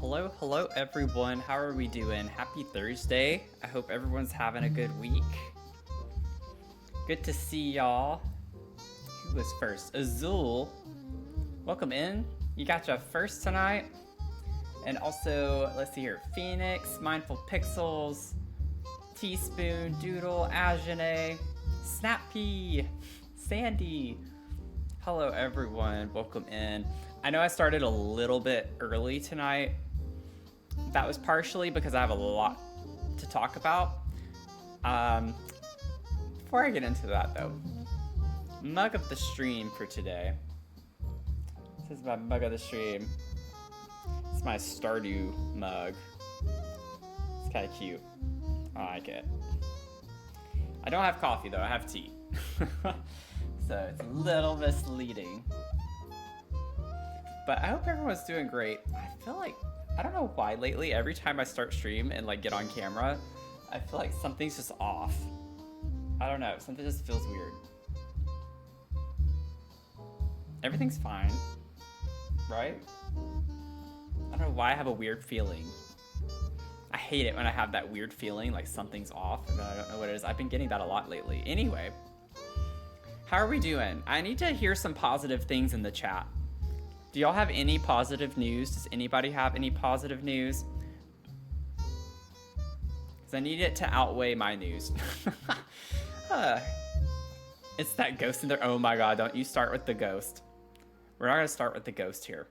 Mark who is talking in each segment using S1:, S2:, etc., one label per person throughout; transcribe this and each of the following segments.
S1: Hello everyone. How are we doing? Happy Thursday. I hope everyone's having a good week. Good to see y'all. Who was first? Azul. Welcome in. You got your first tonight. And also, let's see here. Phoenix, Mindful Pixels, Teaspoon, Doodle, Ajane, Snappy, Sandy. Hello everyone. Welcome in. I know I started a little bit early tonight. That was partially because I have a lot to talk about. Before I get into that though, mug of the stream for today. This is my mug of the stream. It's my Stardew mug. It's kind of cute. I like it. I don't have coffee though, I have tea. So it's a little misleading. But I hope everyone's doing great. I feel like, I don't know why lately, every time I start stream and like get on camera, I feel like something's just off. I don't know, something just feels weird. Everything's fine, right? I don't know why I have a weird feeling. I hate it when I have that weird feeling like something's off and I don't know what it is. I've been getting that a lot lately. Anyway, how are we doing? I need to hear some positive things in the chat. Do y'all have any positive news? Does anybody have any positive news? Because I need it to outweigh my news. It's that ghost in there. Oh my god, don't you start with the ghost. We're not going to start with the ghost here.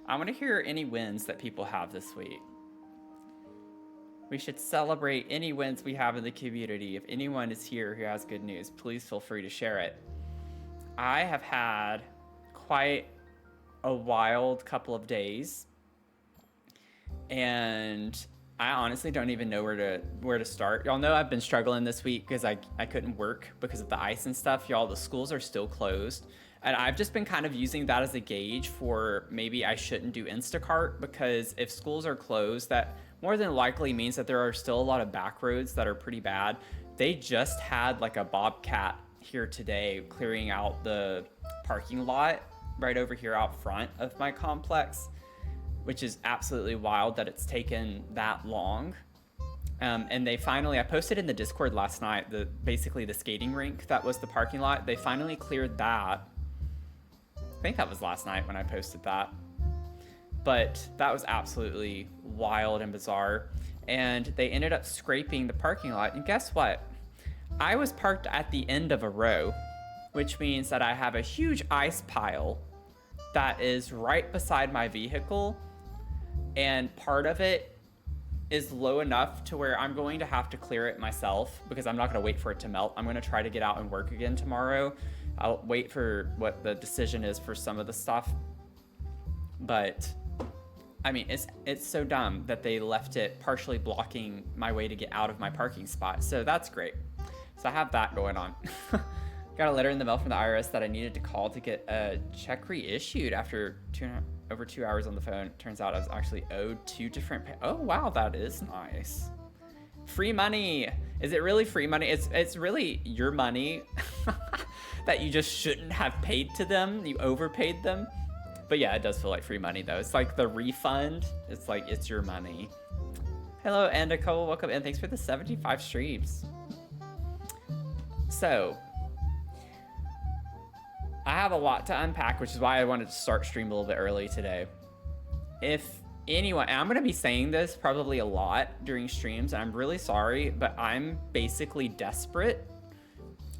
S1: I want to hear any wins that people have this week. We should celebrate any wins we have in the community. If anyone is here who has good news, please feel free to share it. I have had quite a wild couple of days, and I honestly don't even know where to start. Y'all know I've been struggling this week because I couldn't work because of the ice and stuff. Y'all, the schools are still closed, and I've just been kind of using that as a gauge for maybe I shouldn't do Instacart, because if schools are closed, that more than likely means that there are still a lot of back roads that are pretty bad. They just had like a bobcat here today clearing out the parking lot right over here out front of my complex, which is absolutely wild that it's taken that long. And they finally, I posted in the Discord last night, basically the skating rink that was the parking lot, they finally cleared that. I think that was last night when I posted that. But that was absolutely wild and bizarre. And they ended up scraping the parking lot. And guess what? I was parked at the end of a row, which means that I have a huge ice pile that is right beside my vehicle, and part of it is low enough to where I'm going to have to clear it myself because I'm not going to wait for it to melt. I'm going to try to get out and work again tomorrow. I'll wait for what the decision is for some of the stuff. But I mean, it's so dumb that they left it partially blocking my way to get out of my parking spot. So that's great. So I have that going on. Got a letter in the mail from the IRS that I needed to call to get a check reissued after over 2 hours on the phone. Turns out I was actually owed 2 different oh wow, that is nice. Free money. Is it really free money? It's really your money that you just shouldn't have paid to them. You overpaid them. But yeah, it does feel like free money though. It's like the refund. It's like it's your money. Hello, Nicole. Welcome in. Thanks for the 75 streams. So I have a lot to unpack, which is why I wanted to start stream a little bit early today. If anyone, and I'm going to be saying this probably a lot during streams, and I'm really sorry, but I'm basically desperate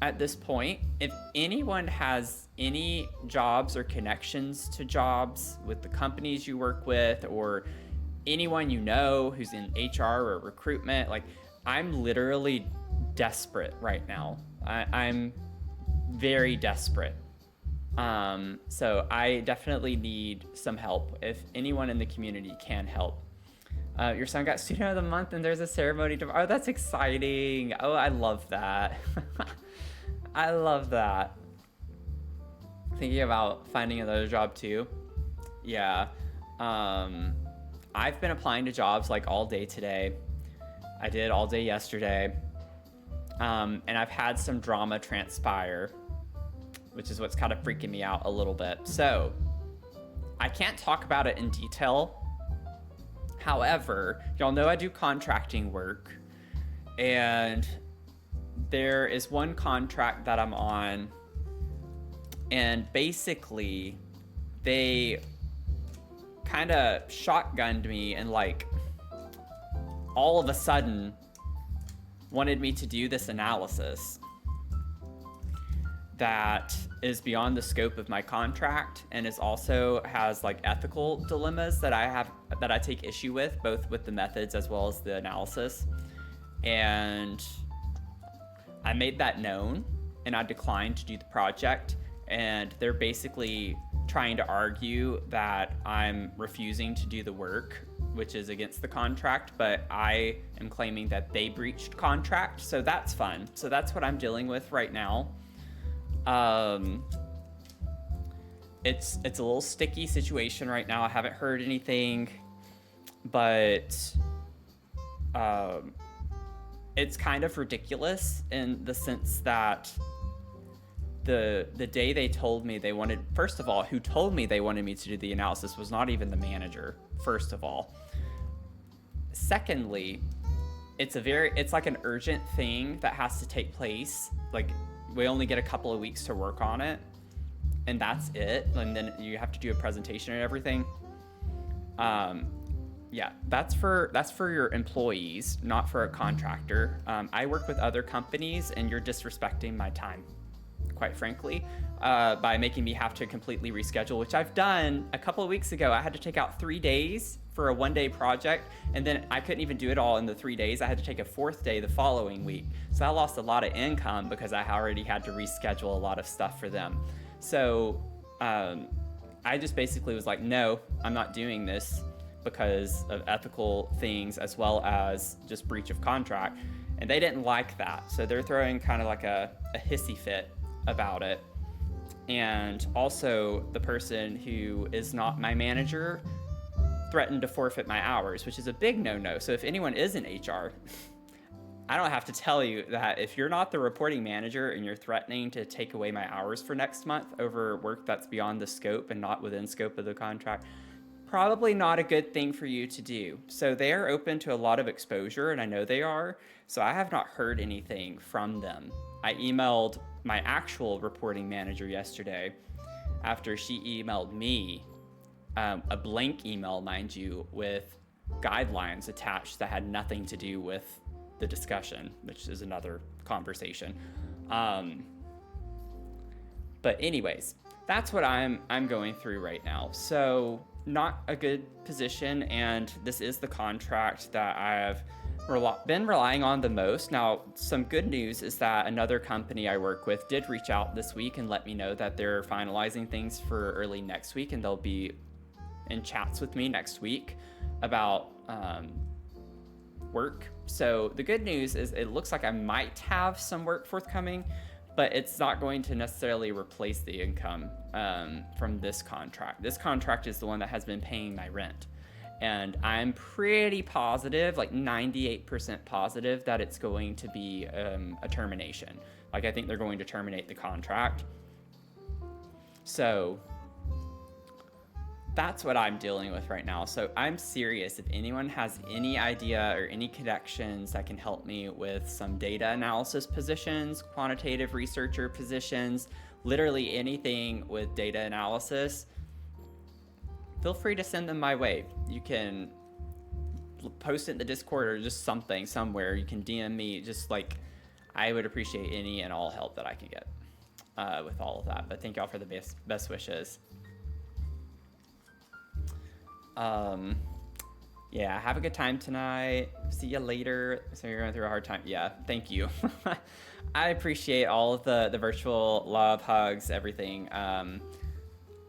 S1: at this point. If anyone has any jobs or connections to jobs with the companies you work with, or anyone you know who's in HR or recruitment, like I'm literally desperate right now. I'm very desperate. So I definitely need some help. If anyone in the community can help. Your son got Student of the Month and there's a ceremony tomorrow. Oh, that's exciting. Oh, I love that. I love that. Thinking about finding another job too. Yeah. I've been applying to jobs like all day today. I did all day yesterday. And I've had some drama transpire, which is what's kind of freaking me out a little bit. So I can't talk about it in detail However, y'all know I do contracting work, and there is one contract that I'm on, and basically they kind of shotgunned me and like all of a sudden wanted me to do this analysis that is beyond the scope of my contract and is also has like ethical dilemmas that I take issue with, both with the methods as well as the analysis. And I made that known and I declined to do the project, and they're basically trying to argue that I'm refusing to do the work, which is against the contract, but I am claiming that they breached contract. So that's fun. So that's what I'm dealing with right now. It's a little sticky situation right now. I haven't heard anything, but it's kind of ridiculous in the sense that the day they told me they wanted, first of all, who told me they wanted me to do the analysis was not even the manager, first of all. Secondly, it's like an urgent thing that has to take place. Like, we only get a couple of weeks to work on it, and that's it. And then you have to do a presentation and everything. Yeah, that's for your employees, not for a contractor. I work with other companies, and you're disrespecting my time, quite frankly, by making me have to completely reschedule, which I've done a couple of weeks ago. I had to take out 3 days for a 1-day project, and then I couldn't even do it all in the 3 days. I had to take a 4th day the following week. So I lost a lot of income because I already had to reschedule a lot of stuff for them. So I just basically was like, no, I'm not doing this because of ethical things as well as just breach of contract. And they didn't like that. So they're throwing kind of like a hissy fit about it. And also the person who is not my manager threatened to forfeit my hours, which is a big no-no. So if anyone is in HR, I don't have to tell you that if you're not the reporting manager and you're threatening to take away my hours for next month over work that's beyond the scope and not within scope of the contract, probably not a good thing for you to do. So they are open to a lot of exposure, and I know they are. So I have not heard anything from them. I emailed my actual reporting manager yesterday after she emailed me a blank email, mind you, with guidelines attached that had nothing to do with the discussion, which is another conversation. But anyways, that's what I'm going through right now. So not a good position, and this is the contract that I have been relying on the most. Now, some good news is that another company I work with did reach out this week and let me know that they're finalizing things for early next week, and they'll be in chats with me next week about work. So the good news is it looks like I might have some work forthcoming, but it's not going to necessarily replace the income from this contract. This contract is the one that has been paying my rent. And I'm pretty positive, like 98% positive, that it's going to be a termination. Like, I think they're going to terminate the contract. So that's what I'm dealing with right now. So I'm serious. If anyone has any idea or any connections that can help me with some data analysis positions, quantitative researcher positions, literally anything with data analysis, feel free to send them my way. You can post it in the Discord or just something somewhere. You can DM me. Just like, I would appreciate any and all help that I can get with all of that. But thank y'all for the best wishes. Yeah, have a good time tonight. See you later. So you're going through a hard time. Yeah, thank you. I appreciate all of the virtual love, hugs, everything.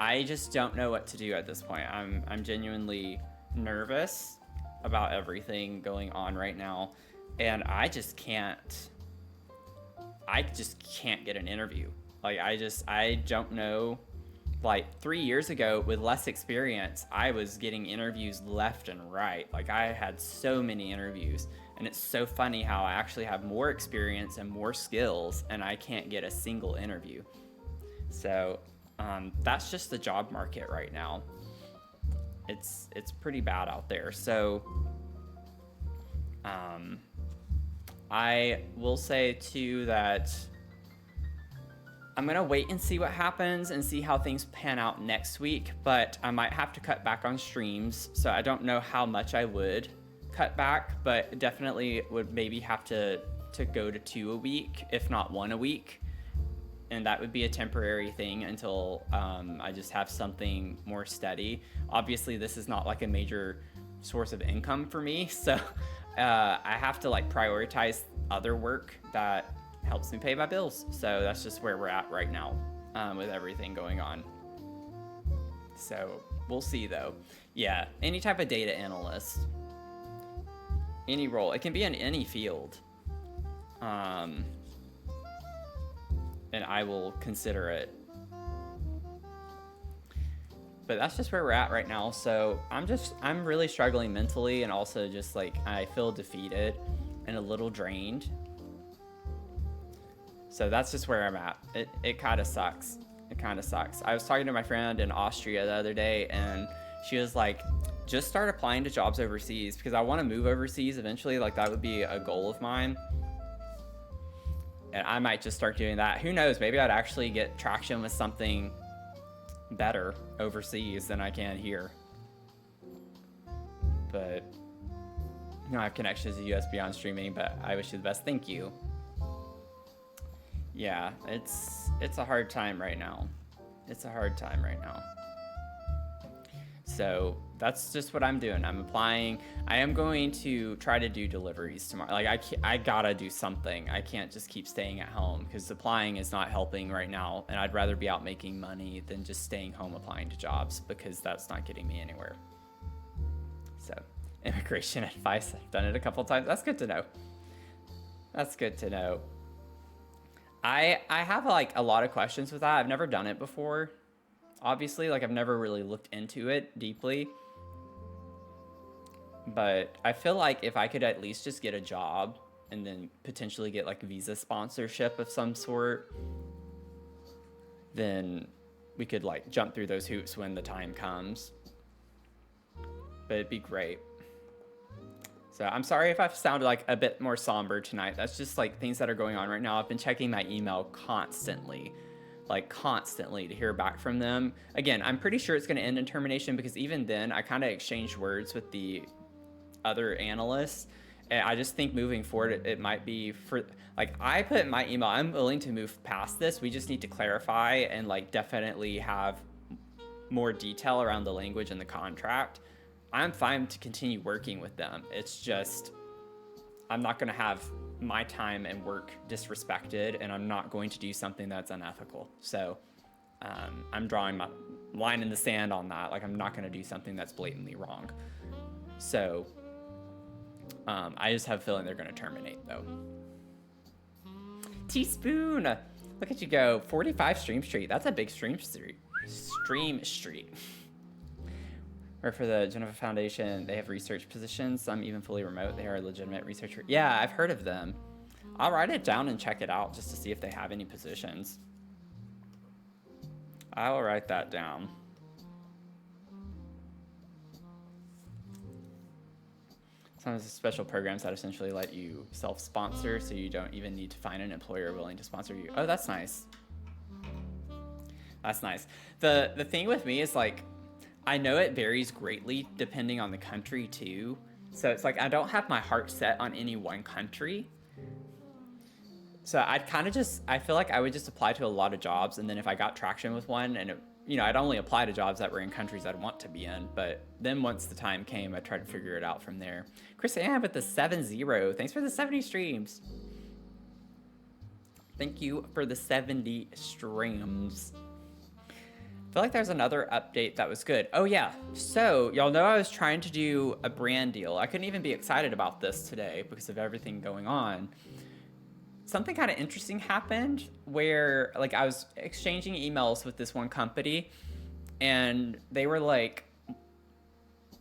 S1: I just don't know what to do at this point. I'm genuinely nervous about everything going on right now, and I just can't get an interview. Like, I don't know. Like 3 years ago, with less experience, I was getting interviews left and right. Like, I had so many interviews, and it's so funny how I actually have more experience and more skills, and I can't get a single interview. So that's just the job market right now. it's pretty bad out there. So I will say too that I'm gonna wait and see what happens and see how things pan out next week, but I might have to cut back on streams. So I don't know how much I would cut back, but definitely would maybe have to go to 2 a week, if not 1 a week. And that would be a temporary thing until I just have something more steady. Obviously, this is not like a major source of income for me, so I have to like prioritize other work that helps me pay my bills. So that's just where we're at right now with everything going on. So we'll see though. Yeah, any type of data analyst, any role, it can be in any field. And I will consider it. But that's just where we're at right now. So I'm really struggling mentally, and also just like I feel defeated and a little drained. So that's just where I'm at. It kind of sucks. It kind of sucks. I was talking to my friend in Austria the other day, and she was like, just start applying to jobs overseas, because I want to move overseas eventually. Like that would be a goal of mine. And I might just start doing that. Who knows? Maybe I'd actually get traction with something better overseas than I can here. But you know, I have connections to US beyond streaming, but I wish you the best. Thank you. Yeah, it's a hard time right now. It's a hard time right now. So that's just what I'm doing. I'm applying. I am going to try to do deliveries tomorrow. Like I gotta do something. I can't just keep staying at home, because applying is not helping right now. And I'd rather be out making money than just staying home applying to jobs, because that's not getting me anywhere. So immigration advice, I've done it a couple times. That's good to know. That's good to know. I have like a lot of questions with that. I've never done it before. Obviously, like I've never really looked into it deeply, but I feel like if I could at least just get a job and then potentially get like visa sponsorship of some sort, then we could like jump through those hoops when the time comes. But it'd be great. So I'm sorry if I've sounded like a bit more somber tonight. That's just like things that are going on right now. I've been checking my email constantly to hear back from them. Again, I'm pretty sure it's going to end in termination, because even then I kind of exchanged words with the other analysts. And I just think moving forward, it might be for, like I put in my email, I'm willing to move past this. We just need to clarify and like definitely have more detail around the language in the contract. I'm fine to continue working with them. It's just, I'm not going to have my time and work disrespected, and I'm not going to do something that's unethical. So I'm drawing my line in the sand on that. Like I'm not going to do something that's blatantly wrong. So I just have a feeling they're going to terminate though. Teaspoon, look at you go. 45 Stream Street. That's a big Stream Street. Or for the Geneva Foundation, they have research positions, some even fully remote. They are a legitimate researcher. Yeah, I've heard of them. I'll write it down and check it out just to see if they have any positions. I will write that down. Sometimes there's special programs that essentially let you self-sponsor, so you don't even need to find an employer willing to sponsor you. Oh, that's nice. That's nice. The thing with me is like, I know it varies greatly depending on the country too. So it's like I don't have my heart set on any one country. So I'd kind of just, I feel like I would just apply to a lot of jobs, and then if I got traction with one, and it, you know, I'd only apply to jobs that were in countries I'd want to be in. But then once the time came, I tried to figure it out from there. Chris Ann with the 7-0. Thanks for the 70 streams. Thank you for the 70 streams. I feel like there's another update that was good. Oh yeah, so y'all know I was trying to do a brand deal. I couldn't even be excited about this today because of everything going on. Something kind of interesting happened where like I was exchanging emails with this one company, and they were like,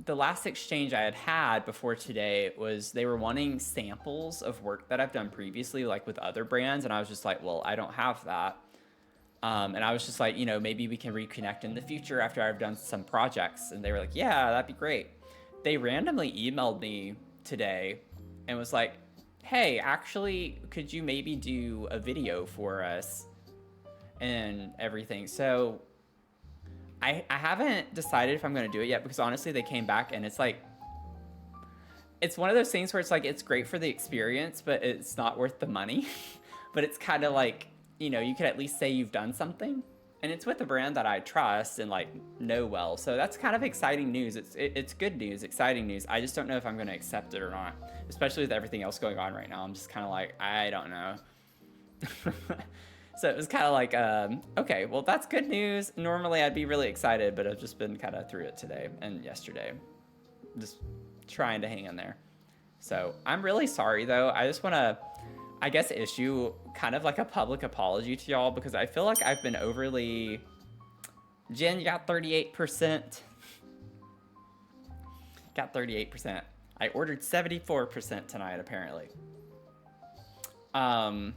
S1: the last exchange I had before today was they were wanting samples of work that I've done previously, like with other brands, and I was just like, well, I don't have that. And I was just like, maybe we can reconnect in the future after I've done some projects. And they were like, yeah, that'd be great. They randomly emailed me today and was like, hey, actually, could you maybe do a video for us and everything? So I haven't decided if I'm going to do it yet, because honestly, they came back and it's like, it's one of those things where it's like, it's great for the experience, but it's not worth the money. But it's kind of like, you could at least say you've done something. And it's with a brand that I trust and like know well. So that's kind of exciting news. It's good news, exciting news. I just don't know if I'm going to accept it or not, especially with everything else going on right now. I'm just kind of like, I don't know. So it was kind of like, okay, well, that's good news. Normally I'd be really excited, but I've just been kind of through it today and yesterday. Just trying to hang in there. So I'm really sorry, though. I just want to, I guess, issue kind of like a public apology to y'all, because I feel like I've been overly... Jen, you got 38%. Got 38%. I ordered 74% tonight, apparently. But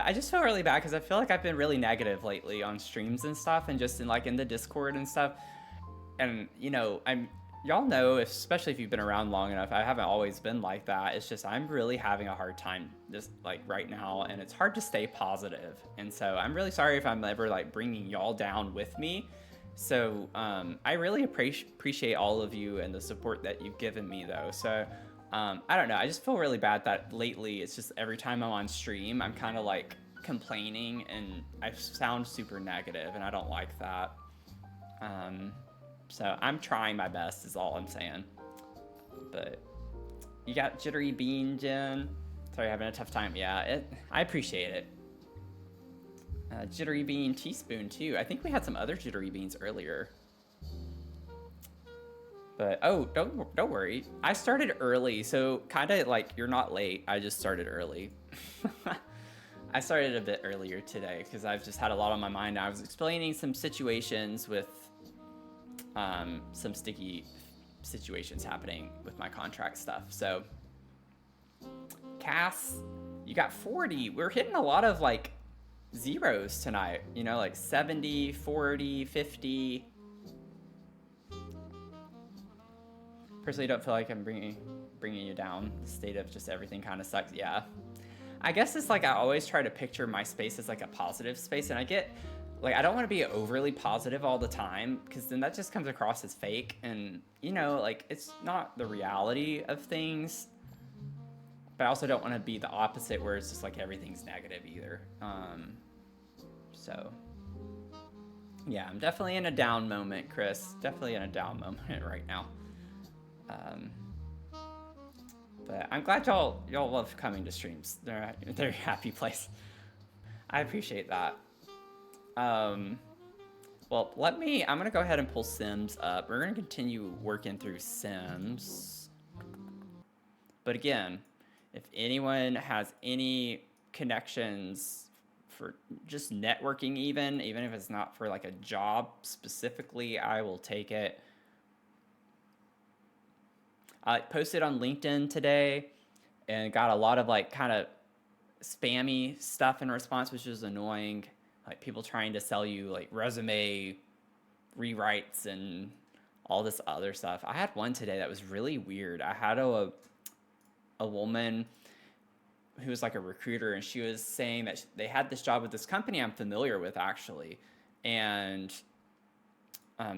S1: I just feel really bad because I feel like I've been really negative lately on streams and stuff, and just in the Discord and stuff. And y'all know, especially if you've been around long enough, I haven't always been like that. It's just I'm really having a hard time just like right now, and it's hard to stay positive. And so I'm really sorry if I'm ever like bringing y'all down with me. So I really appreciate all of you and the support that you've given me, though. So I don't know. I just feel really bad that lately it's just every time I'm on stream, I'm kind of like complaining and I sound super negative, and I don't like that. So I'm trying my best is all I'm saying. But you got Jittery Bean, Jen. Sorry, having a tough time. Yeah, I appreciate it. Jittery Bean Teaspoon too. I think we had some other Jittery Beans earlier. But oh, don't worry. I started early, so kind of like you're not late. I just started early. I started a bit earlier today because I've just had a lot on my mind. I was explaining some situations with some sticky situations happening with my contract stuff. So Cass, you got 40. We're hitting a lot of like zeros tonight, like 70, 40, 50. Personally, don't feel like I'm bringing you down. The state of just everything kind of sucks. Yeah, I guess it's like I always try to picture my space as like a positive space, and I get like I don't want to be overly positive all the time, because then that just comes across as fake, and like it's not the reality of things. But I also don't want to be the opposite, where it's just like everything's negative either. So yeah, I'm definitely in a down moment, Chris. Definitely in a down moment right now. But I'm glad y'all love coming to streams. They're a happy place. I appreciate that. Well, I'm gonna go ahead and pull Sims up. We're gonna continue working through Sims. But again, if anyone has any connections for just networking, even if it's not for like a job specifically, I will take it. I posted on LinkedIn today and got a lot of like kind of spammy stuff in response, which is annoying. Like people trying to sell you like resume rewrites and all this other stuff. I had one today that was really weird. I had a woman who was like a recruiter, and she was saying that they had this job with this company I'm familiar with actually. And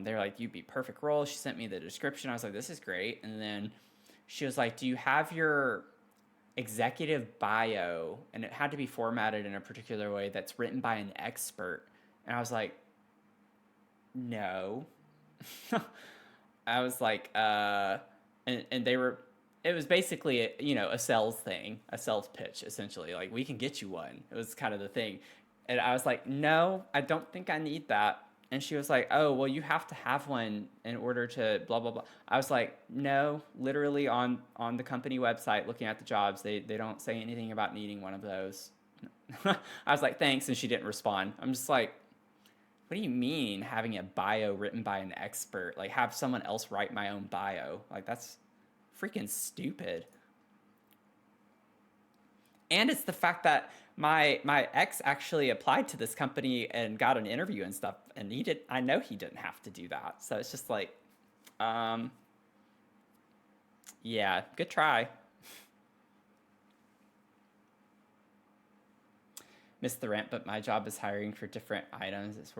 S1: they're like, you'd be perfect role. She sent me the description. I was like, this is great. And then she was like, do you have your executive bio? And it had to be formatted in a particular way that's written by an expert. And I was like, no. I was like, and they were, it was basically, a sales thing, a sales pitch, essentially. Like, we can get you one. It was kind of the thing. And I was like, no, I don't think I need that. And she was like, oh, well, you have to have one in order to blah, blah, blah. I was like, no, literally on the company website, looking at the jobs, they don't say anything about needing one of those. I was like, thanks. And she didn't respond. I'm just like, what do you mean having a bio written by an expert? Like, have someone else write my own bio? Like, that's freaking stupid. And it's the fact that my ex actually applied to this company and got an interview and stuff, and I know he didn't have to do that. So it's just like, um, yeah, good try. Missed the rant, but my job is hiring for different items. It's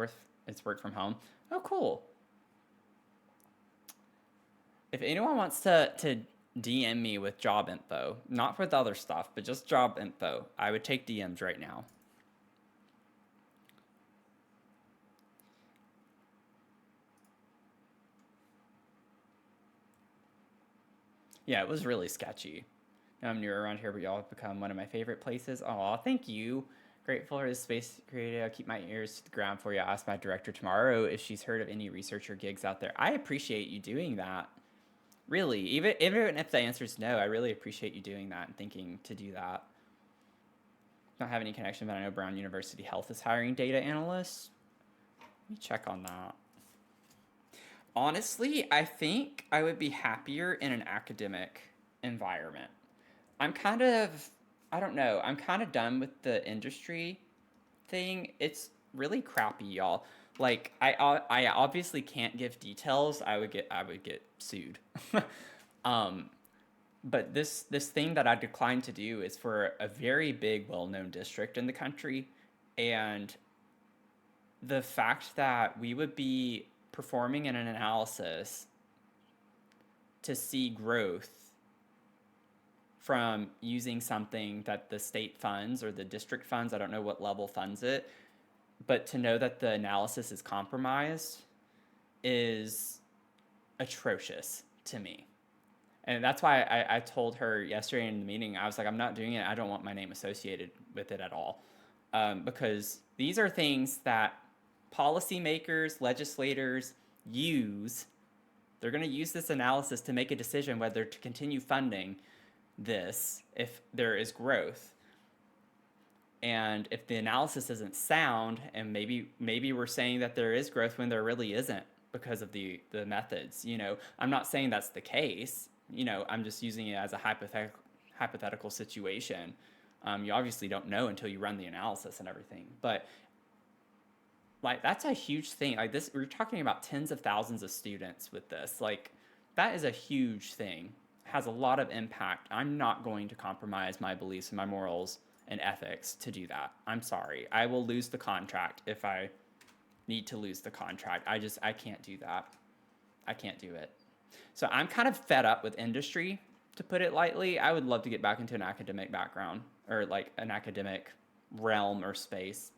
S1: work from home. Oh, cool. If anyone wants to DM me with job info, not with other stuff, but just job info, I would take DMs right now. Yeah, it was really sketchy. I'm newer around here, but y'all have become one of my favorite places. Oh, thank you. Grateful for the space created. I'll keep my ears to the ground for you. I'll ask my director tomorrow if she's heard of any researcher gigs out there. I appreciate you doing that. Really, even if the answer is no, I really appreciate you doing that and thinking to do that. Don't have any connection, but I know Brown University Health is hiring data analysts. Let me check on that. Honestly, I think I would be happier in an academic environment. I don't know, I'm kind of done with the industry thing. It's really crappy, y'all. Like I obviously can't give details. I would get sued. um, but this thing that I declined to do is for a very big, well-known district in the country, and the fact that we would be performing an analysis to see growth from using something that the state funds or the district funds, I don't know what level funds it, but to know that the analysis is compromised is atrocious to me. And that's why I told her yesterday in the meeting, I was like, I'm not doing it. I don't want my name associated with it at all. Because these are things that policymakers, legislators use. They're going to use this analysis to make a decision whether to continue funding this if there is growth. And if the analysis isn't sound, and maybe we're saying that there is growth when there really isn't because of the methods. I'm not saying that's the case. I'm just using it as a hypothetical situation. You obviously don't know until you run the analysis and everything. But like, that's a huge thing. Like, this, we're talking about tens of thousands of students with this. Like, that is a huge thing. Has a lot of impact. I'm not going to compromise my beliefs and my morals and ethics to do that. I'm sorry. I will lose the contract if I need to lose the contract. I can't do that. I can't do it. So I'm kind of fed up with industry, to put it lightly. I would love to get back into an academic background, or like an academic realm or space.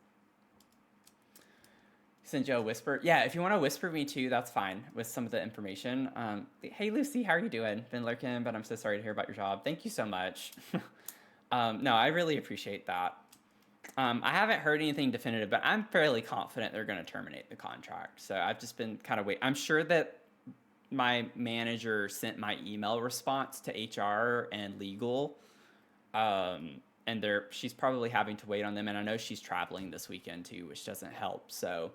S1: Send Joe a whisper. Yeah, if you want to whisper me too, that's fine with some of the information. Hey, Lucy, how are you doing? Been lurking, but I'm so sorry to hear about your job. Thank you so much. No, I really appreciate that. I haven't heard anything definitive, but I'm fairly confident they're going to terminate the contract. So I've just been kind of waiting. I'm sure that my manager sent my email response to HR and legal. And she's probably having to wait on them. And I know she's traveling this weekend too, which doesn't help. So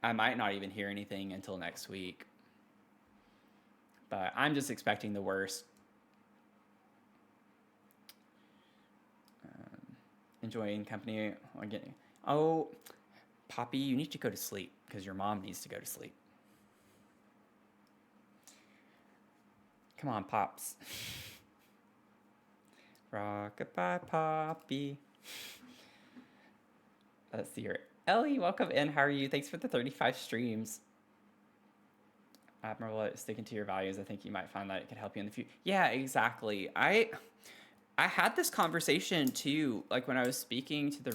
S1: I might not even hear anything until next week. But I'm just expecting the worst. Enjoying company. Oh, Poppy, you need to go to sleep because your mom needs to go to sleep. Come on, Pops. Rock-a-bye, Poppy. Let's see here. Ellie, welcome in. How are you? Thanks for the 35 streams. Admirable at sticking to your values. I think you might find that it can help you in the future. Yeah, exactly. I had this conversation too, like when I was speaking to the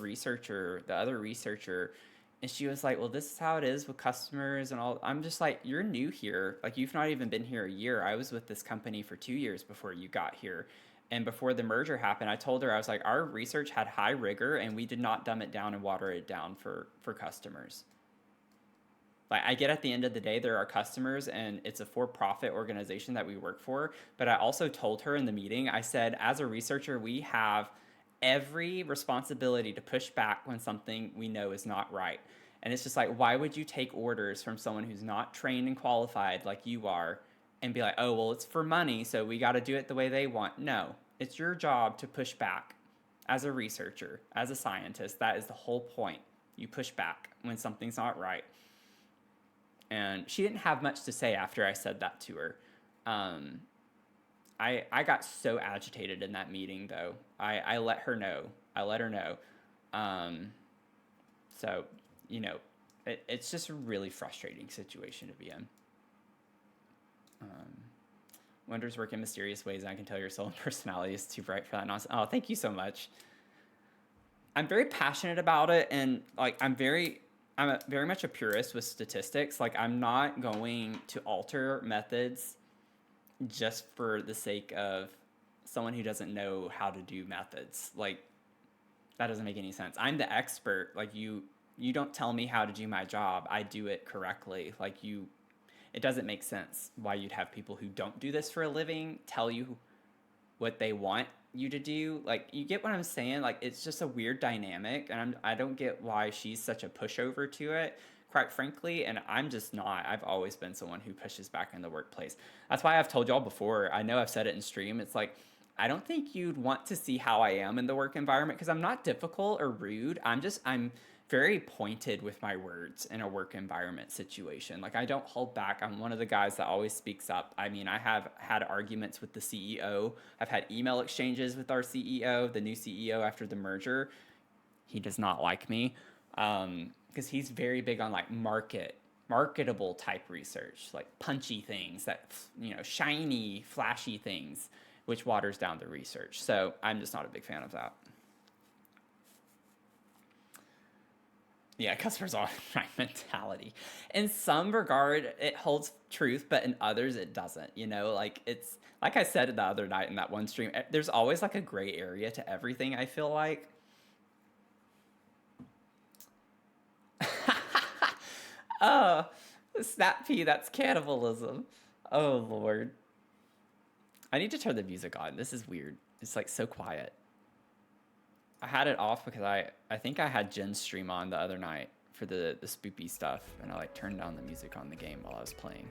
S1: other researcher, and she was like, well, this is how it is with customers and all. I'm just like, you're new here. Like, you've not even been here a year. I was with this company for 2 years before you got here. And before the merger happened, I told her, I was like, our research had high rigor and we did not dumb it down and water it down for customers. Like, I get at the end of the day, there are customers and it's a for-profit organization that we work for. But I also told her in the meeting, I said, as a researcher, we have every responsibility to push back when something we know is not right. And it's just like, why would you take orders from someone who's not trained and qualified like you are and be like, oh, well, it's for money, so we got to do it the way they want? No, it's your job to push back as a researcher, as a scientist, that is the whole point. You push back when something's not right. And she didn't have much to say after I said that to her. I got so agitated in that meeting, though. I let her know. So, you know, it's just a really frustrating situation to be in. Wonders work in mysterious ways, and I can tell your soul and personality is too bright for that nonsense. Oh, thank you so much. I'm very passionate about it, and like I'm very much a purist with statistics. Like, I'm not going to alter methods just for the sake of someone who doesn't know how to do methods. Like, that doesn't make any sense. I'm the expert. Like, you don't tell me how to do my job. I do it correctly. Like, it doesn't make sense why you'd have people who don't do this for a living tell you what they want you to do. Like, you get what I'm saying? Like, it's just a weird dynamic, and I don't get why she's such a pushover to it, quite frankly, and I'm just not. I've always been someone who pushes back in the workplace. That's why I've told y'all before, I know I've said it in stream, it's like, I don't think you'd want to see how I am in the work environment, because I'm not difficult or rude. I'm very pointed with my words in a work environment situation. Like, I don't hold back. I'm one of the guys that always speaks up. I mean, I have had arguments with the CEO. I've had email exchanges with our CEO, the new CEO after the merger. He does not like me because he's very big on like marketable type research, like punchy things that, you know, shiny, flashy things, which waters down the research. So I'm just not a big fan of that. Yeah, customers are right mentality. In some regard, it holds truth, but in others, it doesn't. You know, like, it's like I said the other night in that one stream, there's always like a gray area to everything, I feel like. Oh, snap pea, that's cannibalism. Oh, Lord. I need to turn the music on. This is weird. It's like so quiet. I had it off because I think I had Jen's stream on the other night for the spoopy stuff, and I like turned down the music on the game while I was playing.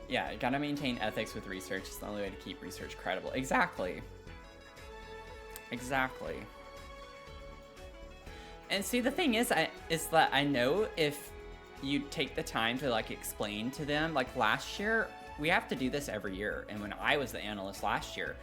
S1: Yeah, you gotta maintain ethics with research. It's the only way to keep research credible. Exactly. Exactly. And see, the thing is that I know if you take the time to like explain to them, like last year, we have to do this every year. And when I was the analyst last year,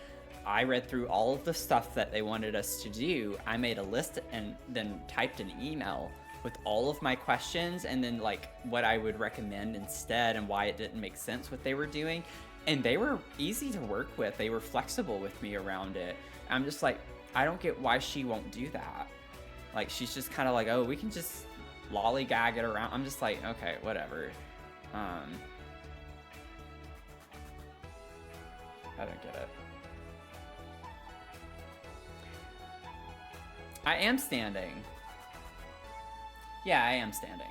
S1: I read through all of the stuff that they wanted us to do. I made a list and then typed an email with all of my questions and then like what I would recommend instead and why it didn't make sense what they were doing. And they were easy to work with. They were flexible with me around it. I'm just like, I don't get why she won't do that. Like, she's just kind of like, oh, we can just lollygag it around. I'm just like, okay, whatever. I don't get it. I am standing. Yeah, I am standing.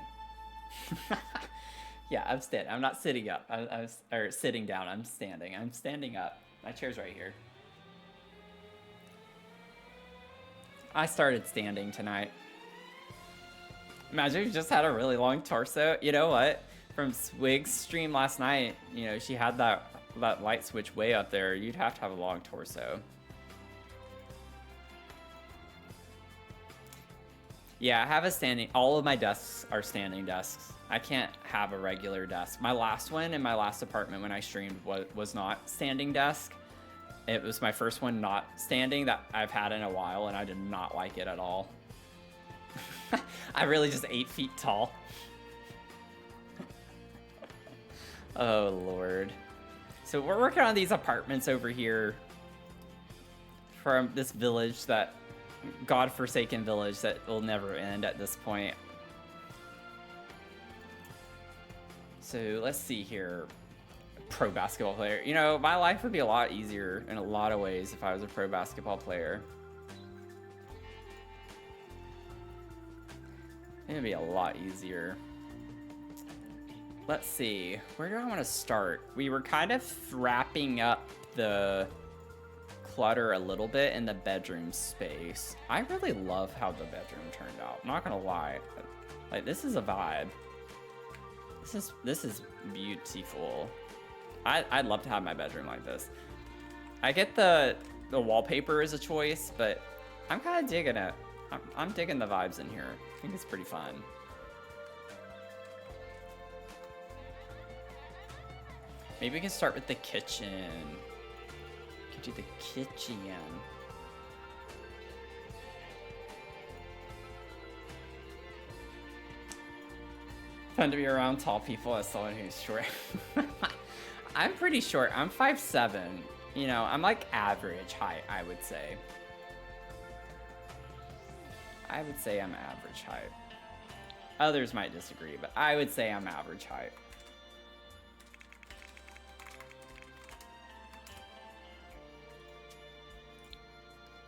S1: Yeah, I'm standing. I'm not sitting up. Or sitting down. I'm standing. I'm standing up. My chair's right here. I started standing tonight. Imagine if you just had a really long torso. You know what? From Swig's stream last night, you know, she had that light switch way up there. You'd have to have a long torso. Yeah, I have a standing. All of my desks are standing desks. I can't have a regular desk. My last one in my last apartment when I streamed was not standing desk. It was my first one not standing that I've had in a while, and I did not like it at all. I'm really just 8 feet tall. Oh, Lord. So we're working on these apartments over here from this village, that godforsaken village that will never end at this point. So let's see here. Pro basketball player. You know, my life would be a lot easier in a lot of ways if I was a pro basketball player. It'd be a lot easier. Let's see. Where do I want to start? We were kind of wrapping up the clutter a little bit in the bedroom space. I really love how the bedroom turned out. I'm not gonna lie. Like, this is a vibe. This is beautiful. I'd love to have my bedroom like this. I get the wallpaper as a choice, but I'm kind of digging it. I'm digging the vibes in here. I think it's pretty fun. Maybe we can start with the kitchen. We can do the kitchen. Fun to be around tall people as someone who's short. I'm pretty short. I'm 5'7". You know, I'm like average height, I would say. I would say I'm average height. Others might disagree, but I would say I'm average height.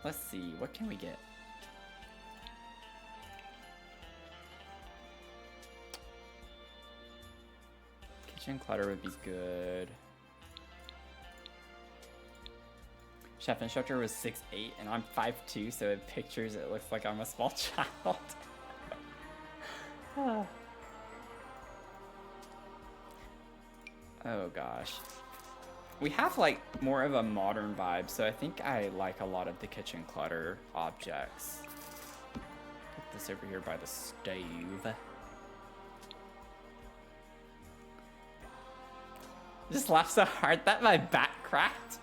S1: Let's see, what can we get? Kitchen clutter would be good. Chef instructor was 6'8", and I'm 5'2", so in pictures it looks like I'm a small child. Oh gosh. We have like more of a modern vibe, so I think I like a lot of the kitchen clutter objects. Put this over here by the stove. Just laughed so hard that my back cracked.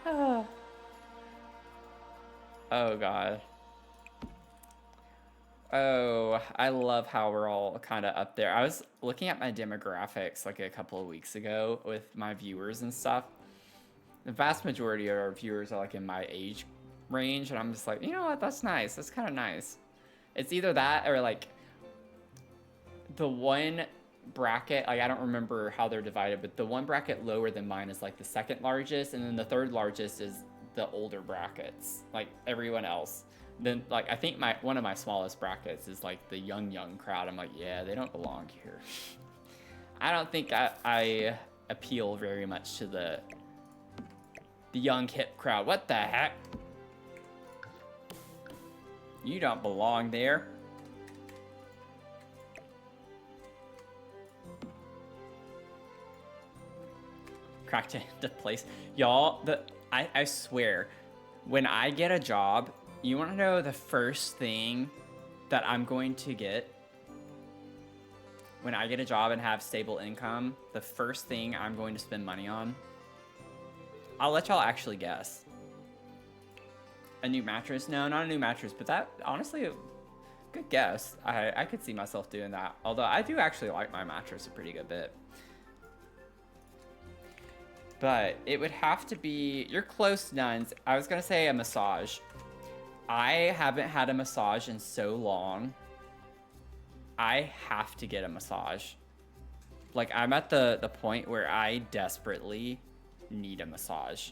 S1: Oh god. Oh, I love how we're all kind of up there. I was looking at my demographics like a couple of weeks ago with my viewers and stuff. The vast majority of our viewers are like in my age range, and I'm just like, you know what, that's nice. That's kind of nice. It's either that or like the one bracket, like I don't remember how they're divided, but the one bracket lower than mine is like the second largest, and then the third largest is the older brackets, like everyone else. Then like I think one of my smallest brackets is like the young crowd. I'm like, yeah, they don't belong here. I don't think I appeal very much to the young hip crowd. What the heck? You don't belong there. Cracked it into place. Y'all, I swear, when I get a job, you want to know the first thing that I'm going to get? When I get a job and have stable income, the first thing I'm going to spend money on, I'll let y'all actually guess. A new mattress? No, not a new mattress, but that, honestly, good guess. I could see myself doing that. Although I do actually like my mattress a pretty good bit. But it would have to be, you're close, Nuns. I was gonna say a massage. I haven't had a massage in so long. I have to get a massage. Like, I'm at the point where I desperately need a massage.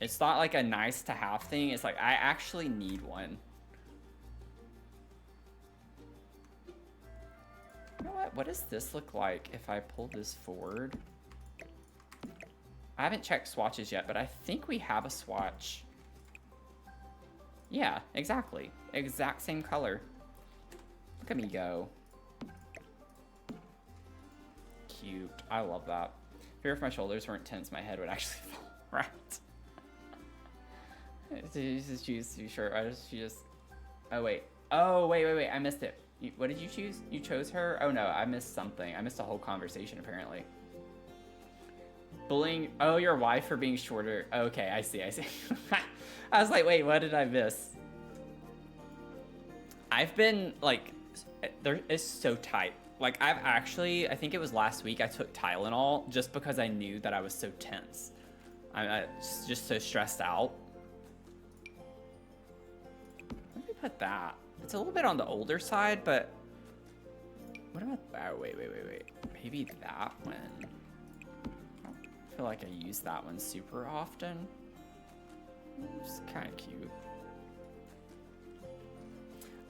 S1: It's not like a nice to have thing. It's like, I actually need one. You know what? What does this look like if I pull this forward? I haven't checked swatches yet, but I think we have a swatch. Yeah, exactly. Exact same color. Look at me go. Cute. I love that. Fear if my shoulders weren't tense, my head would actually fall right. Did you just choose too short? Oh, wait. Oh, wait. I missed it. What did you choose? You chose her? Oh, no. I missed something. I missed a whole conversation, apparently. Bullying. Oh, your wife for being shorter. Okay, I see. I was like, wait, what did I miss? I've been, like, it's so tight. Like, I think it was last week I took Tylenol just because I knew that I was so tense. I just so stressed out. Let me put that. It's a little bit on the older side, but what about, oh, wait. Maybe that one. I feel like I use that one super often. It's kind of cute.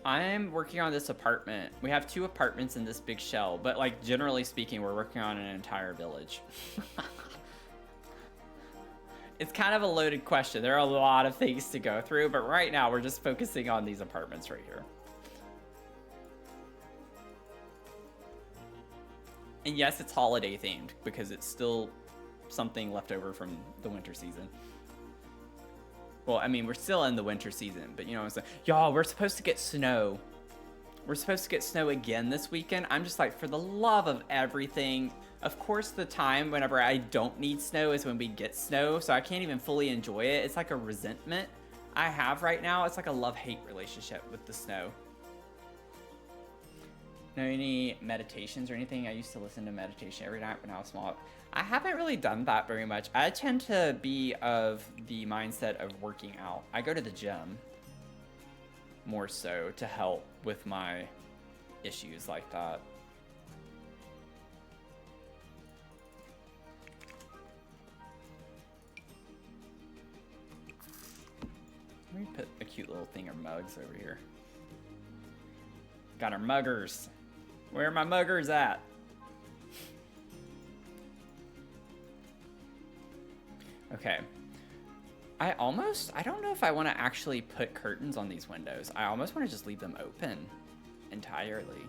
S1: I'm working on this apartment. We have 2 apartments in this big shell, but like generally speaking, we're working on an entire village. it's kind of a loaded question. There are a lot of things to go through, but right now we're just focusing on these apartments right here. And yes, it's holiday themed because it's still something left over from the winter season. Well, I mean, we're still in the winter season, but you know what I'm saying? Y'all, we're supposed to get snow. We're supposed to get snow again this weekend. I'm just like, for the love of everything. Of course, the time whenever I don't need snow is when we get snow, so I can't even fully enjoy it. It's like a resentment I have right now. It's like a love-hate relationship with the snow. Know any meditations or anything? I used to listen to meditation every night when I was small. I haven't really done that very much. I tend to be of the mindset of working out. I go to the gym more so to help with my issues like that. Let me put a cute little thing of mugs over here. Got our muggers. Where are my muggers at? Okay. I don't know if I want to actually put curtains on these windows. I almost want to just leave them open entirely.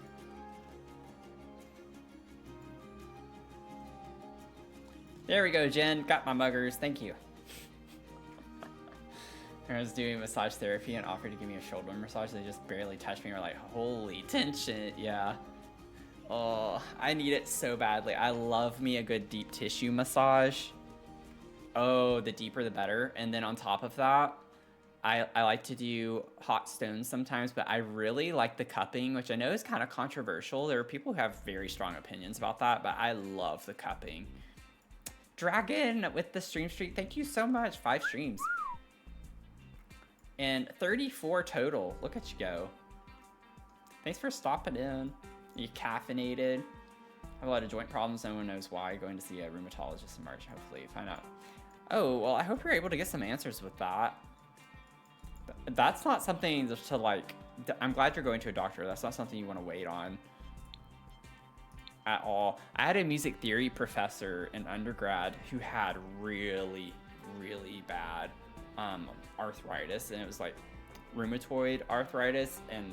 S1: There we go, Jen. Got my muggers. Thank you. I was doing massage therapy and offered to give me a shoulder massage. They just barely touched me. We're like, holy tension. Yeah. Oh, I need it so badly. I love me a good deep tissue massage. Oh, the deeper the better. And then on top of that, I like to do hot stones sometimes, but I really like the cupping, which I know is kind of controversial. There are people who have very strong opinions about that, but I love the cupping. Dragon with the stream streak. Thank you so much. 5 streams. And 34 total. Look at you go. Thanks for stopping in. You caffeinated. I have a lot of joint problems. No one knows why. Going to see a rheumatologist in March. Hopefully find out. Oh, well, I hope you're able to get some answers with that. That's not something just to like... I'm glad you're going to a doctor. That's not something you want to wait on at all. I had a music theory professor in undergrad who had really, really bad arthritis, and it was like rheumatoid arthritis, and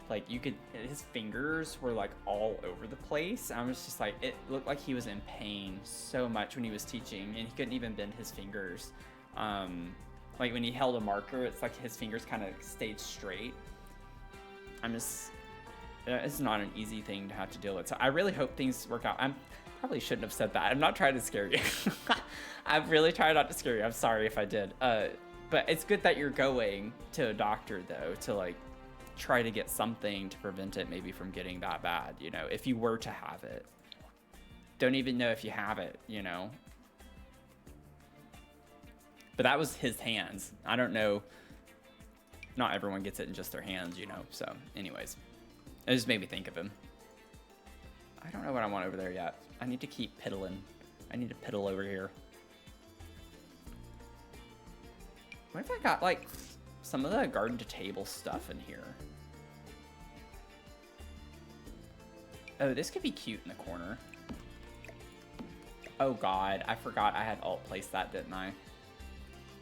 S1: like you could, his fingers were like all over the place. I was just like, it looked like he was in pain so much when he was teaching, and he couldn't even bend his fingers. Like when he held a marker, it's like his fingers kind of stayed straight. It's not an easy thing to have to deal with. So I really hope things work out. Probably shouldn't have said that. I'm not trying to scare you. I've really tried not to scare you. I'm sorry if I did. But it's good that you're going to a doctor though, to like try to get something to prevent it maybe from getting that bad, you know, if you were to have it. Don't even know if you have it, you know. But that was his hands. I don't know. Not everyone gets it in just their hands, you know. So anyways, it just made me think of him. I don't know what I want over there yet. I need to keep piddling. I need to piddle over here. What if I got like some of the garden to table stuff in here? Oh, this could be cute in the corner. Oh God, I forgot I had alt placed that, didn't I?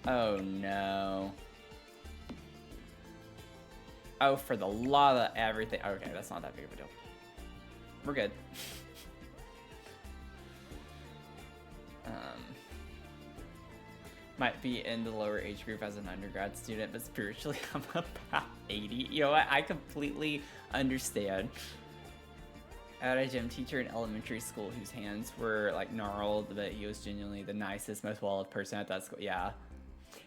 S1: Oh no. Oh, for the love of everything. Okay, that's not that big of a deal. We're good. Might be in the lower age group as an undergrad student, but spiritually I'm about 80. You know what? I completely understand. I had a gym teacher in elementary school whose hands were like gnarled, but he was genuinely the nicest, most well-loved person at that school. Yeah.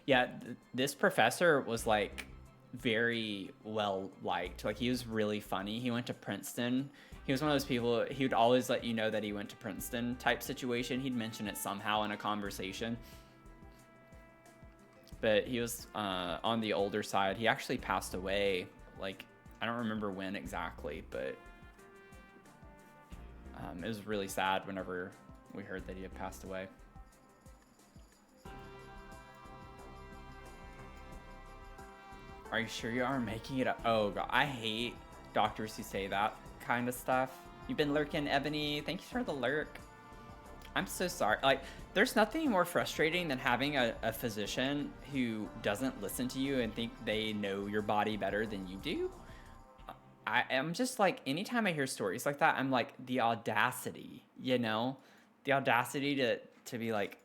S1: Yeah, this professor was like very well liked. Like he was really funny. He went to Princeton. He was one of those people, he would always let you know that he went to Princeton type situation. He'd mention it somehow in a conversation. But he was on the older side. He actually passed away. Like, I don't remember when exactly, but it was really sad whenever we heard that he had passed away. Are you sure you are making it up? Oh God, I hate doctors who say that kind of stuff. You've been lurking, Ebony. Thank you for the lurk. I'm so sorry. Like, there's nothing more frustrating than having a physician who doesn't listen to you and think they know your body better than you do. I am just like, anytime I hear stories like that, I'm like, the audacity, you know? The audacity to be like,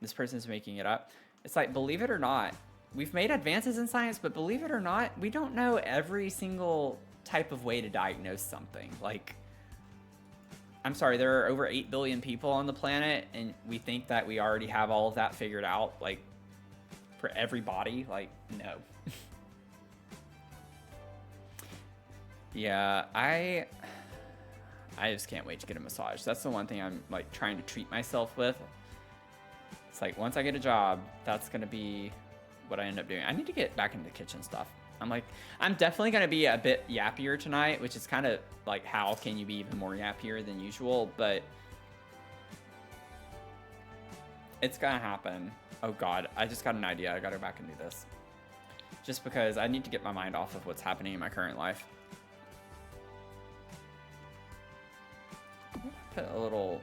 S1: this person's making it up. It's like, believe it or not, we've made advances in science, but believe it or not, we don't know every single type of way to diagnose something. Like, I'm sorry, there are over 8 billion people on the planet, and we think that we already have all of that figured out, like, for everybody. Like, no. Yeah, I just can't wait to get a massage. That's the one thing I'm, like, trying to treat myself with. It's like, once I get a job, that's going to be what I end up doing. I need to get back into the kitchen stuff. I'm definitely going to be a bit yappier tonight, which is kind of like, how can you be even more yappier than usual? But it's going to happen. Oh God, I just got an idea. I got to go back and do this. Just because I need to get my mind off of what's happening in my current life. Put a little...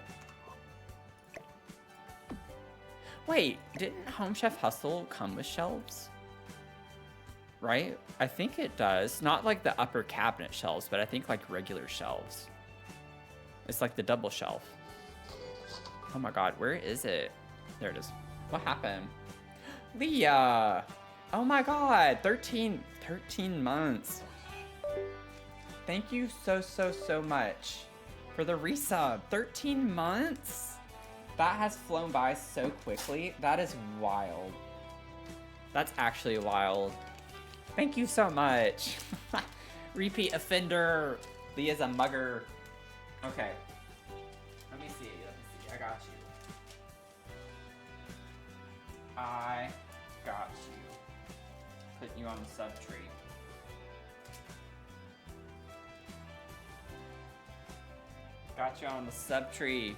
S1: Wait, didn't Home Chef Hustle come with shelves? Right? I think it does. Not like the upper cabinet shelves, but I think like regular shelves. It's like the double shelf. Oh my God, where is it? There it is. What happened? Leah! Oh my God, 13 months. Thank you so much for the resub. 13 months? That has flown by so quickly. That is wild. That's actually wild. Thank you so much. Repeat offender. Leah's a mugger. Okay. Let me see. I got you. I got you. Putting you on the sub tree. Got you on the sub tree.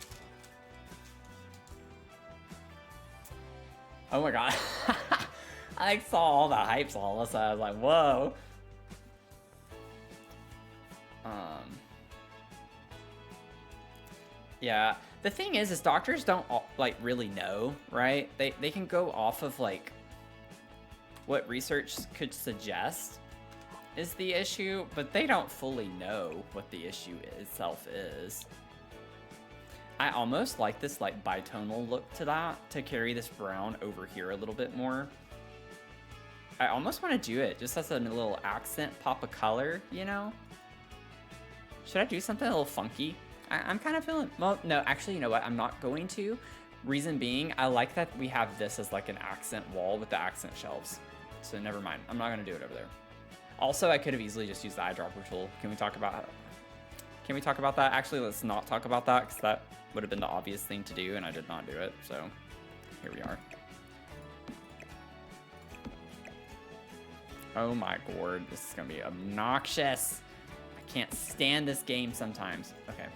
S1: Oh my God. I saw all the hypes all of a sudden. I was like, whoa. Yeah. The thing is doctors don't like really know, right? They can go off of like what research could suggest is the issue, but they don't fully know what the issue itself is. I almost like this like bitonal look to that, to carry this brown over here a little bit more. I almost want to do it just as a little accent pop of color, you know? Should I do something a little funky? I'm kind of feeling, well, no, actually, you know what? I'm not going to. Reason being, I like that we have this as like an accent wall with the accent shelves. So never mind. I'm not going to do it over there. Also, I could have easily just used the eyedropper tool. Can we talk about that? Actually, let's not talk about that, because that would have been the obvious thing to do, and I did not do it. So here we are. Oh my God, this is going to be obnoxious. I can't stand this game sometimes. Okay.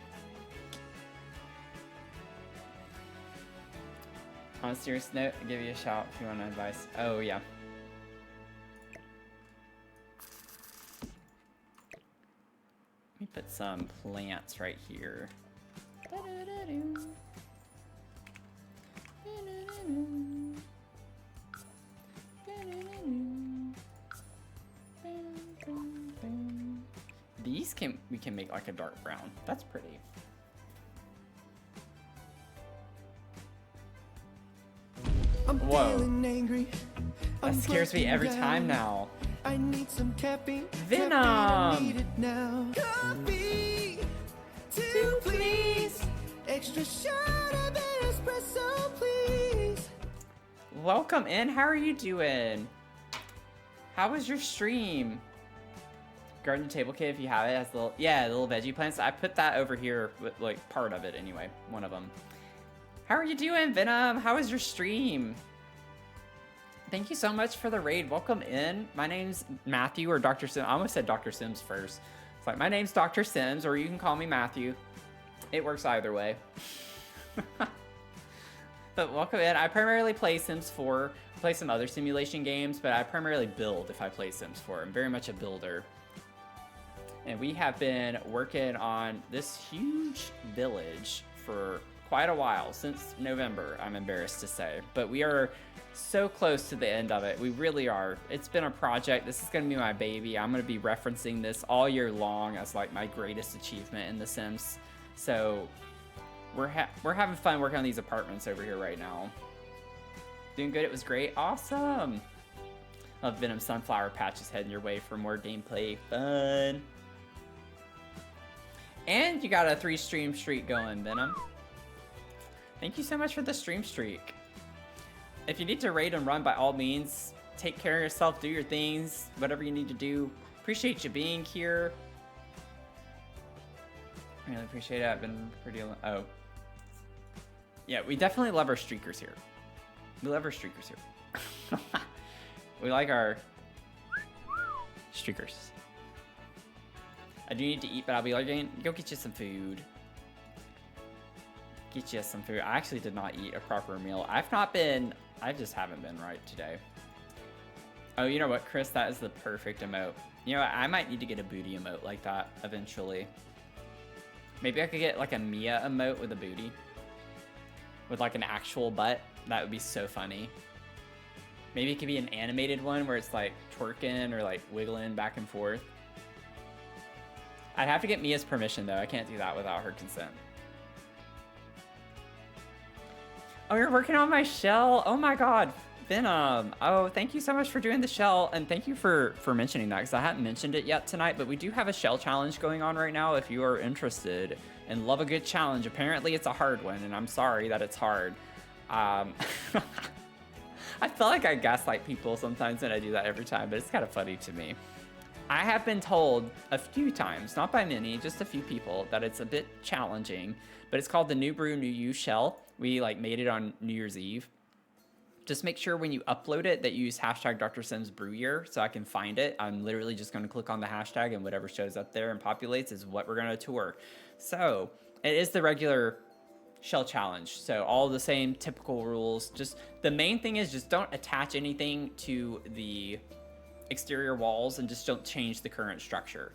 S1: On a serious note, I'll give you a shout if you want advice. Oh, yeah. Let me put some plants right here. These we can make like a dark brown. That's pretty. Whoa. Angry. That scares me every time now. I need some caffeine. Venom. Need it now. Coffee, two please. Extra shot of espresso, please. Welcome in. How are you doing? How was your stream? Garden table kit, if you have it, has the little veggie plants. I put that over here with like part of it anyway. One of them. How are you doing, Venom? How was your stream? Thank you so much for the raid. Welcome in. My name's Matthew or Dr. Sims. I almost said Dr. Sims first. It's like, my name's Dr. Sims, or you can call me Matthew. It works either way. But welcome in. I primarily play Sims 4. I play some other simulation games, but I primarily build if I play Sims 4. I'm very much a builder. And we have been working on this huge village for quite a while, since November, I'm embarrassed to say. But we are so close to the end of it. We really are. It's been a project. This is going to be my baby. I'm going to be referencing this all year long as like my greatest achievement in The Sims. So we're having fun working on these apartments over here right now. Doing good. It was great. Awesome. Love Venom Sunflower Patch is heading your way for more gameplay fun. And you got a 3-stream streak going, Venom. Thank you so much for the stream streak. If you need to raid and run, by all means, take care of yourself, do your things, whatever you need to do. Appreciate you being here. Really appreciate it. I've been pretty... Oh. Yeah, we definitely love our streakers here. We love our streakers here. We like our streakers. I do need to eat, but I'll be like, go get you some food. Get you some food. I actually did not eat a proper meal. I just haven't been right today. Oh, you know what, Chris? That is the perfect emote. You know what? I might need to get a booty emote like that eventually. Maybe I could get like a Mia emote with a booty. With like an actual butt. That would be so funny. Maybe it could be an animated one where it's like twerking or like wiggling back and forth. I'd have to get Mia's permission though. I can't do that without her consent. Oh, you're working on my shell. Oh my God, Venom. Oh, thank you so much for doing the shell. And thank you for mentioning that because I hadn't mentioned it yet tonight, but we do have a shell challenge going on right now if you are interested and love a good challenge. Apparently it's a hard one and I'm sorry that it's hard. I feel like I gaslight people sometimes when I do that every time, but it's kind of funny to me. I have been told a few times, not by many, just a few people, that it's a bit challenging, but it's called the New Brew New You shell. We like made it on New Year's Eve. Just make sure when you upload it that you use hashtag Dr. Sims Brew Year so I can find it. I'm literally just going to click on the hashtag and whatever shows up there and populates is what we're going to tour. So it is the regular shell challenge. So all the same typical rules. Just the main thing is just don't attach anything to the exterior walls and just don't change the current structure.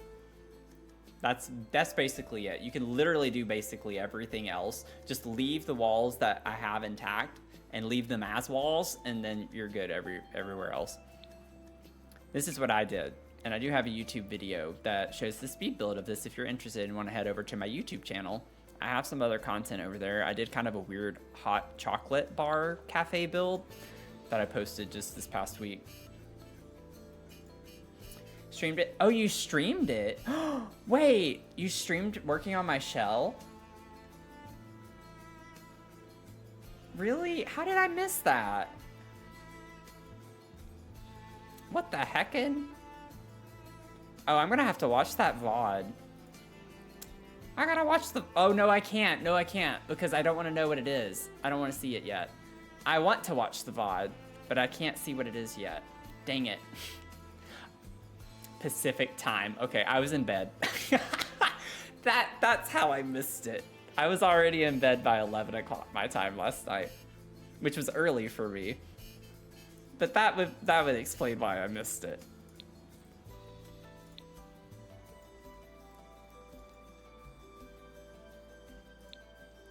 S1: That's basically it. You can literally do basically everything else. Just leave the walls that I have intact and leave them as walls, and then you're good everywhere else. This is what I did. And I do have a YouTube video that shows the speed build of this if you're interested and want to head over to my YouTube channel. I have some other content over there. I did kind of a weird hot chocolate bar cafe build that I posted just this past week. Streamed it? Oh, you streamed it? Wait, you streamed working on my shell? Really? How did I miss that? What the heckin'? Oh, I'm gonna have to watch that VOD. I gotta watch the... Oh, no, I can't. No, I can't. Because I don't want to know what it is. I don't want to see it yet. I want to watch the VOD, but I can't see what it is yet. Dang it. Pacific time. Okay, I was in bed. That's how I missed it. I was already in bed by 11 o'clock my time last night, which was early for me. But that would explain why I missed it.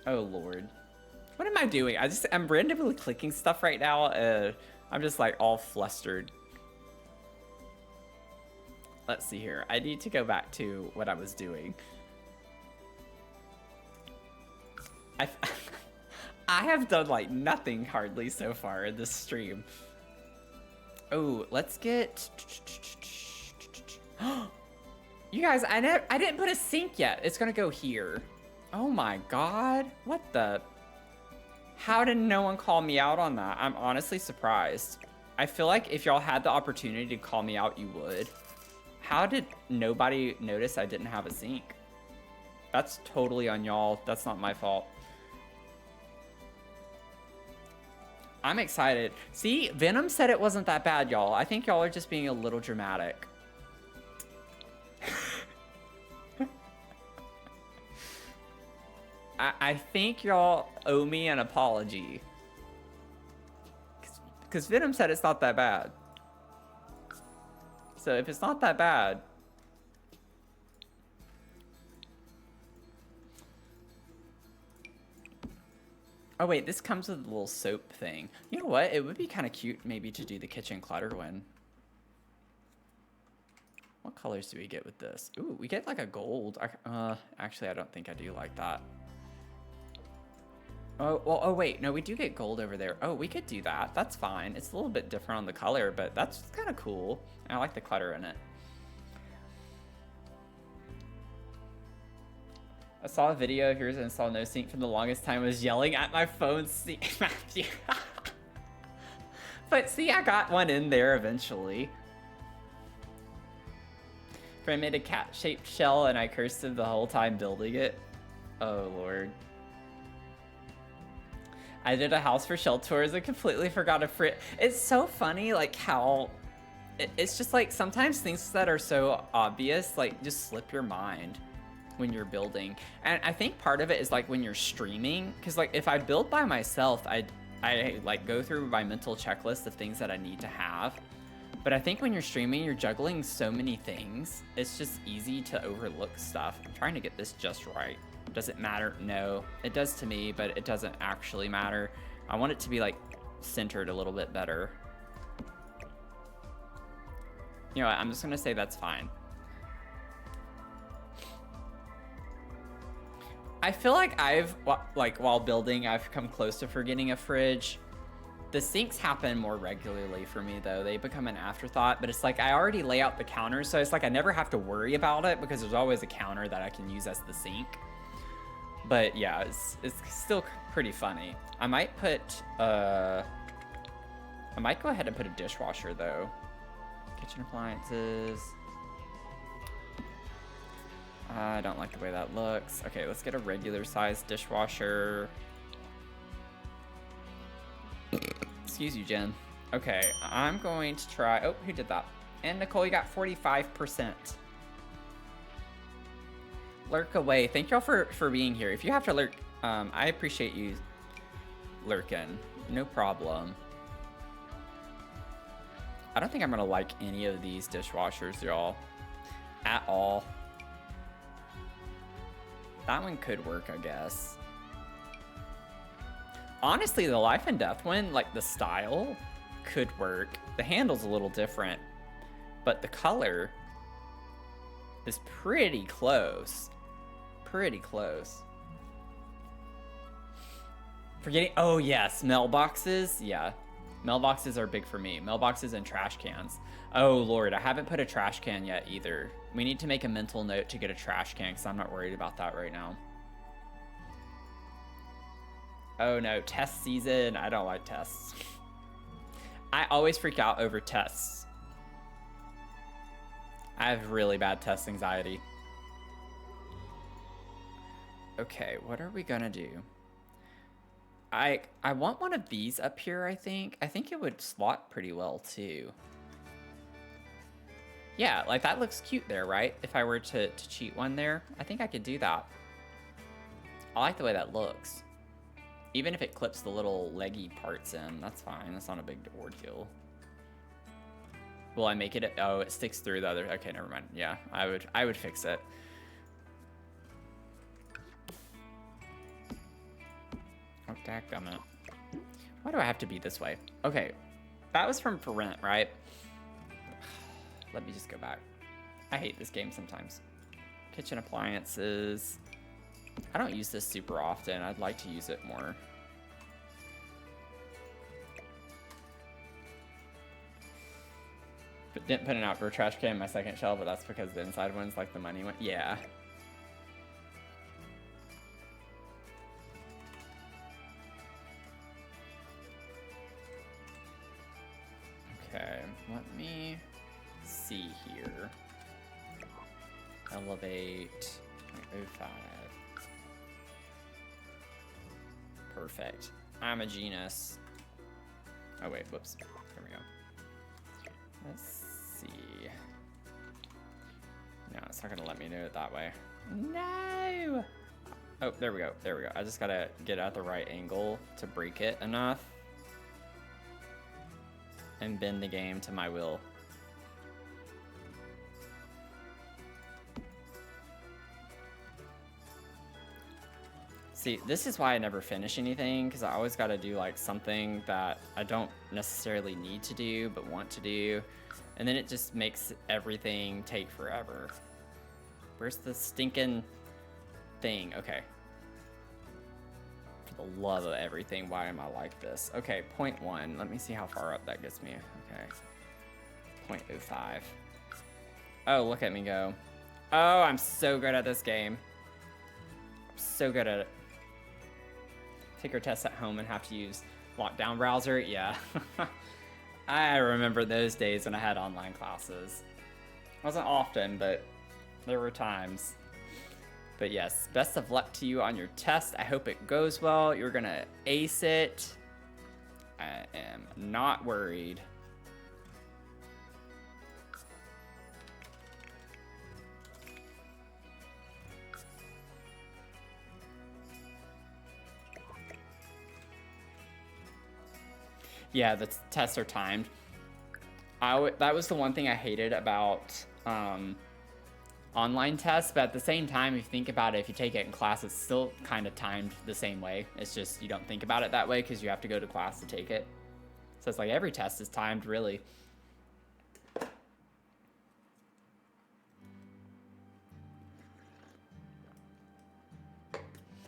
S1: Oh Lord. What am I doing? I'm randomly clicking stuff right now. I'm just like all flustered. Let's see here. I need to go back to what I was doing. I have done like nothing hardly so far in this stream. Oh, let's get... You guys, I didn't put a sink yet. It's gonna go here. Oh my God. What the... How did no one call me out on that? I'm honestly surprised. I feel like if y'all had the opportunity to call me out, you would. How did nobody notice I didn't have a sink? That's totally on y'all. That's not my fault. I'm excited. See, Venom said it wasn't that bad, y'all. I think y'all are just being a little dramatic. I think y'all owe me an apology. Because Venom said it's not that bad. So if it's not that bad... Oh wait, this comes with a little soap thing. You know what? It would be kind of cute maybe to do the kitchen clutter one. What colors do we get with this? Ooh, we get like a gold. Actually, I don't think I do like that. Oh, well, oh wait, no, we do get gold over there. Oh, we could do that. That's fine. It's a little bit different on the color, but that's kind of cool. I like the clutter in it. I saw a video of yours and saw no sync for the longest time. Was yelling at my phone. See, but see, I got one in there eventually. Friend made a cat-shaped shell and I cursed him the whole time building it. Oh lord. I did a house for shell tours and completely forgot a frit. It's so funny, like how it's just like sometimes things that are so obvious, like just slip your mind when you're building. And I think part of it is like when you're streaming, because like if I build by myself, I like go through my mental checklist of things that I need to have. But I think when you're streaming, you're juggling so many things. It's just easy to overlook stuff. I'm trying to get this just right. Does it matter? No. It does to me, but it doesn't actually matter. I want it to be like centered a little bit better. You know what? I'm just gonna say that's fine. I feel like while building, I've come close to forgetting a fridge. The sinks happen more regularly for me though. They become an afterthought, but it's like I already lay out the counter, so it's like I never have to worry about it because there's always a counter that I can use as the sink. But yeah, it's still pretty funny. I might go ahead and put a dishwasher though. Kitchen appliances. I don't like the way that looks. Okay, let's get a regular sized dishwasher. Excuse you, Jen. Okay, I'm going to try. Oh, who did that? And Nicole, you got 45%. Lurk away. Thank y'all for being here. If you have to lurk, I appreciate you lurking. No problem. I don't think I'm gonna like any of these dishwashers, y'all. At all. That one could work, I guess. Honestly, the Life and Death one, like the style, could work. The handle's a little different, but the color is pretty close. Pretty close. Forgetting, oh yes, mailboxes, yeah. Mailboxes are big for me. Mailboxes and trash cans. Oh Lord, I haven't put a trash can yet either. We need to make a mental note to get a trash can because I'm not worried about that right now. Oh no, test season. I don't like tests. I always freak out over tests. I have really bad test anxiety. Okay, what are we gonna do? I want one of these up here, I think. I think it would slot pretty well too. Yeah, like that looks cute there, right? If I were to cheat one there, I think I could do that. I like the way that looks. Even if it clips the little leggy parts in, that's fine. That's not a big ordeal. Will I make it? Oh, it sticks through the other. Okay, never mind. Yeah, I would fix it. Oh, dadgummit. Why do I have to be this way? Okay, that was from For Rent, right? Let me just go back. I hate this game sometimes. Kitchen appliances. I don't use this super often. I'd like to use it more. But didn't put an outdoor trash can in my second shelf, but that's because the inside one's like the money one. Yeah. Okay, let me see here. Elevate 0.05. Perfect. I'm a genius. Oh wait, whoops. There we go. Let's see. No, it's not gonna let me do it that way. No! Oh, there we go. There we go. I just gotta get at the right angle to break it enough. And bend the game to my will. See, this is why I never finish anything, because I always got to do like something that I don't necessarily need to do, but want to do. And then it just makes everything take forever. Where's the stinking thing? Okay. For the love of everything, why am I like this? Okay, 0.1. Let me see how far up that gets me. Okay. 0.05. Oh, look at me go. Oh, I'm so good at this game. I'm so good at it. Take our tests at home and have to use lockdown browser. Yeah. I remember those days when I had online classes. It wasn't often, but there were times. But yes, best of luck to you on your test. I hope it goes well. You're gonna ace it. I am not worried. Yeah, the tests are timed. That was the one thing I hated about online tests, but at the same time, if you think about it, if you take it in class, it's still kind of timed the same way. It's just you don't think about it that way because you have to go to class to take it. So it's like every test is timed, really.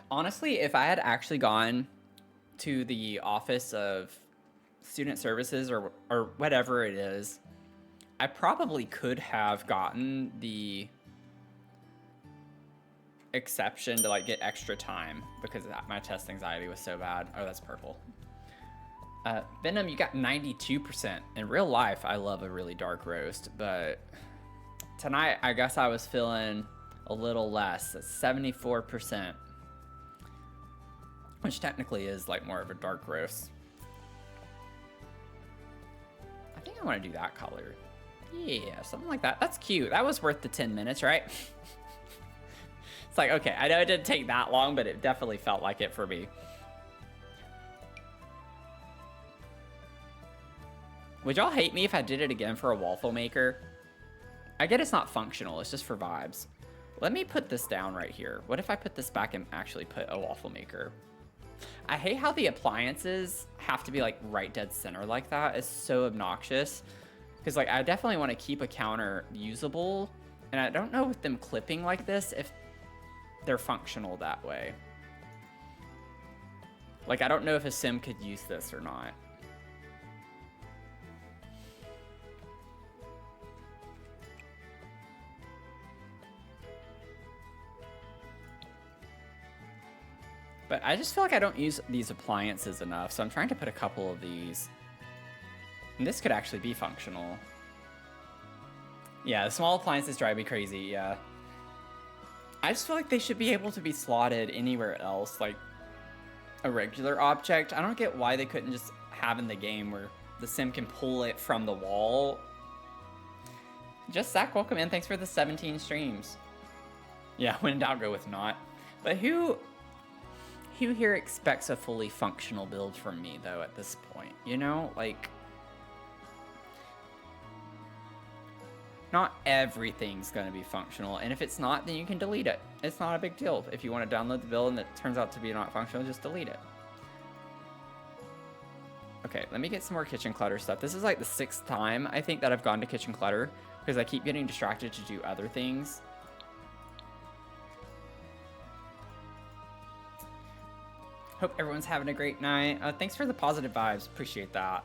S1: Honestly, if I had actually gone to the office of student services or whatever it is, I probably could have gotten the exception to like get extra time because my test anxiety was so bad. Oh, that's purple. Venom, you got 92%. In real life, I love a really dark roast, but tonight I guess I was feeling a little less. 74%, which technically is like more of a dark roast. I think I want to do that color. Yeah, something like that. That's cute. That was worth the 10 minutes, right? It's like, okay, I know it didn't take that long, but it definitely felt like it for me. Would y'all hate me if I did it again for a waffle maker? I get it's not functional, it's just for vibes. Let me put this down right here. What if I put this back and actually put a waffle maker? I hate how the appliances have to be like right dead center like that. It's so obnoxious. Because like I definitely want to keep a counter usable. And I don't know with them clipping like this if they're functional that way. Like I don't know if a sim could use this or not. But I just feel like I don't use these appliances enough, so I'm trying to put a couple of these. And this could actually be functional. Yeah, the small appliances drive me crazy, yeah. I just feel like they should be able to be slotted anywhere else, like a regular object. I don't get why they couldn't just have in the game where the sim can pull it from the wall. Just Zach, welcome in. Thanks for the 17 streams. Yeah, when in doubt, go with not. But who here expects a fully functional build from me, though, at this point? You know, like, not everything's going to be functional, and if it's not, then you can delete it. It's not a big deal. If you want to download the build and it turns out to be not functional, just delete it. Okay, let me get some more kitchen clutter stuff. This is like the 6th time, I think, that I've gone to kitchen clutter, because I keep getting distracted to do other things. Hope everyone's having a great night. Thanks for the positive vibes. Appreciate that.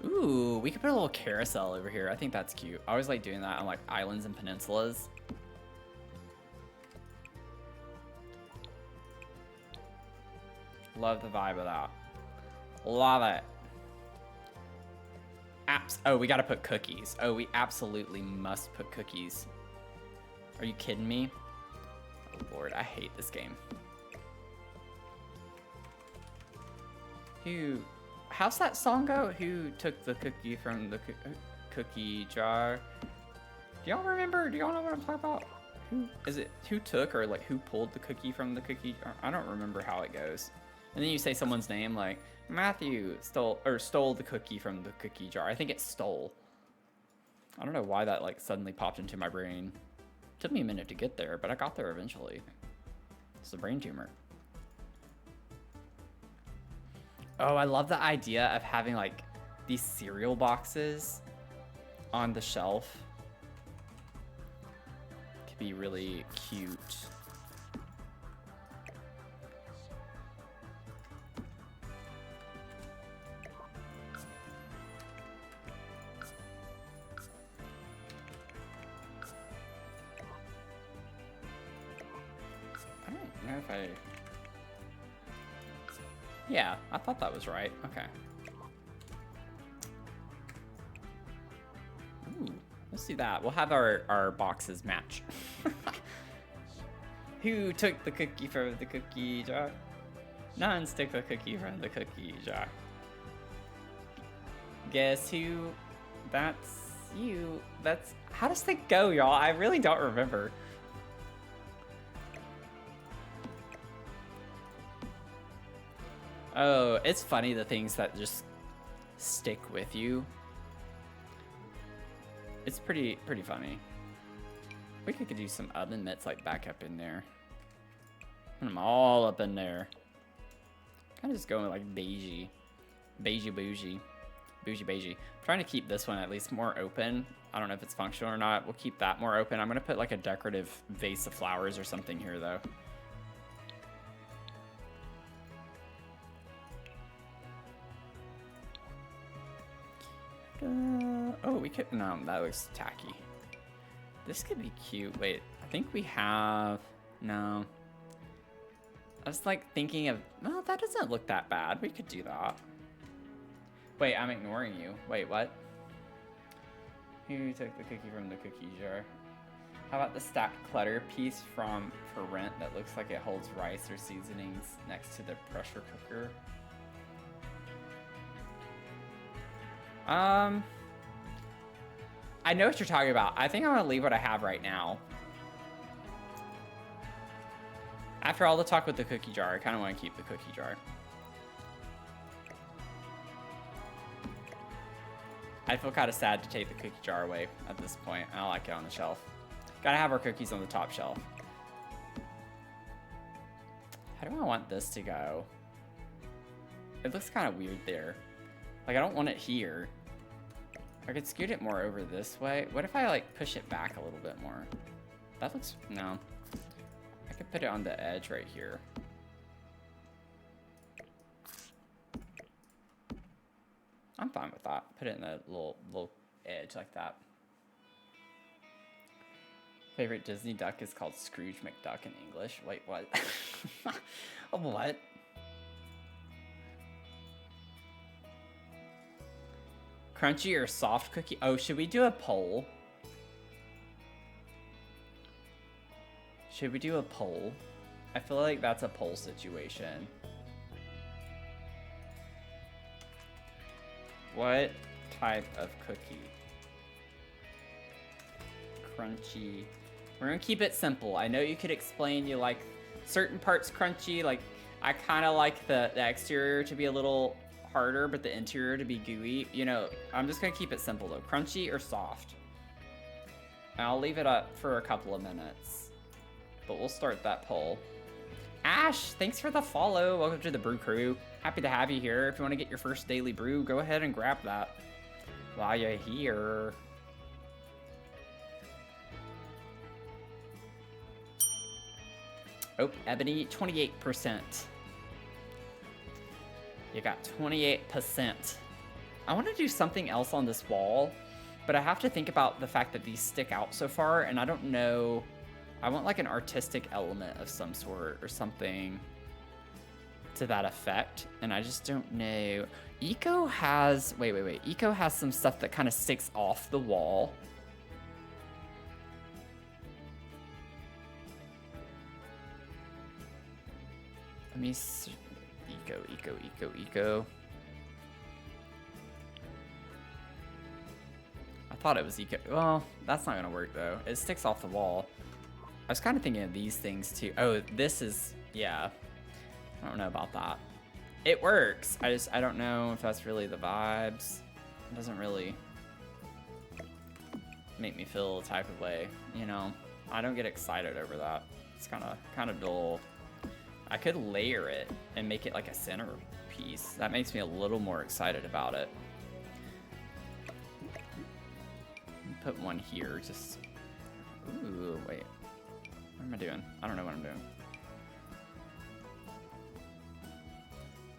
S1: Ooh, we could put a little carousel over here. I think that's cute. I always like doing that on like islands and peninsulas. Love the vibe of that. Love it. Oh, we gotta put cookies. Oh, we absolutely must put cookies. Are you kidding me? Oh Lord, I hate this game. How's that song go? Who took the cookie from the cookie jar? Do y'all remember? Do y'all know what I'm talking about? Who took or like who pulled the cookie from the cookie jar? I don't remember how it goes. And then you say someone's name like Matthew stole the cookie from the cookie jar. I think it's stole. I don't know why that like suddenly popped into my brain. Took me a minute to get there, but I got there eventually. It's a brain tumor. Oh, I love the idea of having like these cereal boxes on the shelf. Could be really cute. I don't know if I... Yeah, I thought that was right. Okay. Ooh, let's do that. We'll have our boxes match. Who took the cookie from the cookie jar? None took the cookie from the cookie jar. Guess who? That's you. That's... How does that go, y'all? I really don't remember. Oh, it's funny the things that just stick with you. It's pretty funny. We could do some oven mitts like back up in there. Put them all up in there. Kind of just going like beigey. Beigey bougie. Bougie beigey. I'm trying to keep this one at least more open. I don't know if it's functional or not. We'll keep that more open. I'm going to put like a decorative vase of flowers or something here though. Oh, we could, no, that looks tacky. This could be cute. Wait, I think we have, no. I was like thinking of, well, that doesn't look that bad. We could do that. Wait, I'm ignoring you. Wait, what? Who took the cookie from the cookie jar? How about the stacked clutter piece from For Rent that looks like it holds rice or seasonings next to the pressure cooker? I know what you're talking about. I think I'm gonna leave what I have right now. After all the talk with the cookie jar, I kind of want to keep the cookie jar. I feel kind of sad to take the cookie jar away at this point. I like it on the shelf. Gotta have our cookies on the top shelf. How do I want this to go? It looks kind of weird there. Like, I don't want it here. I could scoot it more over this way. What if I, like, push it back a little bit more? That looks... No. I could put it on the edge right here. I'm fine with that. Put it in the little edge like that. Favorite Disney duck is called Scrooge McDuck in English. Wait, what? Oh, what? Crunchy or soft cookie? Oh, should we do a poll? Should we do a poll? I feel like that's a poll situation. What type of cookie? Crunchy. We're gonna keep it simple. I know you could explain you like certain parts crunchy. Like, I kind of like the exterior to be a little harder, but the interior to be gooey. You know, I'm just gonna keep it simple though. Crunchy or soft? And I'll leave it up for a couple of minutes, but we'll start that poll. Ash, thanks for the follow. Welcome to the Brew Crew. Happy to have you here. If you want to get your first daily brew, go ahead and grab that while you're here. Oh, Ebony, 28%. You got 28%. I want to do something else on this wall, but I have to think about the fact that these stick out so far, and I don't know. I want like an artistic element of some sort or something to that effect, and I just don't know. Eco has, wait. Eco has some stuff that kind of sticks off the wall. Let me see. Eco. I thought it was Eco. Well, that's not gonna work though. It sticks off the wall. I was kind of thinking of these things too. Oh, this is, yeah. I don't know about that. It works. I don't know if that's really the vibes. It doesn't really make me feel a type of way, you know. I don't get excited over that. It's kind of dull. I could layer it and make it like a centerpiece. That makes me a little more excited about it. Put one here, just... Ooh, wait. What am I doing? I don't know what I'm doing.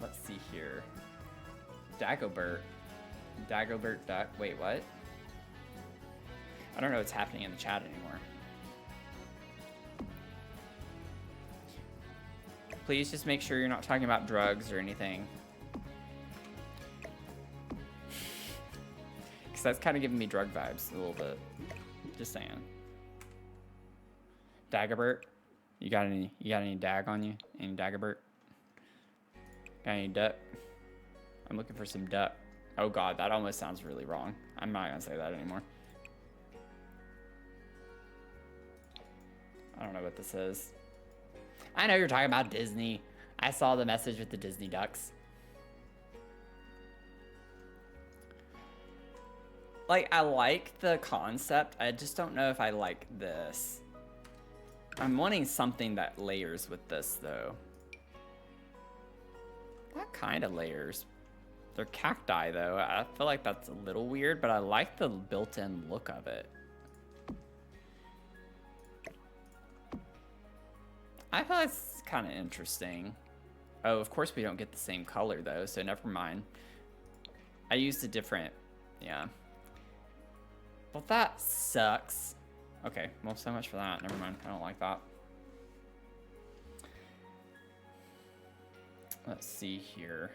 S1: Let's see here. Dagobert. Dagobert duck. Wait, what? I don't know what's happening in the chat anymore. Please just make sure you're not talking about drugs or anything. Because that's kind of giving me drug vibes a little bit. Just saying. Dagobert? You got any dag on you? Any Dagobert? Got any duck? I'm looking for some duck. Oh god, that almost sounds really wrong. I'm not gonna say that anymore. I don't know what this is. I know you're talking about Disney. I saw the message with the Disney ducks. Like, I like the concept. I just don't know if I like this. I'm wanting something that layers with this, though. That kind of layers. They're cacti, though. I feel like that's a little weird, but I like the built-in look of it. I feel like it's kind of interesting. Oh, of course we don't get the same color, though, so never mind. I used a different... Yeah. Well, that sucks. Okay, well, so much for that. Never mind. I don't like that. Let's see here.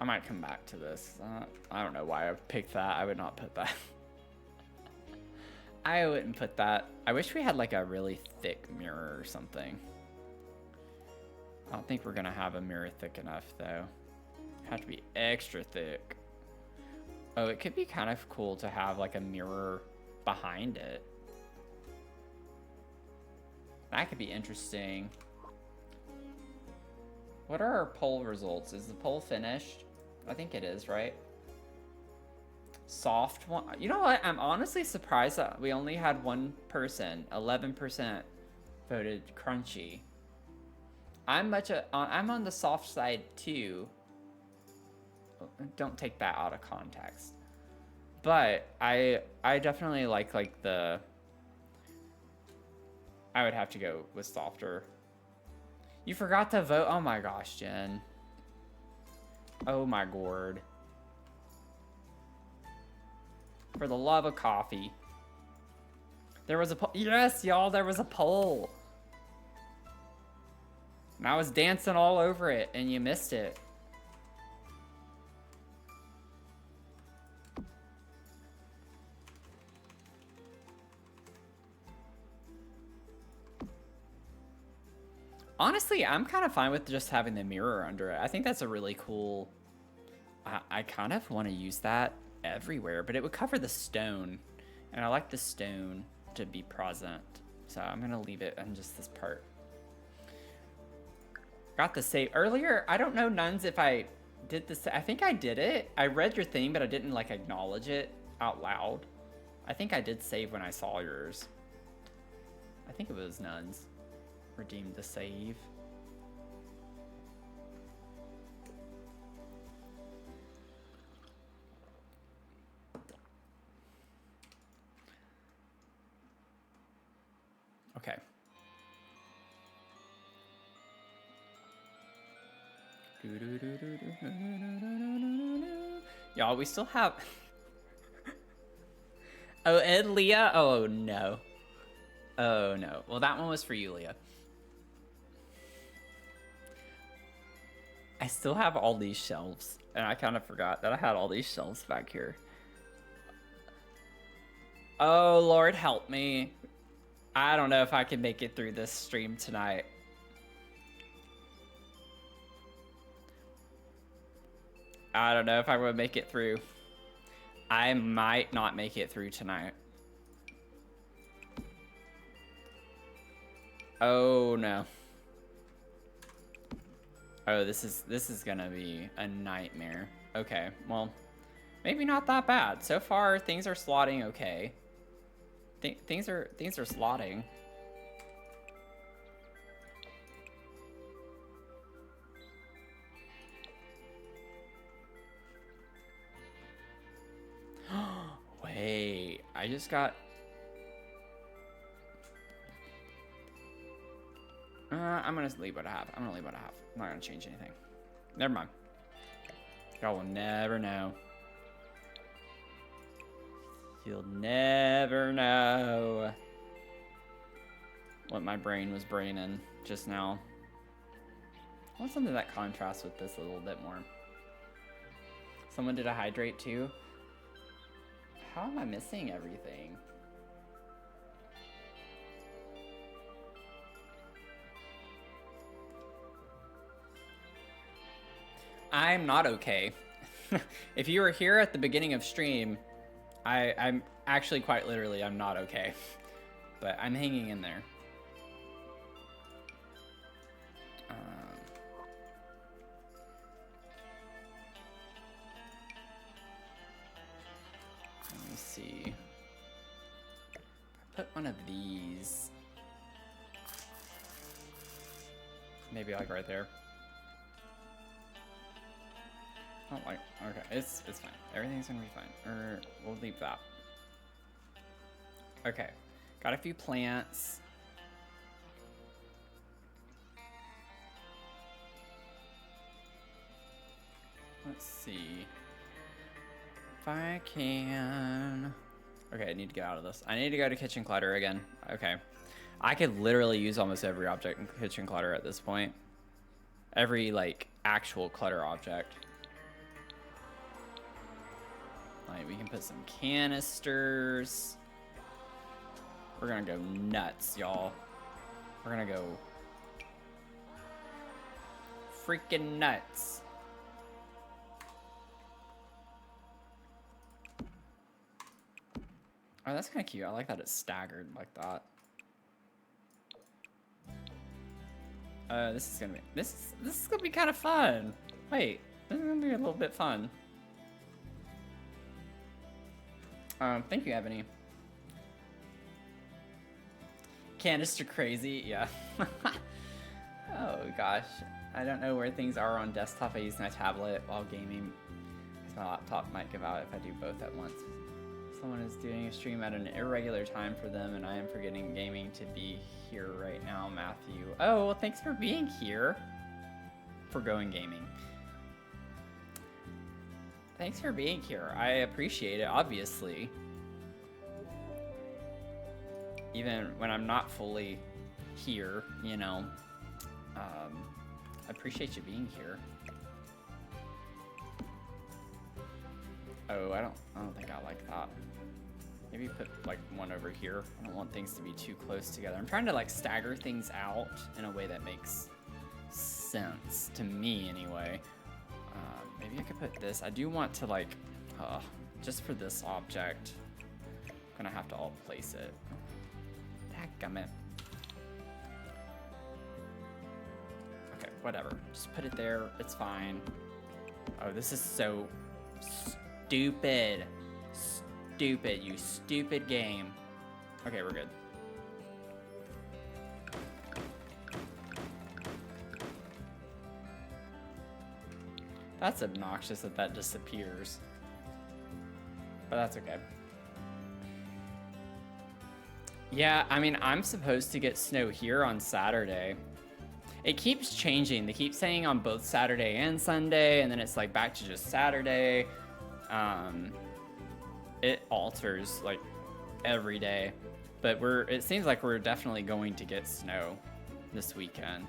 S1: I might come back to this. I don't know why I picked that. I would not put that. I wouldn't put that. I wish we had like a really thick mirror or something. I don't think we're gonna have a mirror thick enough though. Have to be extra thick. Oh, it could be kind of cool to have like a mirror behind it. That could be interesting. What are our poll results? Is the poll finished? I think it is, right? Soft one. You know what? I'm honestly surprised that we only had one person, 11% voted crunchy. I'm on the soft side too. Don't take that out of context. But I definitely like the... I would have to go with softer. You forgot to vote? Oh my gosh, Jen. Oh my gourd. For the love of coffee. There was a poll. Yes, y'all, there was a poll. And I was dancing all over it, and you missed it. Honestly, I'm kind of fine with just having the mirror under it. I think that's a really cool... I kind of want to use that everywhere, but it would cover the stone. And I like the stone to be present. So I'm going to leave it on just this part. Got the save earlier. I don't know, Nuns, if I did this. I think I did it. I read your thing, but I didn't like acknowledge it out loud. I think I did save when I saw yours. I think it was Nuns. Redeemed the save. Okay. Y'all, we still have... Oh, Ed, Leah? Oh, no. Oh, no. Well, that one was for you, Leah. I still have all these shelves, and I kind of forgot that I had all these shelves back here. Oh, Lord, help me. I don't know if I can make it through this stream tonight. I don't know if I'm going to make it through. I might not make it through tonight. Oh, no. Oh, this is gonna be a nightmare. Okay, well, maybe not that bad. So far, things are slotting okay. Things are slotting. Wait, I just got... I'm gonna leave what I have. I'm not gonna change anything. Never mind. Y'all will never know. You'll never know what my brain was braining just now. I want something that contrasts with this a little bit more. Someone did a hydrate too. How am I missing everything? I'm not okay. If you were here at the beginning of stream, I'm actually quite literally, I'm not okay. But I'm hanging in there. Let me see. Put one of these. Maybe like right there. Oh, like, okay, it's fine. Everything's gonna be fine. Or we'll leave that. Okay, got a few plants. Let's see if I can. Okay, I need to get out of this. I need to go to kitchen clutter again. Okay, I could literally use almost every object in kitchen clutter at this point. Every like actual clutter object. Like, we can put some canisters. We're gonna go nuts, y'all. We're gonna go freaking nuts. Oh, that's kind of cute. I like that it's staggered like that. This is gonna be kind of fun. Wait, this is gonna be a little bit fun. Thank you, Ebony. Canister crazy, yeah. Oh gosh, I don't know where things are on desktop. I use my tablet while gaming, because my laptop might give out if I do both at once. Someone is doing a stream at an irregular time for them, and I am forgetting gaming to be here right now, Matthew. Oh, well, thanks for being here. For going gaming. Thanks for being here. I appreciate it, obviously. Even when I'm not fully here, you know. I appreciate you being here. Oh, I don't think I like that. Maybe put like one over here. I don't want things to be too close together. I'm trying to like stagger things out in a way that makes sense to me anyway. Maybe I could put this. I do want to like, just for this object, I'm gonna have to all place it. Dadgummit. Okay, whatever. Just put it there. It's fine. Oh, this is so stupid. Stupid, you stupid game. Okay, we're good. That's obnoxious that that disappears. But that's okay. Yeah, I mean, I'm supposed to get snow here on Saturday. It keeps changing. They keep saying on both Saturday and Sunday, and then it's like back to just Saturday. It alters like every day. But it seems like we're definitely going to get snow this weekend.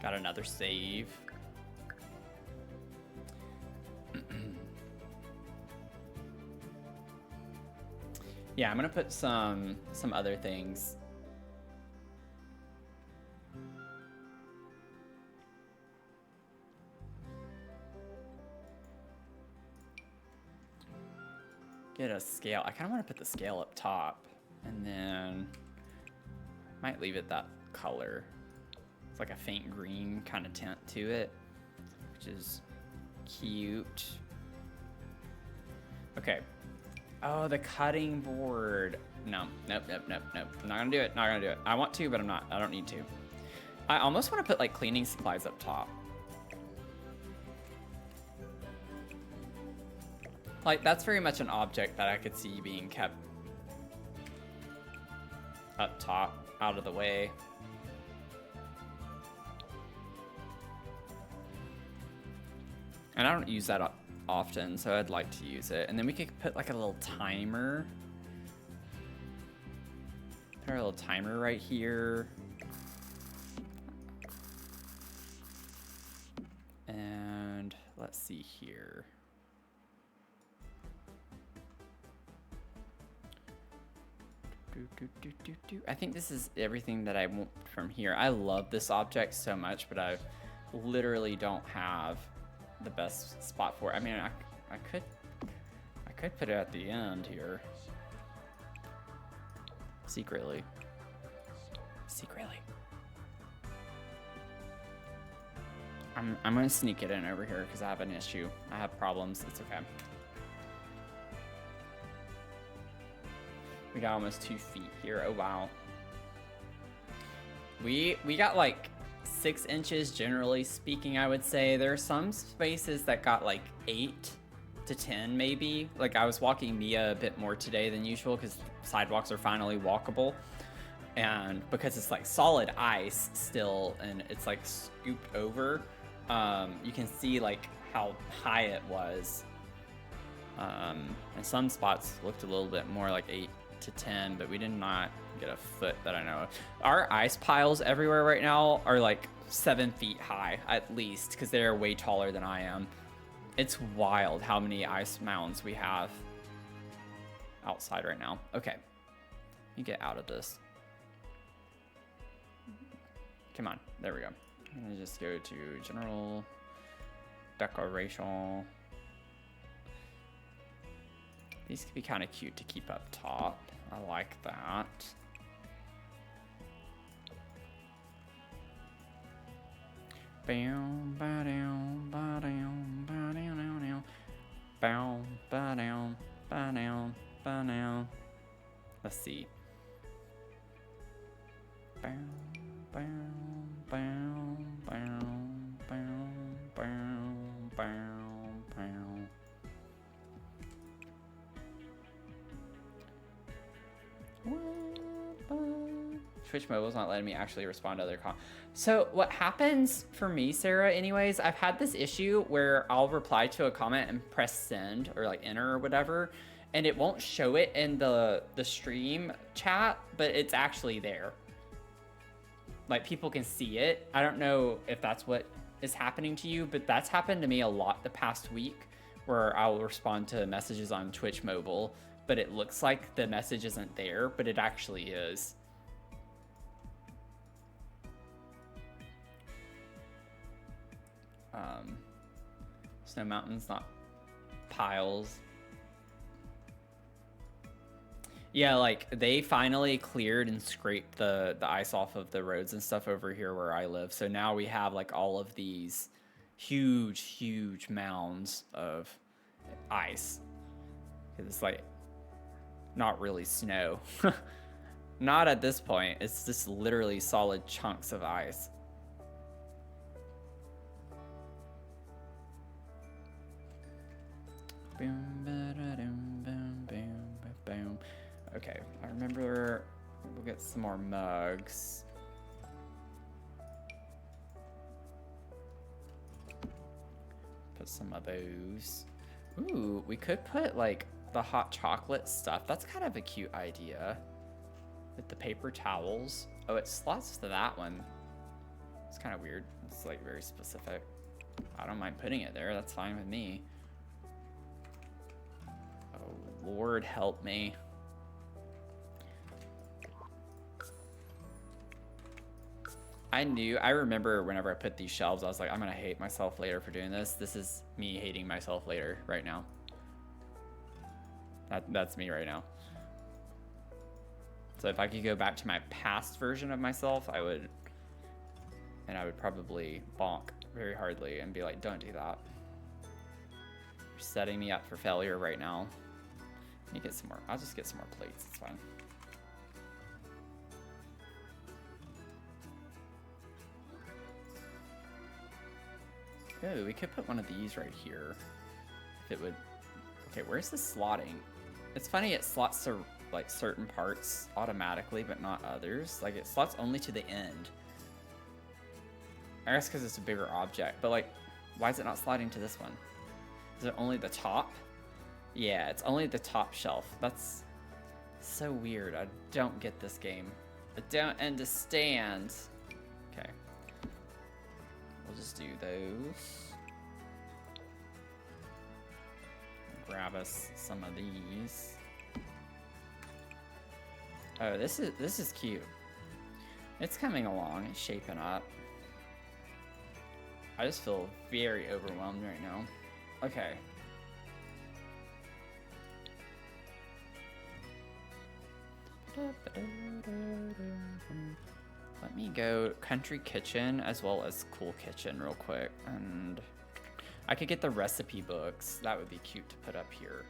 S1: Got another save. Yeah, I'm gonna put some other things. Get a scale. I kind of want to put the scale up top, and then might leave it that color. It's like a faint green kind of tint to it, which is cute. Okay. Oh, the cutting board. No, nope. I'm not gonna do it. Not gonna do it. I want to, but I'm not. I don't need to. I almost want to put like cleaning supplies up top. Like that's very much an object that I could see being kept up top, out of the way. And I don't use that often, so I'd like to use it. And then we could put like a little timer. Put our little timer right here. And let's see here. I think this is everything that I want from here. I love this object so much, but I literally don't have the best spot for it. I mean, I could put it at the end here. Secretly. I'm gonna sneak it in over here because I have an issue. I have problems. It's okay. We got almost 2 feet here. Oh wow. We got like 6 inches generally speaking, I would say. There are some spaces that got like 8 to 10 maybe. Like I was walking Mia a bit more today than usual because sidewalks are finally walkable. And because it's like solid ice still and it's like scooped over, you can see like how high it was. And some spots looked a little bit more like 8 to 10, but we did not get a foot that I know of. Our ice piles everywhere right now are like 7 feet high at least because they're way taller than I am. It's wild how many ice mounds we have outside right now. Okay, let me get out of this. Come on, there we go. I'm gonna just go to general decoration. These could be kind of cute to keep up top. I like that. Bow, ba down, ba down, ba down, down, down. Bow, ba down, ba down, ba down. Let's see. Bow, bow, bow, bow, bow, bow, bow, bow. Twitch Mobile's not letting me actually respond to other comments. So what happens for me, Sarah, anyways, I've had this issue where I'll reply to a comment and press send or like enter or whatever, and it won't show it in the stream chat, but it's actually there. Like people can see it. I don't know if that's what is happening to you, but that's happened to me a lot the past week where I'll respond to messages on Twitch Mobile, but it looks like the message isn't there, but it actually is. Snow mountains, not piles. Yeah, like they finally cleared and scraped the ice off of the roads and stuff over here where I live. So now we have like all of these huge mounds of ice. It's like not really snow. Not at this point. It's just literally solid chunks of ice. Boom, ba-da-dum, boom, boom, boom. Okay, I remember we'll get some more mugs. Put some of those. Ooh, we could put like the hot chocolate stuff. That's kind of a cute idea. With the paper towels. Oh, it slots to that one. It's kind of weird. It's like very specific. I don't mind putting it there. That's fine with me. Oh, Lord help me. I remember whenever I put these shelves, I was like, I'm gonna hate myself later for doing this. This is me hating myself later right now. That's me right now. So if I could go back to my past version of myself, I would And I would probably bonk very hardly and be like, don't do that. You're setting me up for failure right now. Let me get some more. I'll just get some more plates. It's fine. Oh, we could put one of these right here. If it would... Okay, where's the slotting? It's funny, it slots to like certain parts automatically, but not others. Like it slots only to the end. I guess because it's a bigger object, but like, why is it not sliding to this one? Is it only the top? Yeah, it's only the top shelf. That's so weird. I don't get this game. I don't understand. Okay. We'll just do those. Grab us some of these. Oh, this is cute. It's coming along. It's shaping up. I just feel very overwhelmed right now. Okay. Let me go Country Kitchen as well as Cool Kitchen real quick. And I could get the recipe books. That would be cute to put up here.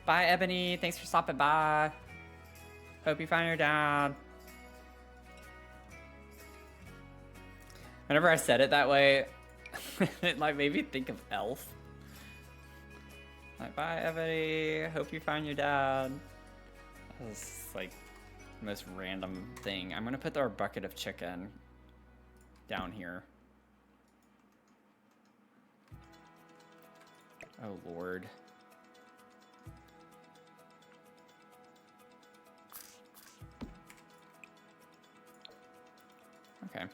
S1: Bye, Ebony. Thanks for stopping by. Hope you find your dad. Whenever I said it that way, it like made me think of Elf. Like, bye, Ebony. Hope you find your dad. That was like the most random thing. I'm gonna put our bucket of chicken down here. Oh, Lord. Okay.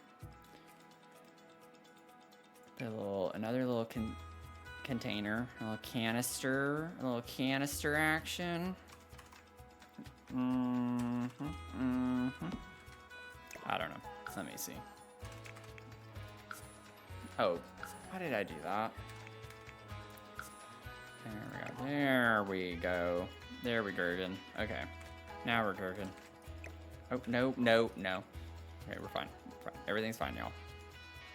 S1: Another little container, a little canister action. I don't know. Let me see. Oh, why did I do that? There we go. There we gurgin. Okay. Now we're gurgin. Oh, no. Okay, we're fine. Everything's fine, y'all.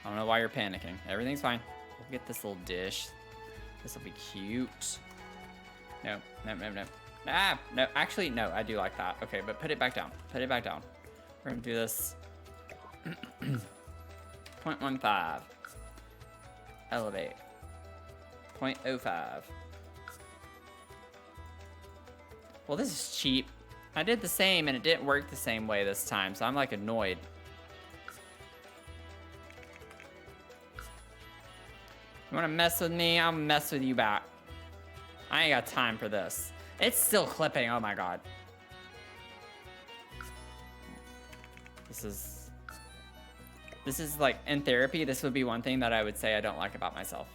S1: I don't know why you're panicking. Everything's fine. We'll get this little dish. This will be cute. No. Ah, no. Actually, no. I do like that. Okay, but put it back down. Put it back down. We're gonna do this. 0.15. Elevate. 0.05. Well, this is cheap. I did the same and it didn't work the same way this time, so I'm like annoyed. You wanna mess with me? I'll mess with you back. I ain't got time for this. It's still clipping, oh my god. This is like, in therapy, this would be one thing that I would say I don't like about myself.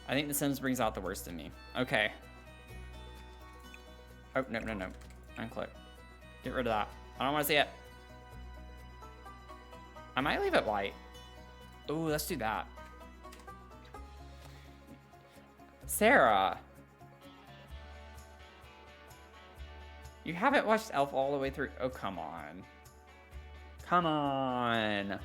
S1: I think The Sims brings out the worst in me. Okay. Oh, no. Unclick. Get rid of that. I don't want to see it. I might leave it white. Ooh, let's do that. Sarah. You haven't watched Elf all the way through. Oh, come on. Come on. I'm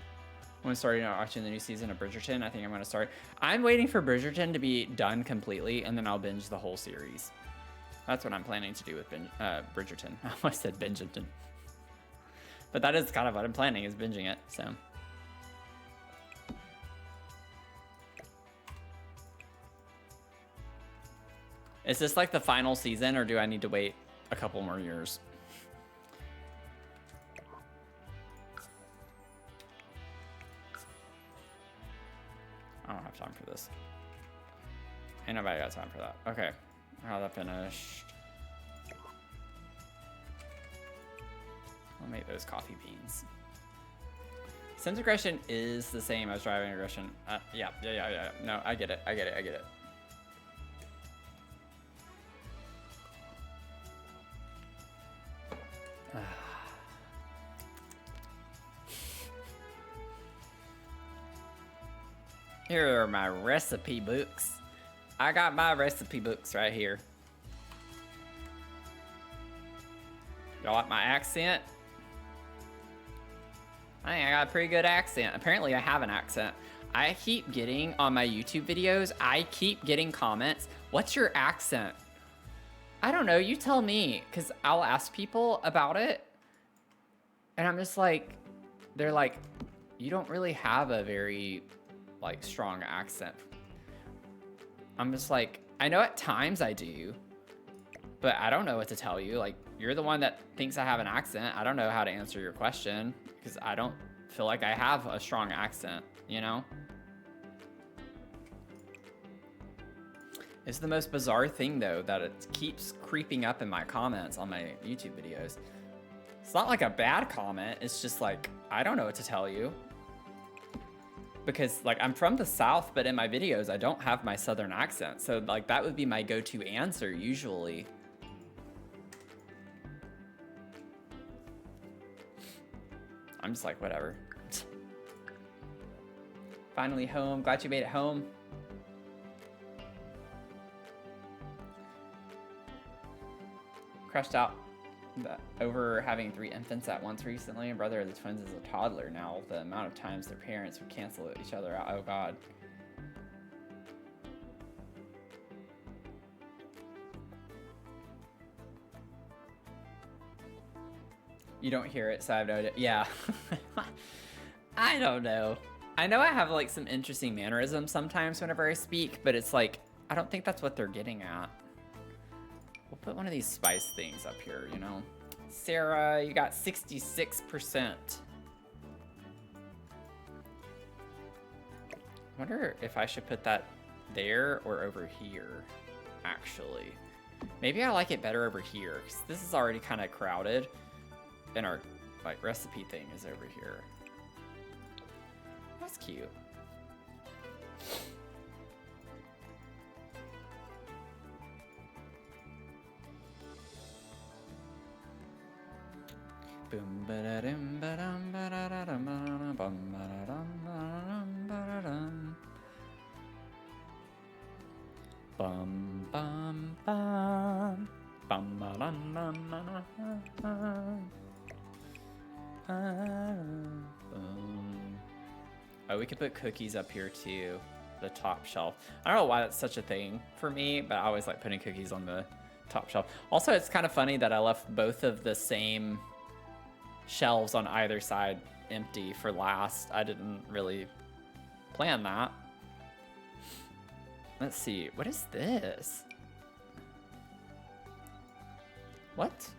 S1: gonna start watching the new season of Bridgerton. I think I'm gonna start. I'm waiting for Bridgerton to be done completely, and then I'll binge the whole series. That's what I'm planning to do with Bridgerton. I almost said Bingington. But that is kind of what I'm planning, is binging it, so. Is this like the final season, or do I need to wait a couple more years? I don't have time for this. Ain't nobody got time for that. Okay. How that finished. I'll make those coffee beans. Sims aggression is the same as driving aggression. Yeah. No, I get it. Here are my recipe books. I got my recipe books right here. Y'all like my accent? I think I got a pretty good accent. Apparently I have an accent. I keep getting on my YouTube videos, I keep getting comments, what's your accent? I don't know, you tell me, because I'll ask people about it, and I'm just like, they're like, you don't really have a very, like, strong accent. I'm just like, I know at times I do, but I don't know what to tell you. Like, you're the one that thinks I have an accent. I don't know how to answer your question, because I don't feel like I have a strong accent, you know? It's the most bizarre thing, though, that it keeps creeping up in my comments on my YouTube videos. It's not like a bad comment. It's just like, I don't know what to tell you. Because, like, I'm from the South, but in my videos, I don't have my Southern accent. So, like, that would be my go-to answer, usually. I'm just like, whatever. Finally home. Glad you made it home. Crushed out over having 3 infants at once recently, and brother of the twins is a toddler now. The amount of times their parents would cancel each other out. Oh God. You don't hear it, so I've noted. Yeah. I don't know. I know I have like some interesting mannerisms sometimes whenever I speak, but it's like, I don't think that's what they're getting at. We'll put one of these spice things up here, you know? Sarah, you got 66%. I wonder if I should put that there or over here, actually. Maybe I like it better over here, because this is already kind of crowded, and our like recipe thing is over here. That's cute. Boom ba-da-dum ba-dum ba-da-da-dum ba-da-dum ba-da-dum ba-da-dum. Bum bum bum bum ba-dum bum ba-da-dum. Oh, we could put cookies up here too, the top shelf. I don't know why that's such a thing for me, but I always like putting cookies on the top shelf. Also, it's kind of funny that I left both of the same shelves on either side empty for last. I didn't really plan that. Let's see, what is this? What?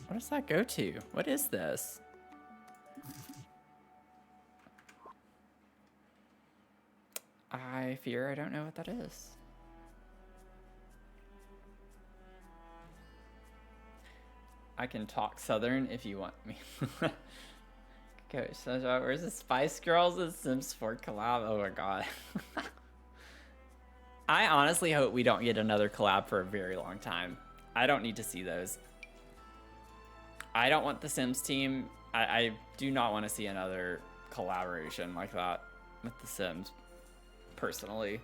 S1: What does that go to? What is this? I fear I don't know what that is. I can talk Southern if you want me. Okay, so where's the Spice Girls and Sims 4 collab? Oh my god. I honestly hope we don't get another collab for a very long time. I don't need to see those. I don't want the Sims team. I do not want to see another collaboration like that with the Sims, personally.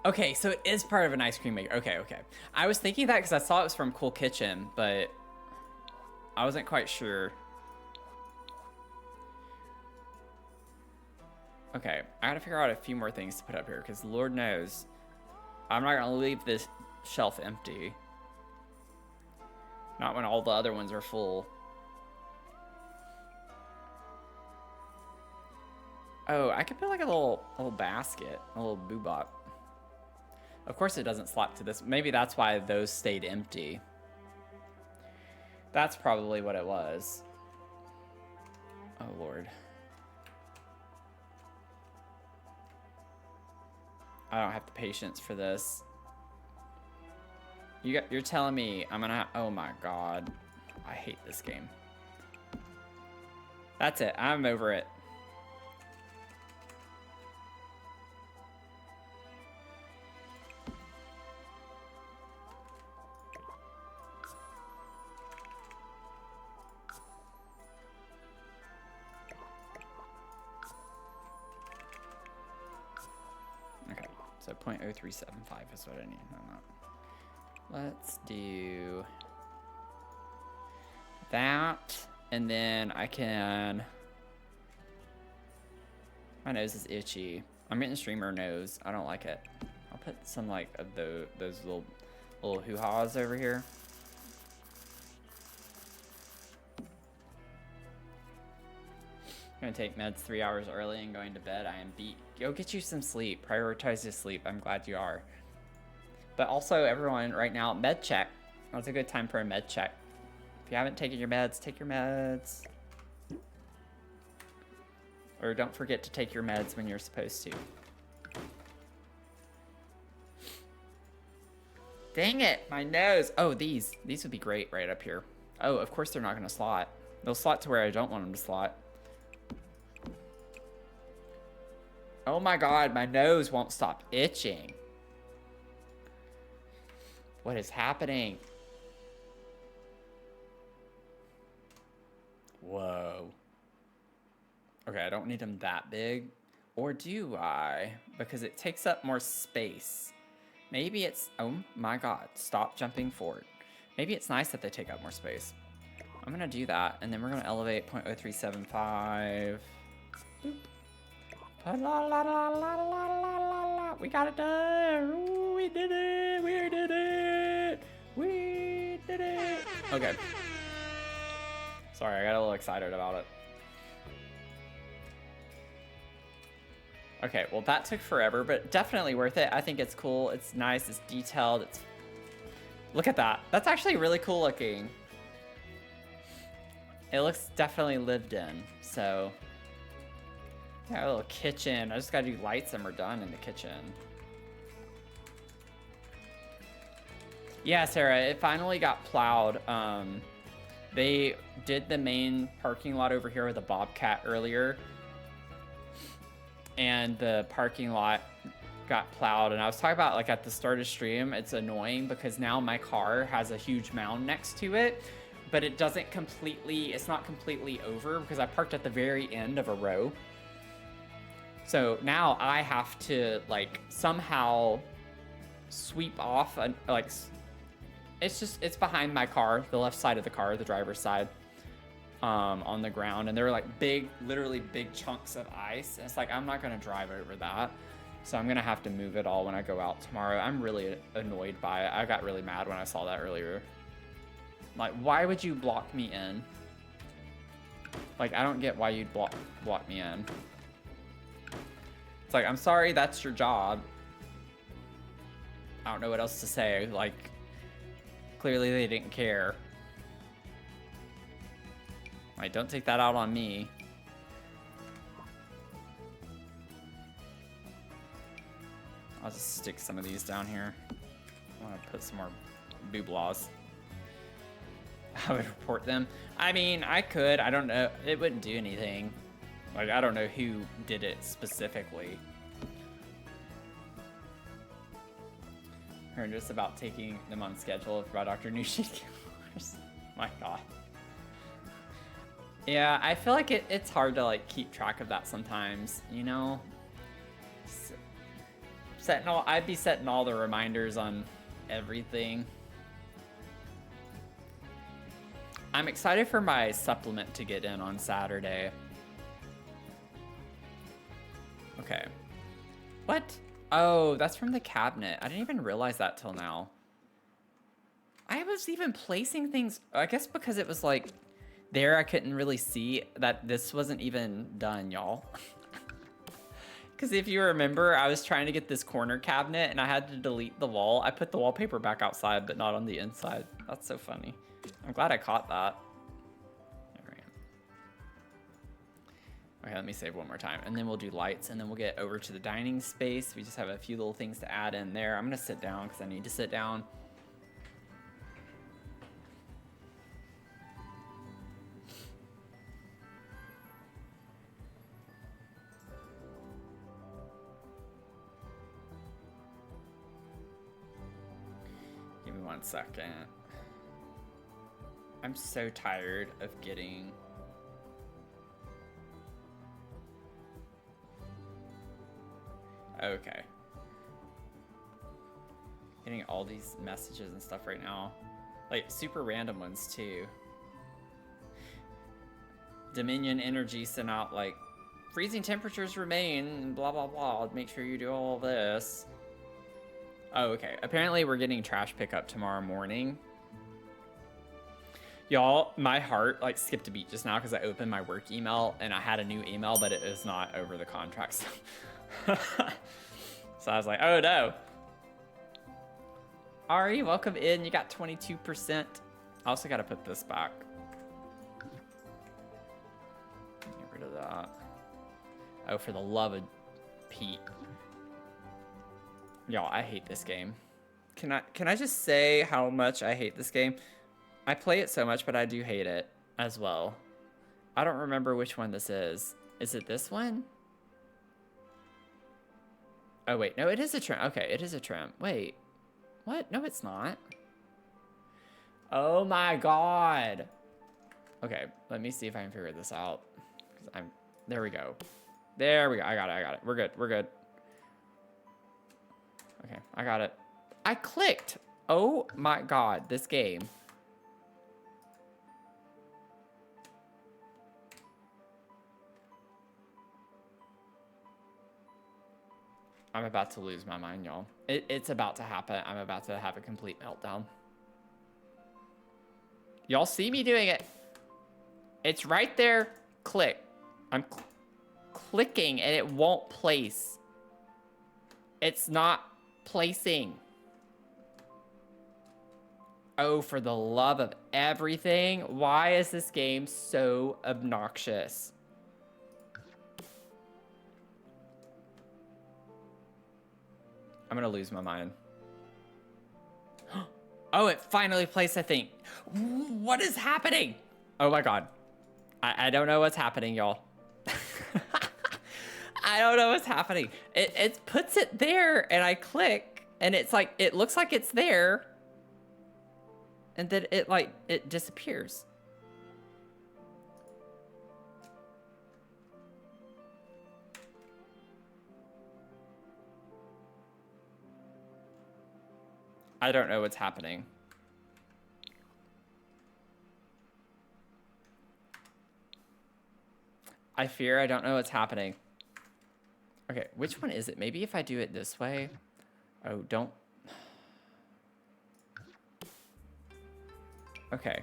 S1: Okay, so it is part of an ice cream maker. Okay, okay. I was thinking that because I saw it was from Cool Kitchen, but I wasn't quite sure. Okay, I gotta figure out a few more things to put up here because Lord knows I'm not gonna leave this shelf empty. Not when all the other ones are full. Oh, I could put like a little basket, a little boobot. Of course it doesn't slap to this. Maybe that's why those stayed empty. That's probably what it was. Oh, Lord. I don't have the patience for this. You're telling me I'm gonna... Oh, my God. I hate this game. That's it. I'm over it. .0375 is what I need. Let's do that, and then I can. My nose is itchy. I'm getting streamer nose. I don't like it. I'll put some like of those little hoo-haws over here. I'm gonna take meds 3 hours early and going to bed. I am beat. Go get you some sleep. Prioritize your sleep. I'm glad you are. But also, everyone, right now, med check. That's a good time for a med check. If you haven't taken your meds, take your meds. Or don't forget to take your meds when you're supposed to. Dang it, my nose. Oh, these would be great right up here. Oh, of course they're not gonna slot. They'll slot to where I don't want them to slot. Oh my God, my nose won't stop itching. What is happening? Whoa. Okay, I don't need them that big. Or do I? Because it takes up more space. Maybe it's... Oh my God, stop jumping forward. Maybe it's nice that they take up more space. I'm gonna do that, and then we're gonna elevate .0375. Boop. We got it done. Ooh, we did it. We did it. We did it. Okay. Sorry, I got a little excited about it. Okay, well that took forever, but definitely worth it. I think it's cool. It's nice. It's detailed. It's... Look at that. That's actually really cool looking. It looks definitely lived in. So... Yeah, a little kitchen. I just gotta do lights and we're done in the kitchen. Yeah, Sarah, it finally got plowed. They did the main parking lot over here with a Bobcat earlier. And the parking lot got plowed. And I was talking about, like, at the start of stream, it's annoying because now my car has a huge mound next to it. But it doesn't completely, it's not completely over because I parked at the very end of a row. So now I have to, like, somehow sweep off, like, it's behind my car, the left side of the car, the driver's side, on the ground. And there are, like, literally big chunks of ice. And it's like, I'm not going to drive over that. So I'm going to have to move it all when I go out tomorrow. I'm really annoyed by it. I got really mad when I saw that earlier. Like, why would you block me in? Like, I don't get why you'd block me in. It's like, I'm sorry, that's your job. I don't know what else to say. Like, clearly they didn't care. Like, don't take that out on me. I'll just stick some of these down here. I want to put some more booblaws. I would report them. I mean, I could. I don't know. It wouldn't do anything. Like, I don't know who did it specifically. Heard just about taking them on schedule by Dr. Nushi. My God. Yeah, I feel like it's hard to, like, keep track of that sometimes, you know? I'd be setting all the reminders on everything. I'm excited for my supplement to get in on Saturday. Okay. What? Oh, that's from the cabinet. I didn't even realize that till now. I was even placing things, I guess because it was like there, I couldn't really see that this wasn't even done, y'all. Because if you remember, I was trying to get this corner cabinet and I had to delete the wall. I put the wallpaper back outside, but not on the inside. That's so funny. I'm glad I caught that. Okay, let me save one more time, and then we'll do lights, and then we'll get over to the dining space. We just have a few little things to add in there. I'm gonna sit down because I need to sit down. Give me 1 second. I'm so tired of getting... Okay. Getting all these messages and stuff right now. Like, super random ones, too. Dominion Energy sent out, like, freezing temperatures remain, blah, blah, blah. Make sure you do all this. Oh, okay. Apparently, we're getting trash pickup tomorrow morning. Y'all, my heart, like, skipped a beat just now because I opened my work email, and I had a new email, but it was not over the contract stuff. So I was like, oh, no. Ari, welcome in. You got 22%. I also got to put this back. Get rid of that. Oh, for the love of Pete. Y'all, I hate this game. Can I just say how much I hate this game? I play it so much, but I do hate it as well. I don't remember which one this is. Is it this one? Oh, wait. No, it is a trim. Okay, it is a trim. Wait. What? No, it's not. Oh, my God. Okay, let me see if I can figure this out. There we go. There we go. I got it. We're good. We're good. Okay, I got it. I clicked. Oh, my God. This game. I'm about to lose my mind, y'all. It's about to happen. I'm about to have a complete meltdown. Y'all see me doing it. It's right there. Click. I'm clicking and it won't place. It's not placing. Oh, for the love of everything. Why is this game so obnoxious? I'm gonna lose my mind. Oh, it finally placed, I think. What is happening? Oh my God. I don't know what's happening, y'all. I don't know what's happening. It puts it there and I click and it's like, it looks like it's there. And then it disappears. I don't know what's happening. I fear I don't know what's happening. Okay, which one is it? Maybe if I do it this way. Oh, don't. Okay.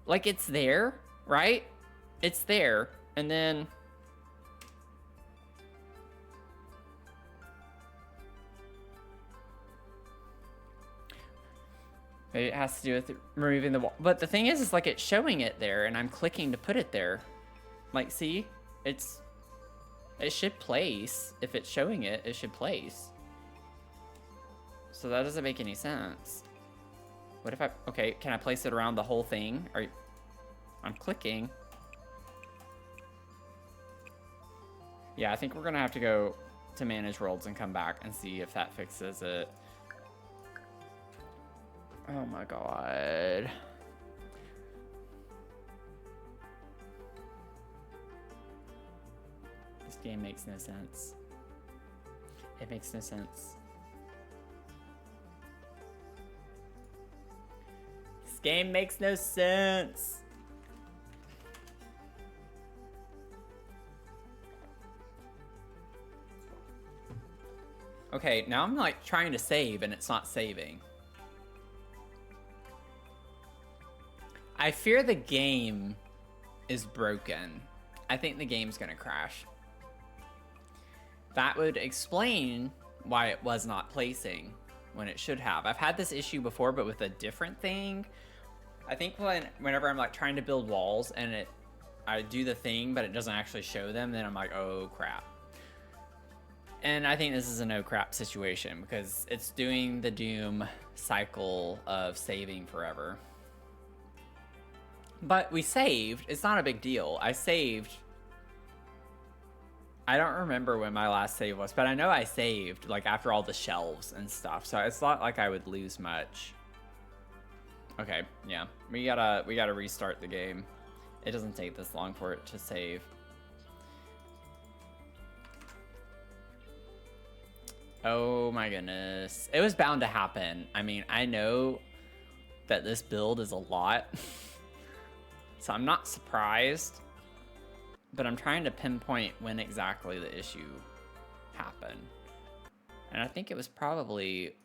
S1: Like it's there, right? It's there, and then... Maybe it has to do with removing the wall. But the thing is like it's showing it there, and I'm clicking to put it there. Like, see? It should place. If it's showing it, it should place. So that doesn't make any sense. What if I... Okay, can I place it around the whole thing? I'm clicking. Yeah, I think we're going to have to go to manage worlds and come back and see if that fixes it. Oh my God. This game makes no sense. It makes no sense. This game makes no sense. Okay, now I'm like trying to save and it's not saving. I fear the game is broken. I think the game's gonna crash. That would explain why it was not placing when it should have. I've had this issue before, but with a different thing. I think whenever I'm like trying to build walls and I do the thing, but it doesn't actually show them, then I'm like, oh crap. And I think this is a no crap situation because it's doing the Doom cycle of saving forever. But we saved. It's not a big deal. I saved. I don't remember when my last save was, but I know I saved like after all the shelves and stuff. So it's not like I would lose much. Okay, yeah. We gotta restart the game. It doesn't take this long for it to save. Oh my goodness. It was bound to happen. I mean, I know that this build is a lot, so I'm not surprised, but I'm trying to pinpoint when exactly the issue happened. And I think it was probably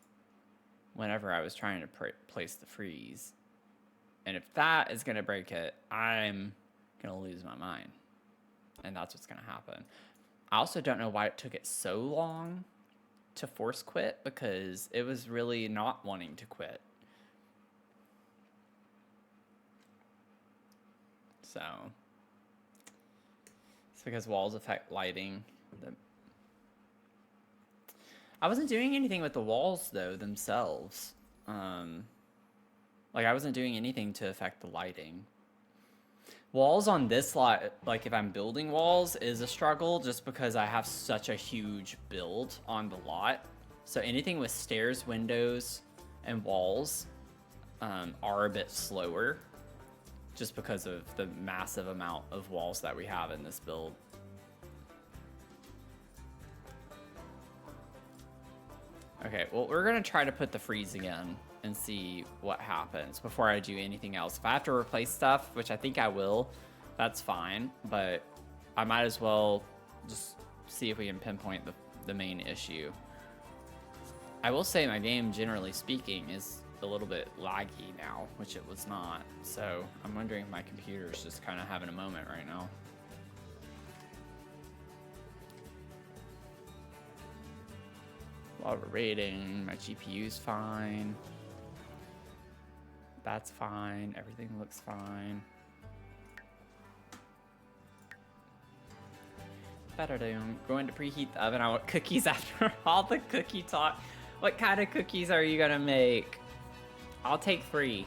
S1: whenever I was trying to place the freeze. And if that is going to break it, I'm going to lose my mind. And that's what's going to happen. I also don't know why it took it so long to force quit, because it was really not wanting to quit. So it's because walls affect lighting. I wasn't doing anything with the walls though themselves. Like I wasn't doing anything to affect the lighting. Walls on this lot, like if I'm building walls, is a struggle just because I have such a huge build on the lot. So anything with stairs, windows, and walls are a bit slower just because of the massive amount of walls that we have in this build. Okay, well, we're gonna try to put the freeze again and see what happens before I do anything else. If I have to replace stuff, which I think I will, that's fine, but I might as well just see if we can pinpoint the main issue. I will say my game, generally speaking, is a little bit laggy now, which it was not. So I'm wondering if my computer's just kind of having a moment right now. While we're rating, my GPU's fine. That's fine. Everything looks fine. Better going to preheat the oven. I want cookies after all the cookie talk. What kind of cookies are you gonna make? I'll take 3.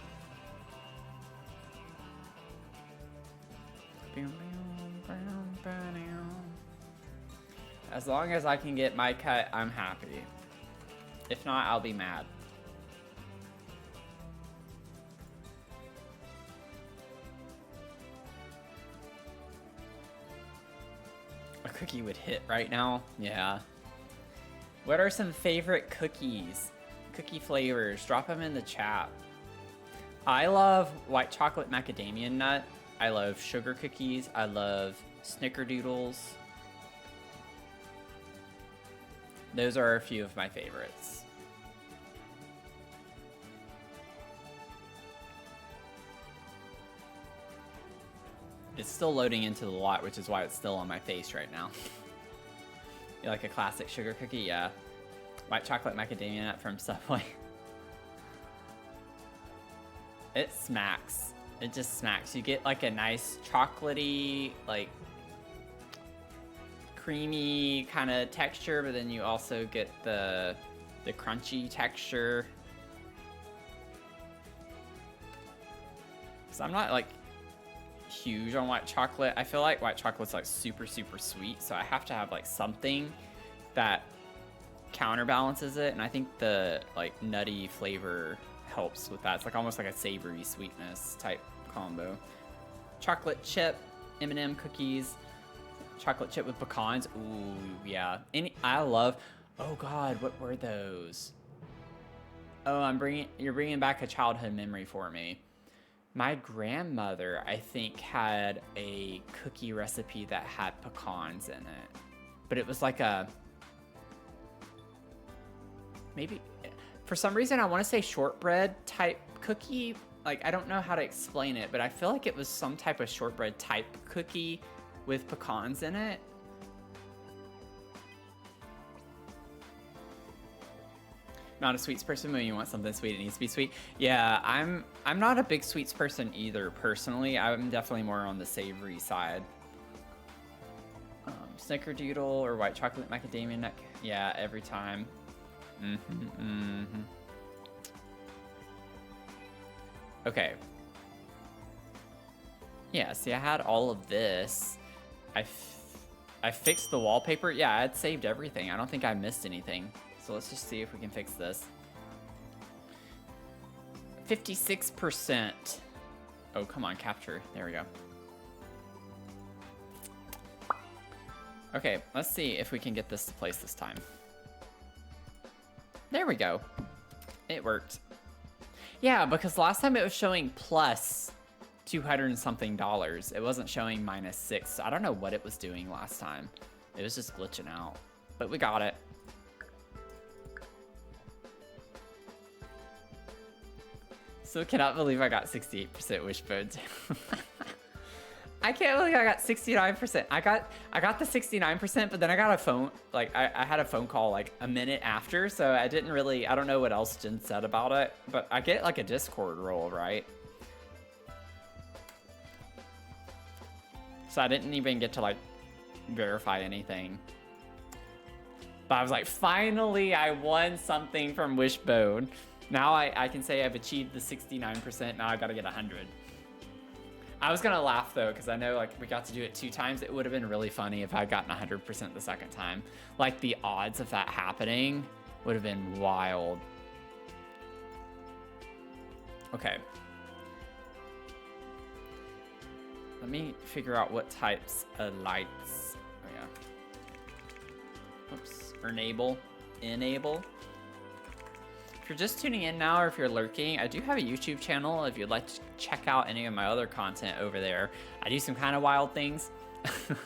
S1: As long as I can get my cut, I'm happy. If not, I'll be mad. A cookie would hit right now. Yeah. What are some favorite cookies? Cookie flavors. Drop them in the chat. I love white chocolate macadamia nut. I love sugar cookies. I love snickerdoodles. Those are a few of my favorites. It's still loading into the lot, which is why it's still on my face right now. You like a classic sugar cookie? Yeah. White chocolate macadamia nut from Subway. It smacks. It just smacks. You get like a nice chocolatey, like creamy kind of texture, but then you also get the crunchy texture. So I'm not like huge on white chocolate. I feel like white chocolate's like super sweet, so I have to have like something that counterbalances it, and I think the like nutty flavor helps with that. It's like almost like a savory sweetness type combo. Chocolate chip M&M cookies, chocolate chip with pecans. Ooh, yeah. I love. Oh God, what were those? Oh, you're bringing back a childhood memory for me. My grandmother, I think, had a cookie recipe that had pecans in it, but it was like maybe, for some reason, I want to say shortbread type cookie. Like, I don't know how to explain it, but I feel like it was some type of shortbread type cookie with pecans in it. Not a sweets person, but you want something sweet, it needs to be sweet. Yeah, I'm not a big sweets person either, personally. I'm definitely more on the savory side. Snickerdoodle or white chocolate macadamia nut. Yeah, every time. Okay. Yeah, see, I had all of this. I fixed the wallpaper. Yeah, I had saved everything. I don't think I missed anything. So let's just see if we can fix this. 56%. Oh, come on, capture. There we go. Okay, let's see if we can get this to place this time. There we go. It worked. Yeah, because last time it was showing plus 200 and something dollars. It wasn't showing -6. So I don't know what it was doing last time. It was just glitching out. But we got it. So cannot believe I got 68% wishbone. I can't believe I got 69%. I got the 69%, but then I got a phone, like I had a phone call like a minute after, so I don't know what else Jen said about it, but I get like a Discord role, right? So I didn't even get to like verify anything. But I was like, finally I won something from Wishbone. Now I can say I've achieved the 69%, now I gotta get 100. I was gonna laugh though, because I know like we got to do it 2 times. It would have been really funny if I'd gotten 100% the second time. Like the odds of that happening would have been wild. Okay. Let me figure out what types of lights. Oh yeah. Oops. Enable. If you're just tuning in now, or if you're lurking, I do have a YouTube channel if you'd like to check out any of my other content over there. I do some kind of wild things.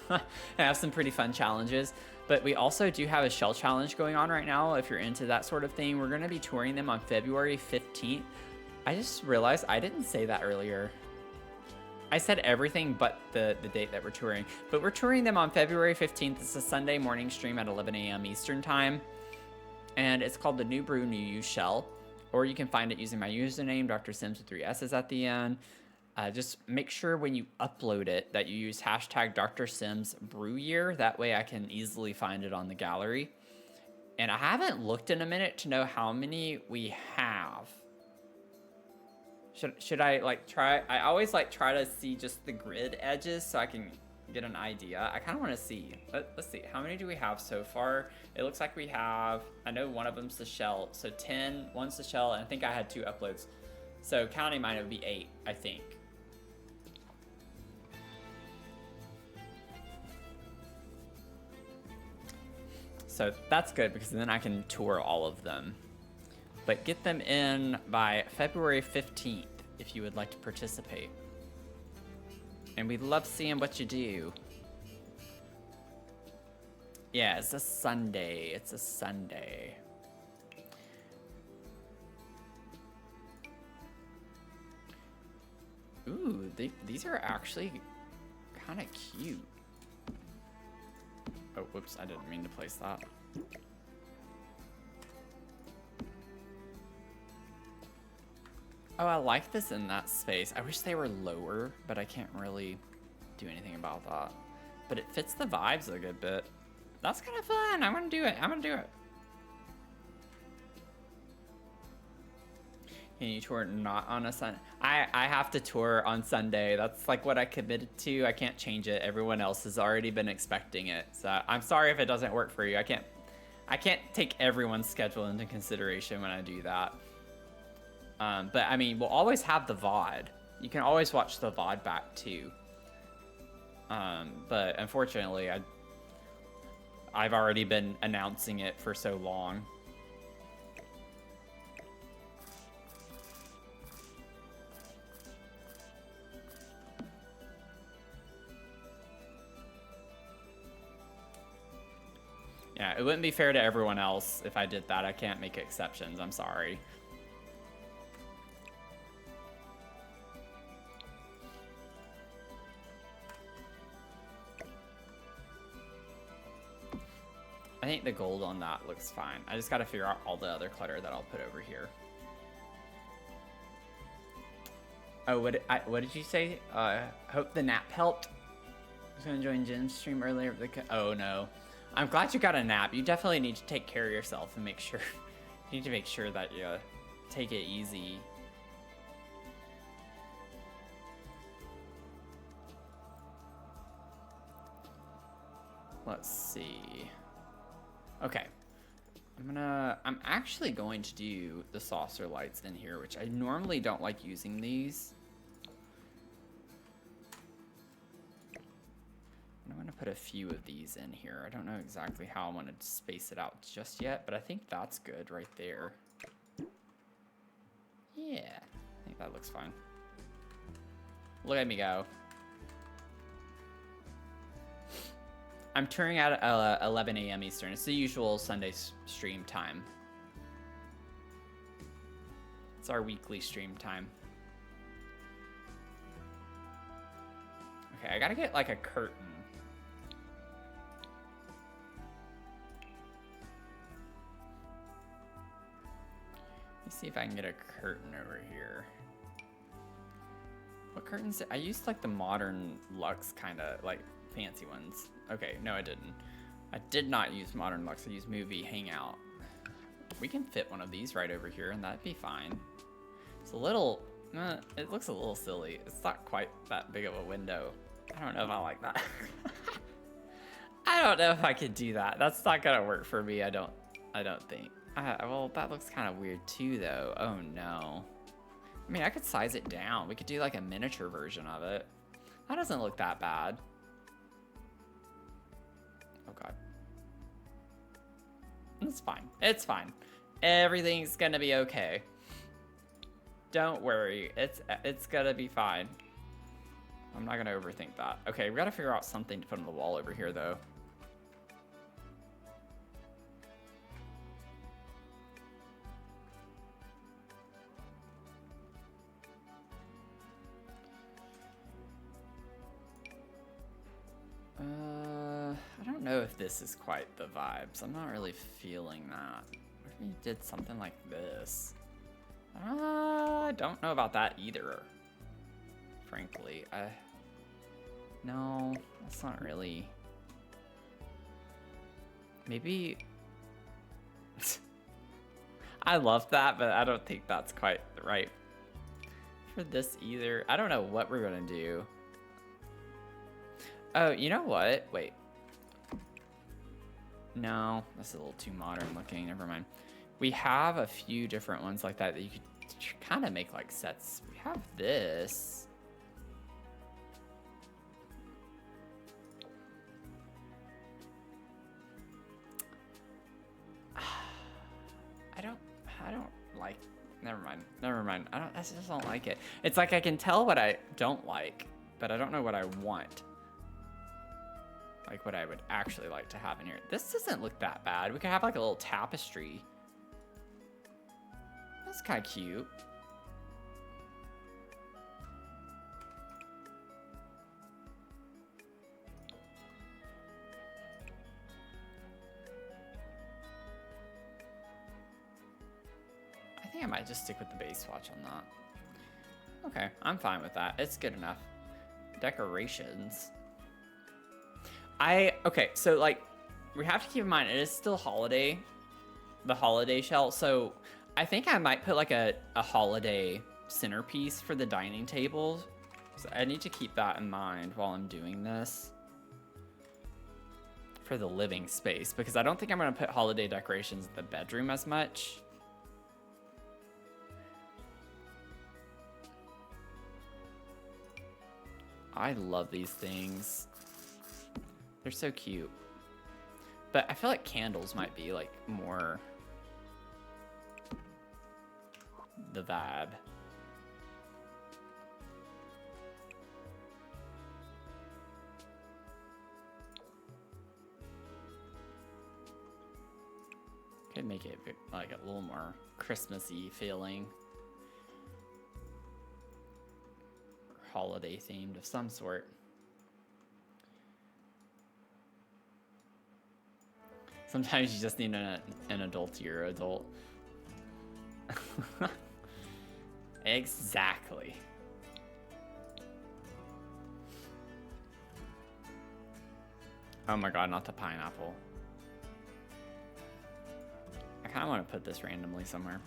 S1: I have some pretty fun challenges, but we also do have a shell challenge going on right now. If you're into that sort of thing, we're going to be touring them on February 15th. I just realized I didn't say that earlier. I said everything but the date that we're touring, but we're touring them on February 15th. It's a Sunday morning stream at 11 a.m. Eastern time. And it's called the New Brew New You Shell, or you can find it using my username, Dr. Sims with 3 S's at the end. Just make sure when you upload it that you use hashtag Dr. Sims Brew Year. That way I can easily find it on the gallery. And I haven't looked in a minute to know how many we have. Should I like try? I always like try to see just the grid edges so I can get an idea. I kind of want to see. Let's see. How many do we have so far? It looks like we have, I know one of them's the shell. So 10, one's the shell, and I think I had 2 uploads. So counting mine, it would be 8, I think. So that's good because then I can tour all of them. But get them in by February 15th if you would like to participate. And we love seeing what you do. Yeah, it's a Sunday. It's a Sunday. Ooh, these are actually kind of cute. Oh, whoops, I didn't mean to place that. Oh, I like this in that space. I wish they were lower, but I can't really do anything about that. But it fits the vibes a good bit. That's kind of fun. I'm gonna do it. I'm gonna do it. Can you tour not on a Sunday? I have to tour on Sunday. That's like what I committed to. I can't change it. Everyone else has already been expecting it. So I'm sorry if it doesn't work for you. I can't take everyone's schedule into consideration when I do that. But I mean, we'll always have the VOD. You can always watch the VOD back too. But unfortunately, I've already been announcing it for so long. Yeah, it wouldn't be fair to everyone else if I did that. I can't make exceptions. I'm sorry. I think the gold on that looks fine. I just got to figure out all the other clutter that I'll put over here. Oh, what did you say? Hope the nap helped. I was going to join Jen's stream earlier. Oh, no. I'm glad you got a nap. You definitely need to take care of yourself and make sure... You need to make sure that you take it easy. Let's see. Okay. I'm actually going to do the saucer lights in here, which I normally don't like using these. I'm gonna put a few of these in here. I don't know exactly how I want to space it out just yet, but I think that's good right there. Yeah, I think that looks fine. Look at me go. I'm touring out at 11 a.m. Eastern. It's the usual Sunday stream time. It's our weekly stream time. Okay, I gotta get like a curtain. Let me see if I can get a curtain over here. What curtains? I used like the modern Luxe kind of like fancy ones. Okay, no, I didn't. I did not use modern Luxe. I used Movie Hangout. We can fit one of these right over here, and that'd be fine. It's a little. It looks a little silly. It's not quite that big of a window. I don't know if I like that. I don't know if I could do that. That's not gonna work for me. I don't think. Well, that looks kind of weird too, though. Oh no. I mean, I could size it down. We could do like a miniature version of it. That doesn't look that bad. Oh god. It's fine. It's fine. Everything's gonna be okay. Don't worry. It's gonna be fine. I'm not gonna overthink that. Okay, we gotta figure out something to put on the wall over here, though. I don't know if this is quite the vibes. I'm not really feeling that. What if we did something like this? I don't know about that either. Frankly, no, that's not really. Maybe. I love that, but I don't think that's quite right for this either. I don't know what we're gonna do. Oh, you know what? Wait. No, that's a little too modern looking. Never mind. We have a few different ones like that that you could kind of make like sets. We have this. I don't like. Never mind. Never mind. I just don't like it. It's like I can tell what I don't like, but I don't know what I want. Like what I would actually like to have in here. This doesn't look that bad. We could have like a little tapestry. That's kind of cute. I think I might just stick with the base watch on that. Okay, I'm fine with that. It's good enough. Decorations. Okay, so like, we have to keep in mind, it is still holiday, the holiday shelf, so I think I might put like a holiday centerpiece for the dining table. So I need to keep that in mind while I'm doing this for the living space, because I don't think I'm gonna put holiday decorations in the bedroom as much. I love these things. They're so cute. But I feel like candles might be like more the vibe. Could make it like a little more Christmassy feeling. Or holiday themed of some sort. Sometimes you just need an adultier adult. Exactly. Oh my god, not the pineapple. I kind of want to put this randomly somewhere.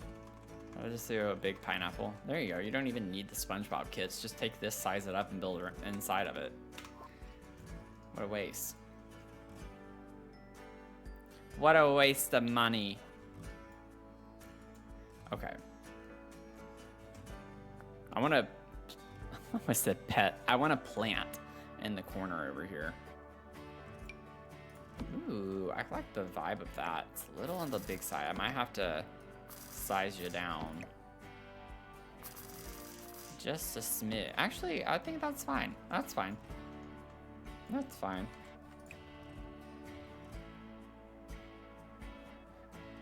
S1: I'll just do a big pineapple. There you go. You don't even need the SpongeBob kits. Just take this, size it up, and build inside of it. What a waste. What a waste of money. Okay. I want to... I said pet. I want a plant in the corner over here. Ooh, I like the vibe of that. It's a little on the big side. I might have to size you down. Just a smidge. Actually, I think that's fine. That's fine. That's fine.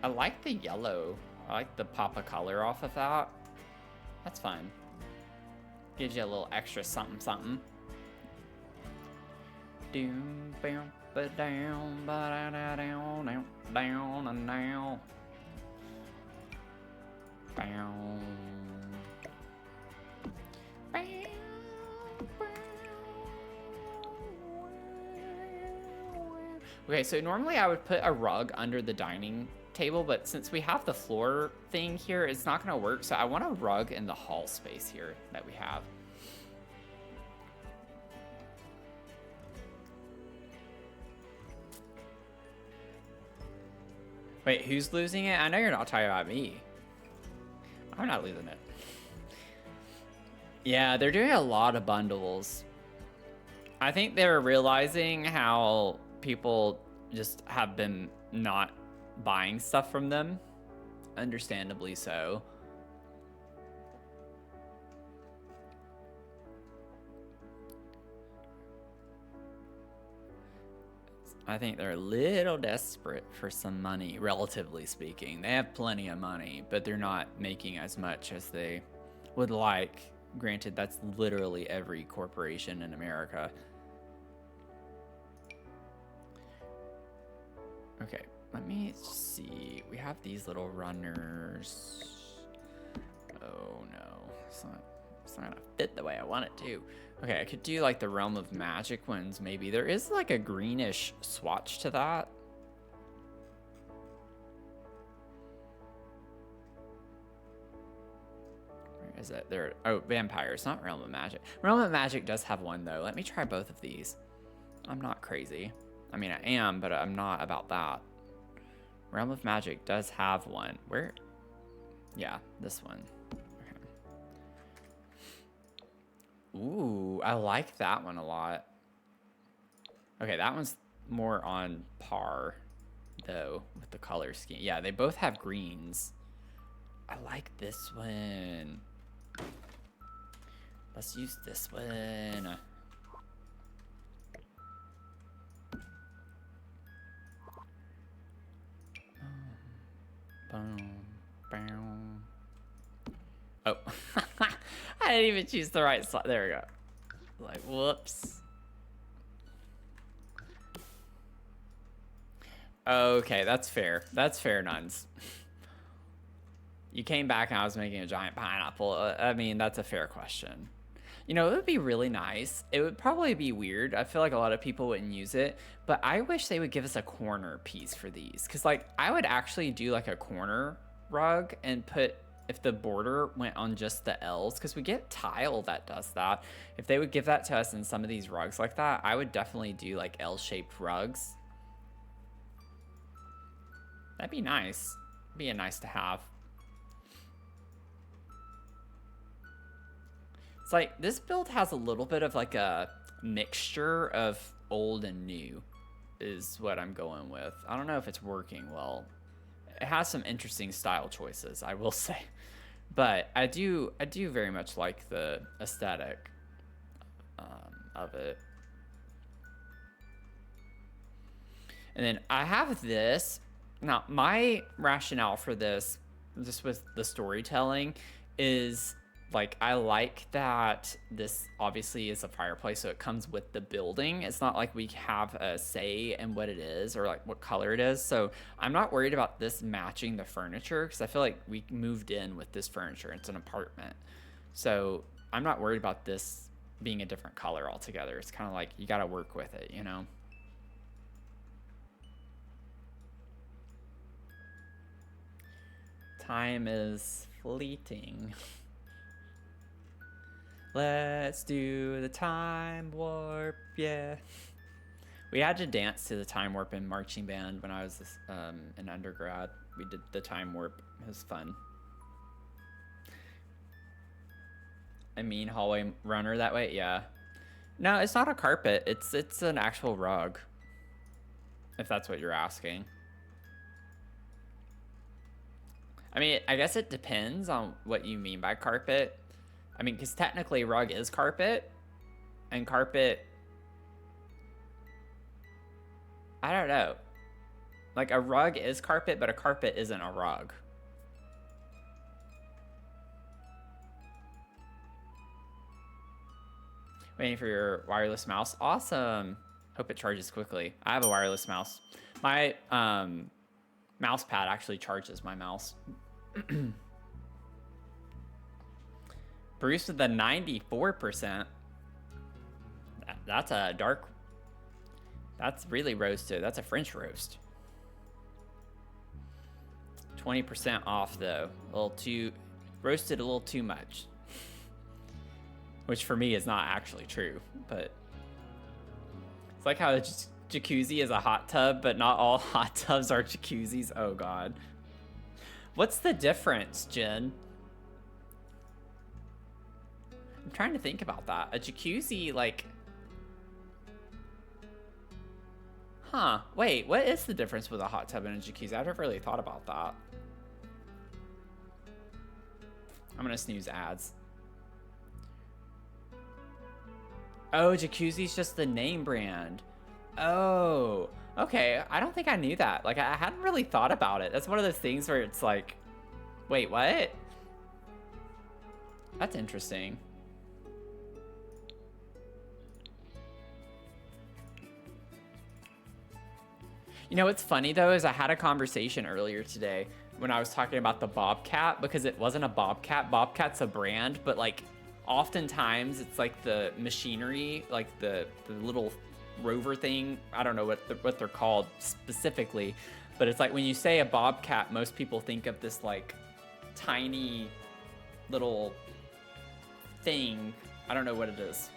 S1: I like the yellow. I like the pop of color off of that. That's fine. Gives you a little extra something something. Doom, bam, ba down, ba da da down, down, down, and now. Bow. Okay, so normally I would put a rug under the dining table, but since we have the floor thing here, it's not gonna work. So I want a rug in the hall space here that we have. Wait, who's losing it? I know you're not talking about me. I'm not losing it. Yeah, they're doing a lot of bundles. I think they're realizing how people just have been not buying stuff from them. Understandably so. I think they're a little desperate for some money, relatively speaking. They have plenty of money, but they're not making as much as they would like. Granted, that's literally every corporation in America. Okay, let me see. We have these little runners. Oh no, it's not gonna fit the way I want it to. Okay, I could do like the Realm of Magic ones maybe. There is like a greenish swatch to that. Where is it? There. Oh, vampires, not Realm of Magic. Realm of Magic does have one though. Let me try both of these. I'm not crazy. I mean, I am, but I'm not about that. Realm of Magic does have one. Where? Yeah, this one. Okay. Ooh, I like that one a lot. Okay, that one's more on par, though, with the color scheme. Yeah, they both have greens. I like this one. Let's use this one. Oh, I didn't even choose the right slot. There we go. Like, whoops. Okay, that's fair. That's fair, nuns. You came back and I was making a giant pineapple. I mean, that's a fair question. You know, it would be really nice. It would probably be weird. I feel like a lot of people wouldn't use it, but I wish they would give us a corner piece for these. Cause like I would actually do like a corner rug and put, if the border went on just the L's, cause we get tile that does that. If they would give that to us in some of these rugs like that, I would definitely do like L-shaped rugs. That'd be nice. Be a nice to have. It's like this build has a little bit of like a mixture of old and new is what I'm going with. I don't know if it's working well. It has some interesting style choices, I will say. But I do very much like the aesthetic of it. And then I have this. Now, my rationale for this, just with the storytelling, is like I like that this obviously is a fireplace, so it comes with the building. It's not like we have a say in what it is or like what color it is. So I'm not worried about this matching the furniture because I feel like we moved in with this furniture. It's an apartment. So I'm not worried about this being a different color altogether. It's kind of like you got to work with it, you know? Time is fleeting. Let's do the time warp, yeah. We had to dance to the time warp in marching band when I was in undergrad. We did the time warp. It was fun. I mean, hallway runner that way, yeah. No, it's not a carpet. It's an actual rug. if that's what you're asking. I mean, I guess it depends on what you mean by carpet. I mean, because technically rug is carpet, and carpet, I don't know. Like, a rug is carpet, but a carpet isn't a rug. Waiting for your wireless mouse. Awesome. Hope it charges quickly. I have a wireless mouse. My mouse pad actually charges my mouse. Bruce with the 94%. That's a dark. That's really roasted. That's a French roast. 20% off though. A little too roasted, a little too much. Which for me is not actually true, but it's like how a jacuzzi is a hot tub, but not all hot tubs are jacuzzis. Oh God. What's the difference, Jen? I'm trying to think about that. A jacuzzi, like... Huh. Wait, what is the difference with a hot tub and a jacuzzi? I've never really thought about that. I'm gonna snooze ads. Oh, jacuzzi's just the name brand. Oh, okay. I don't think I knew that. Like, I hadn't really thought about it. That's one of those things where it's like, wait, what? That's interesting. You know what's funny though is I had a conversation earlier today when I was talking about the Bobcat, because it wasn't a Bobcat. Bobcat's a brand, but like oftentimes it's like the machinery, like the little rover thing. I don't know what they're called specifically, but it's like when you say a Bobcat, most people think of this like tiny little thing. I don't know what it is.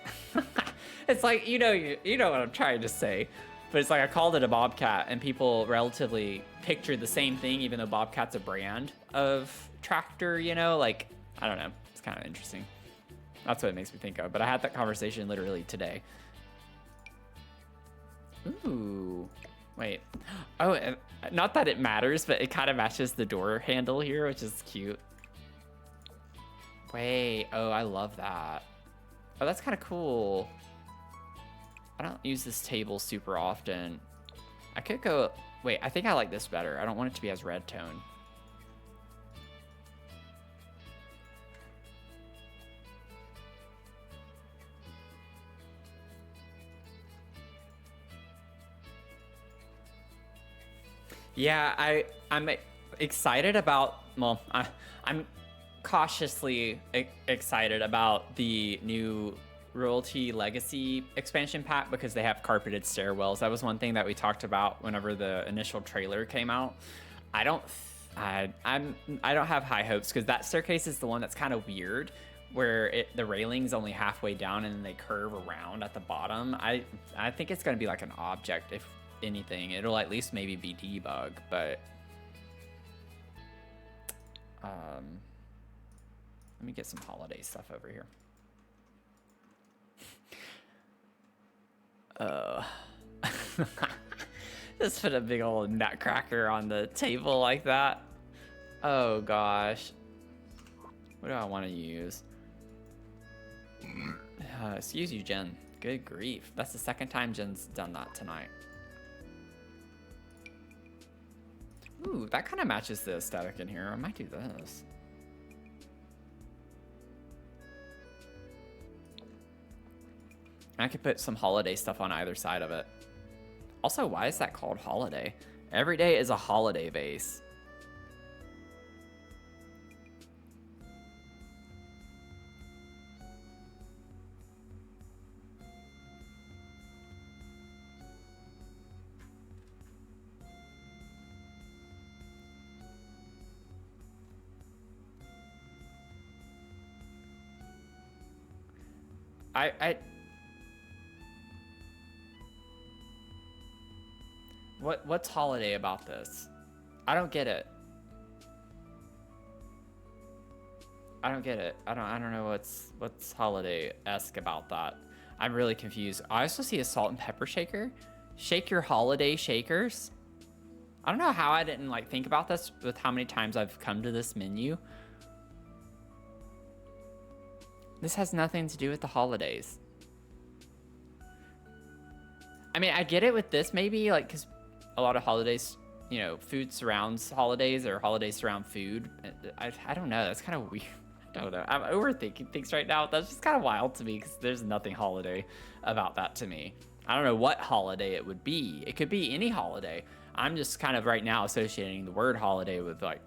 S1: It's like, you know what I'm trying to say. But it's like I called it a Bobcat, and people relatively pictured the same thing, even though Bobcat's a brand of tractor, you know? Like, I don't know. It's kind of interesting. That's what it makes me think of. But I had that conversation literally today. Ooh. Wait. Oh, not that it matters, but it kind of matches the door handle here, which is cute. Wait. Oh, I love that. Oh, that's kind of cool. I don't use this table super often. I could go... Wait, I think I like this better. I don't want it to be as red tone. Yeah, I'm excited about... Well, I'm cautiously excited about the new Royalty Legacy expansion pack because they have carpeted stairwells. That was one thing that we talked about whenever the initial trailer came out. I don't have high hopes because that staircase is the one that's kind of weird, where the railing's only halfway down and then they curve around at the bottom. I think it's going to be like an object. If anything, it'll at least maybe be debug, but let me get some holiday stuff over here. Just put a big old nutcracker on the table like that. Oh gosh. What do I want to use? Excuse you, Jen. Good grief. That's the second time Jen's done that tonight. Ooh, that kind of matches the aesthetic in here. I might do this. I could put some holiday stuff on either side of it. Also, why is that called holiday? Every day is a holiday vase. What's holiday about this? I don't get it. I don't get it. I don't know what's holiday-esque about that. I'm really confused. I also see a salt and pepper shaker. Shake your holiday shakers. I don't know how I didn't like think about this with how many times I've come to this menu. This has nothing to do with the holidays. I mean, I get it with this maybe, like, because a lot of holidays, you know, food surrounds holidays or holidays surround food. I don't know. That's kind of weird. I don't know. I'm overthinking things right now. That's just kind of wild to me because there's nothing holiday about that to me. I don't know what holiday it would be. It could be any holiday. I'm just kind of right now associating the word holiday with like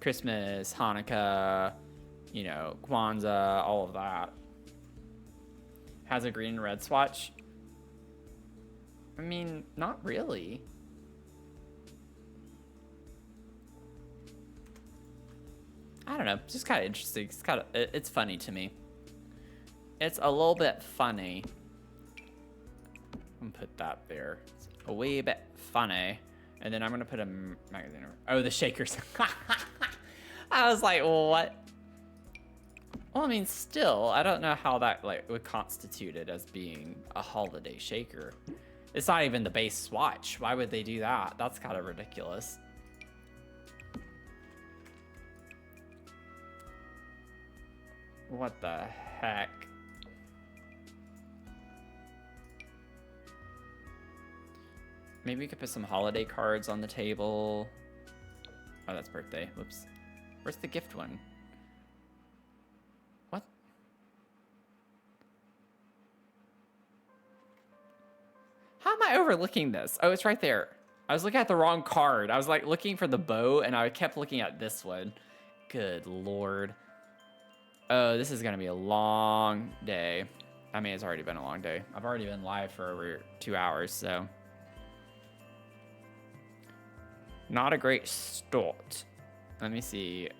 S1: Christmas, Hanukkah, you know, Kwanzaa, all of that. Has a green and red swatch. I mean, not really. I don't know. It's just kind of interesting. It's funny to me. It's a little bit funny. I'm gonna put that there. It's a wee bit funny. And then I'm gonna put a magazine over. Oh, the shakers. I was like, what? Well, I mean, still, I don't know how that like would constitute it as being a holiday shaker. It's not even the base swatch. Why would they do that? That's kind of ridiculous. What the heck? Maybe we could put some holiday cards on the table. Oh, that's birthday. Whoops. Where's the gift one? What? How am I overlooking this? Oh, it's right there. I was looking at the wrong card. I was like looking for the bow and I kept looking at this one. Good Lord. Oh, this is gonna be a long day. I mean, it's already been a long day. I've already been live for over 2 hours, so. Not a great start. Let me see.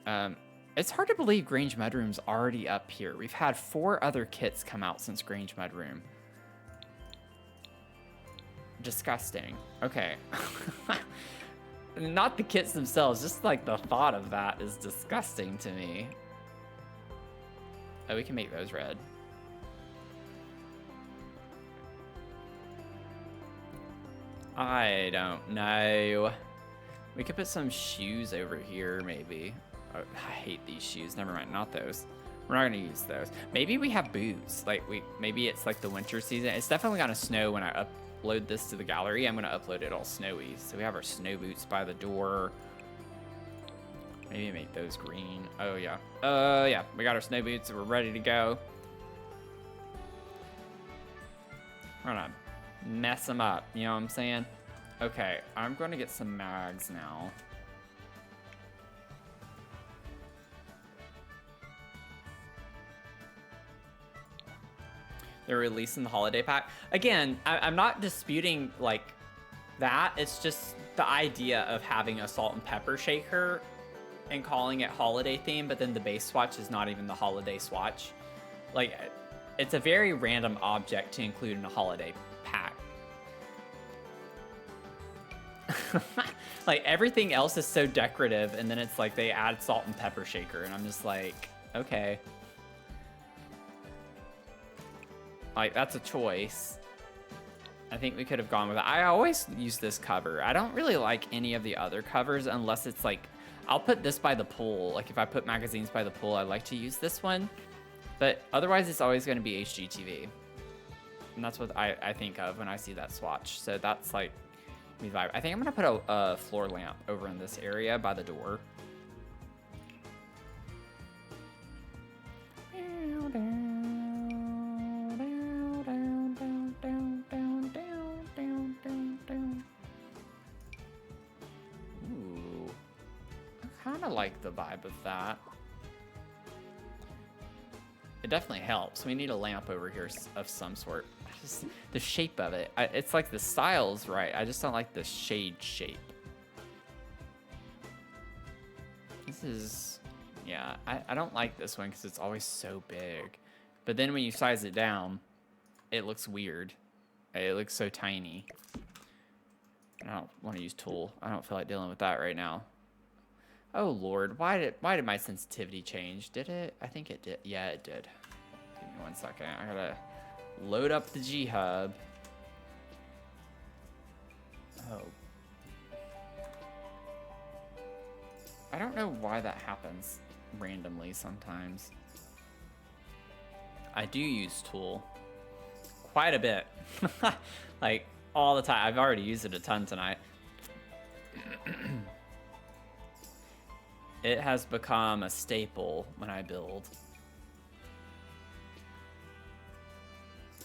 S1: It's hard to believe Grange Mudroom's already up here. We've had 4 other kits come out since Grange Mudroom. Disgusting. Okay. Not the kits themselves, just like the thought of that is disgusting to me. Oh, we can make those red. I don't know. We could put some shoes over here, maybe. Oh, I hate these shoes. Never mind, not those. We're not gonna use those. Maybe we have boots. Like maybe it's like the winter season. It's definitely gonna snow when I upload this to the gallery. I'm gonna upload it all snowy. So we have our snow boots by the door. Maybe make those green. Oh yeah. Yeah. We got our snow boots. We're ready to go. We're gonna mess them up. You know what I'm saying? Okay, I'm going to get some mags now. They're releasing the holiday pack. Again, I'm not disputing like that. It's just the idea of having a salt and pepper shaker and calling it holiday theme, but then the base swatch is not even the holiday swatch. Like, it's a very random object to include in a holiday pack. Like everything else is so decorative, and then it's like they add salt and pepper shaker, and I'm just like, okay, like that's a choice. I think we could have gone with it. I always use this cover. I don't really like any of the other covers unless it's like, I'll put this by the pool. Like if I put magazines by the pool, I like to use this one, but otherwise it's always going to be HGTV, and that's what I think of when I see that swatch. So that's like vibe. I think I'm gonna put a floor lamp over in this area by the door. Ooh, I kind of like the vibe of that. It definitely helps. We need a lamp over here of some sort. Just the shape of it. It's like the style's right. I just don't like the shade shape. This is, yeah, I don't like this one because it's always so big. But then when you size it down, it looks weird. It looks so tiny. I don't want to use tool. I don't feel like dealing with that right now. Oh Lord, why did my sensitivity change? Did it? I think it did. Yeah, it did. Give me 1 second. I gotta load up the G-Hub. Oh. I don't know why that happens randomly sometimes. I do use Tool quite a bit. Like, all the time. I've already used it a ton tonight. It has become a staple when I build.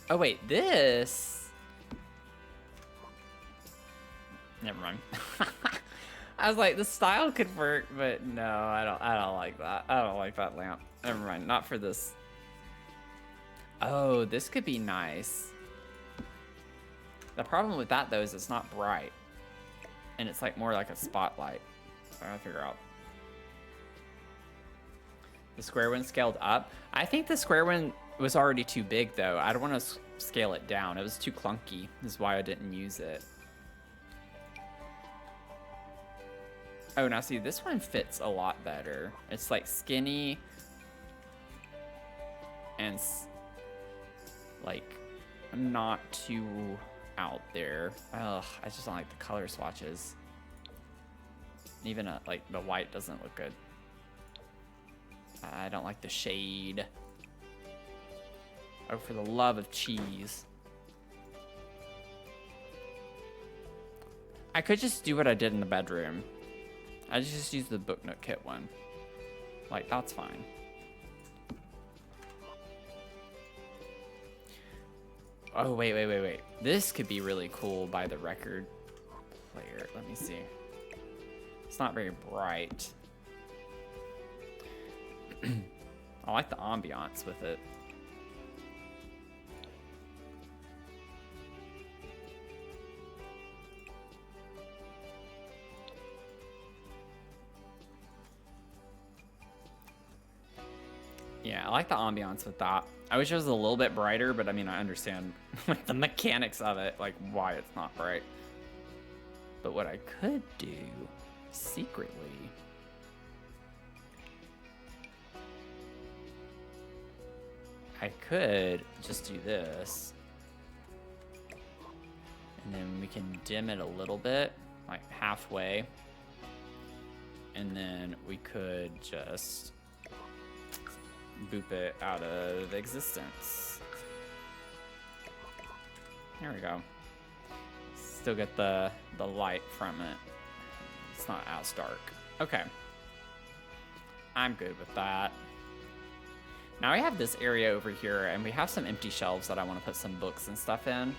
S1: Oh wait, this... Never mind. I was like, the style could work, but no, I don't like that. I don't like that lamp. Never mind, not for this. Oh, this could be nice. The problem with that though is it's not bright. And it's like more like a spotlight. So I gotta figure out. The square one scaled up. I think the square one was already too big though. I don't want to scale it down. It was too clunky. This is why I didn't use it. Oh, now see, this one fits a lot better. It's like skinny and like not too out there. Ugh, I just don't like the color swatches. Even like the white doesn't look good. I don't like the shade. Oh, for the love of cheese. I could just do what I did in the bedroom. I just use the Book Nook kit one. Like, that's fine. Oh, wait. This could be really cool by the record player. Let me see. It's not very bright. I like the ambiance with it. Yeah, I like the ambiance with that. I wish it was a little bit brighter, but I mean, I understand like the mechanics of it, like why it's not bright. But what I could do secretly, I could just do this. And then we can dim it a little bit, like halfway. And then we could just boop it out of existence. There we go. Still get the light from it. It's not as dark. Okay. I'm good with that. Now we have this area over here, and we have some empty shelves that I want to put some books and stuff in.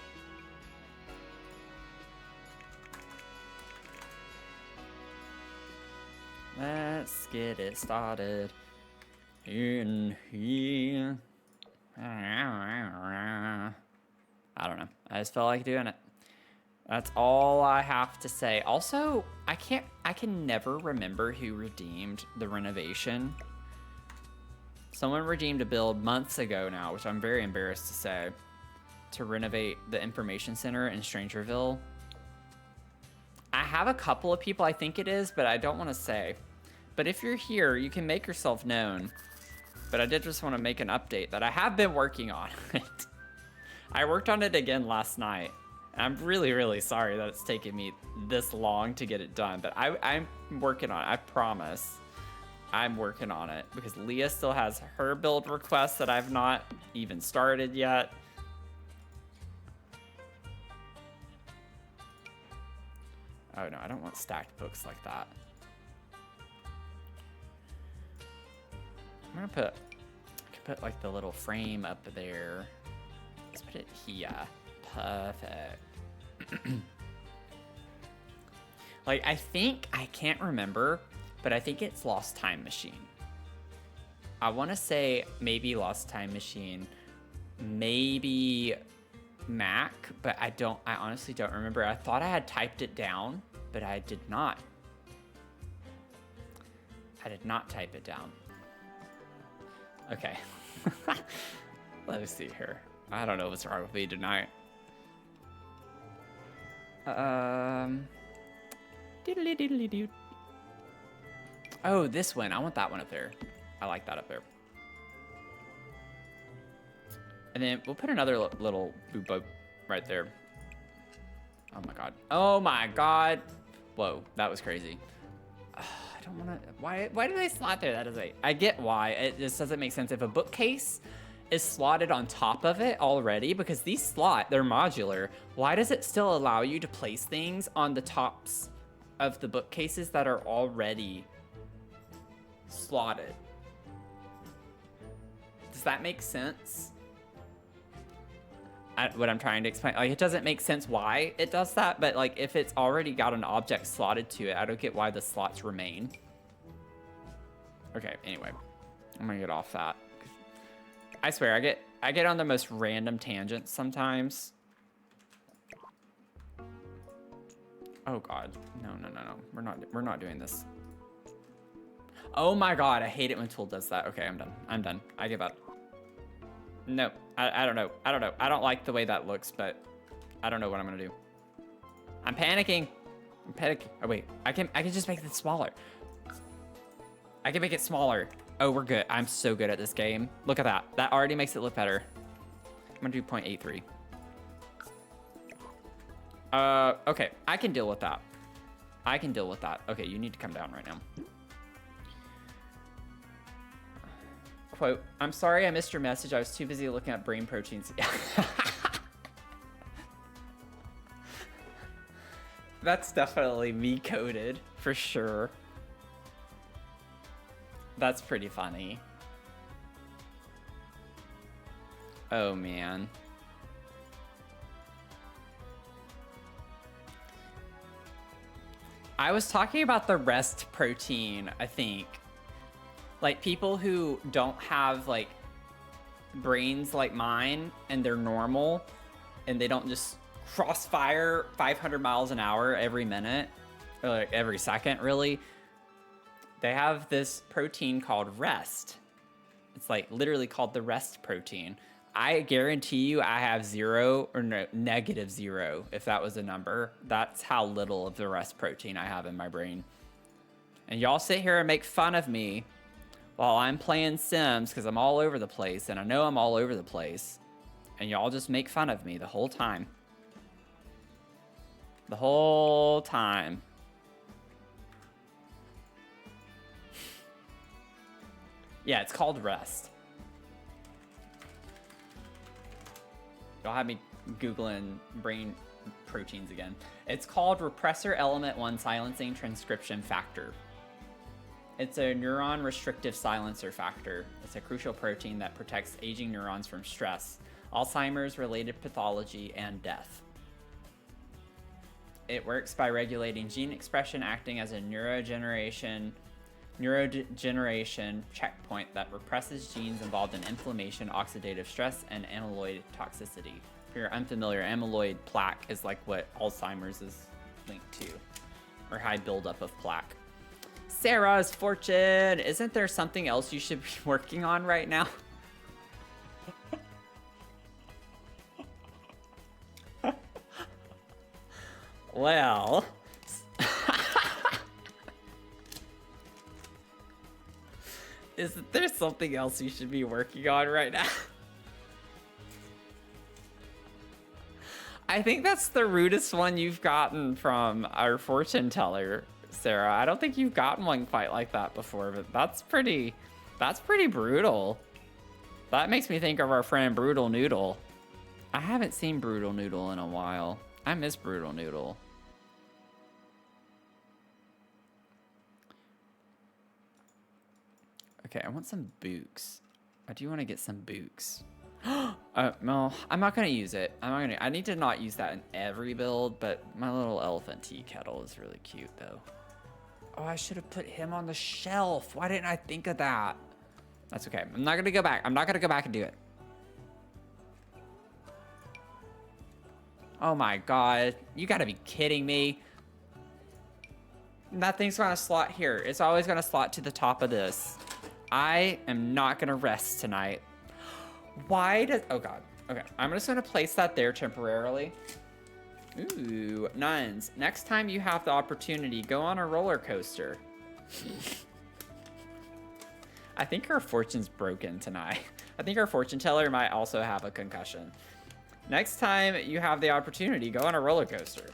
S1: Let's get it started in here. I don't know. I just felt like doing it. That's all I have to say. Also, I can never remember who redeemed the renovation. Someone redeemed a build months ago now, which I'm very embarrassed to say, to renovate the information center in Strangerville. I have a couple of people I think it is, but I don't want to say. But if you're here, you can make yourself known. But I did just want to make an update that I have been working on it. I worked on it again last night. And I'm really, really sorry that it's taken me this long to get it done. But I'm working on it, I promise. I'm working on it because Leah still has her build requests that I've not even started yet. Oh no, I don't want stacked books like that. I'm gonna I could put like the little frame up there. Let's put it here. Perfect. Like, I can't remember, but I think it's Lost Time Machine. I want to say maybe Lost Time Machine, maybe Mac, but I honestly don't remember. I thought I had typed it down, but I did not. I did not type it down. Okay. Let me see here. I don't know what's wrong with me tonight. Diddly diddly doo. Oh, this one. I want that one up there. I like that up there. And then we'll put another little boop right there. Oh my god. Oh my god. Whoa, that was crazy. I don't want to. Why do they slot there? That is I get why. It just doesn't make sense if a bookcase is slotted on top of it already, because these they're modular. Why does it still allow you to place things on the tops of the bookcases that are already slotted? Does that make sense? What I'm trying to explain, like, it doesn't make sense why it does that, but like if it's already got an object slotted to it, I don't get why the slots remain. Okay, anyway, I'm gonna get off that. I swear, I get on the most random tangents sometimes. Oh god, no. We're not doing this. Oh my god, I hate it when Tool does that. Okay, I'm done. I give up. No, I don't know. I don't like the way that looks, but I don't know what I'm gonna do. I'm panicking. Oh wait, I can just make it smaller. I can make it smaller. Oh, we're good. I'm so good at this game. Look at that. That already makes it look better. I'm gonna do 0.83. Okay, I can deal with that. Okay, you need to come down right now. Quote, I'm sorry I missed your message. I was too busy looking at brain proteins. That's definitely me coded, for sure. That's pretty funny. Oh, man. I was talking about the rest protein, I think. Like, people who don't have, like, brains like mine, and they're normal, and they don't just crossfire 500 miles an hour every minute, or like every second, really. They have this protein called rest. It's like literally called the rest protein. I guarantee you I have zero, or no, -0, if that was a number. That's how little of the rest protein I have in my brain. And y'all sit here and make fun of me while I'm playing Sims, because I'm all over the place, and I know I'm all over the place. And y'all just make fun of me the whole time. The whole time. Yeah, it's called rest. Y'all have me Googling brain proteins again. It's called repressor element 1 silencing transcription factor. It's a neuron restrictive silencer factor. It's a crucial protein that protects aging neurons from stress, Alzheimer's related pathology, and death. It works by regulating gene expression, acting as a neurodegeneration checkpoint that represses genes involved in inflammation, oxidative stress, and amyloid toxicity. If you're unfamiliar, amyloid plaque is like what Alzheimer's is linked to, or high buildup of plaque. Sarah's fortune. Isn't there something else you should be working on right now? Well, isn't there something else you should be working on right now? I think that's the rudest one you've gotten from our fortune teller, Sarah. I don't think you've gotten one quite like that before, but that's pretty brutal. That makes me think of our friend Brutal Noodle. I haven't seen Brutal Noodle in a while. I miss Brutal Noodle. Okay, I want some books. I do want to get some books. No, I'm not gonna use it. I need to not use that in every build, but my little elephant tea kettle is really cute though. Oh, I should have put him on the shelf. Why didn't I think of that? That's okay. I'm not gonna go back. I'm not gonna go back and do it. Oh my god. You gotta be kidding me. That thing's gonna slot here. It's always gonna slot to the top of this. I am not gonna rest tonight. Why does... Oh god. Okay, I'm just gonna place that there temporarily. Ooh, nuns. Next time you have the opportunity, go on a roller coaster. I think our fortune's broken tonight. I think our fortune teller might also have a concussion. Next time you have the opportunity, go on a roller coaster.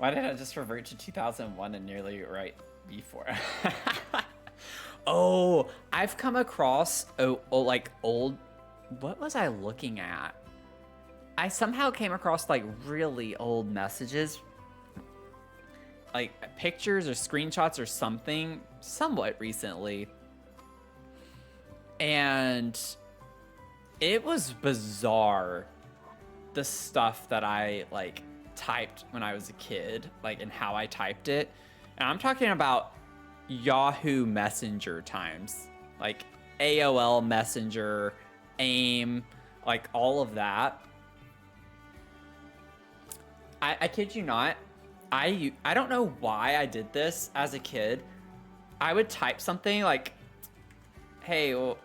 S1: Why did I just revert to 2001 and nearly right before? Oh, I've come across like old. What was I looking at? I somehow came across like really old messages, like pictures or screenshots or something, somewhat recently, and it was bizarre. The stuff that I like typed when I was a kid, like, and how I typed it, and I'm talking about Yahoo Messenger times, like AOL Messenger, AIM, like all of that. I kid you not, I don't know why I did this as a kid. I would type something like, hey, or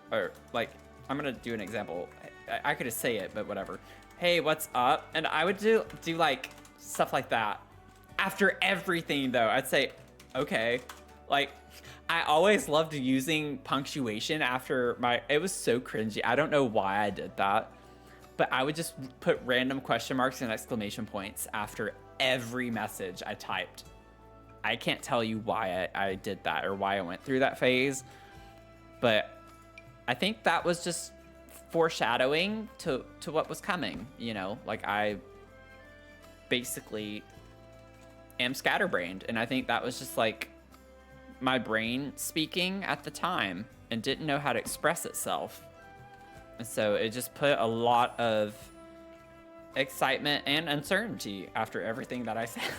S1: like, I'm gonna do an example. I could just say it, but whatever. Hey, what's up? And I would do like stuff like that. After everything though, I'd say, okay. Like, I always loved using punctuation after it was so cringy. I don't know why I did that, but I would just put random question marks and exclamation points after every message I typed. I can't tell you why I did that or why I went through that phase, but I think that was just foreshadowing to what was coming, you know? Like, I basically am scatterbrained, and I think that was just like my brain speaking at the time and didn't know how to express itself. And so it just put a lot of excitement and uncertainty after everything that I said.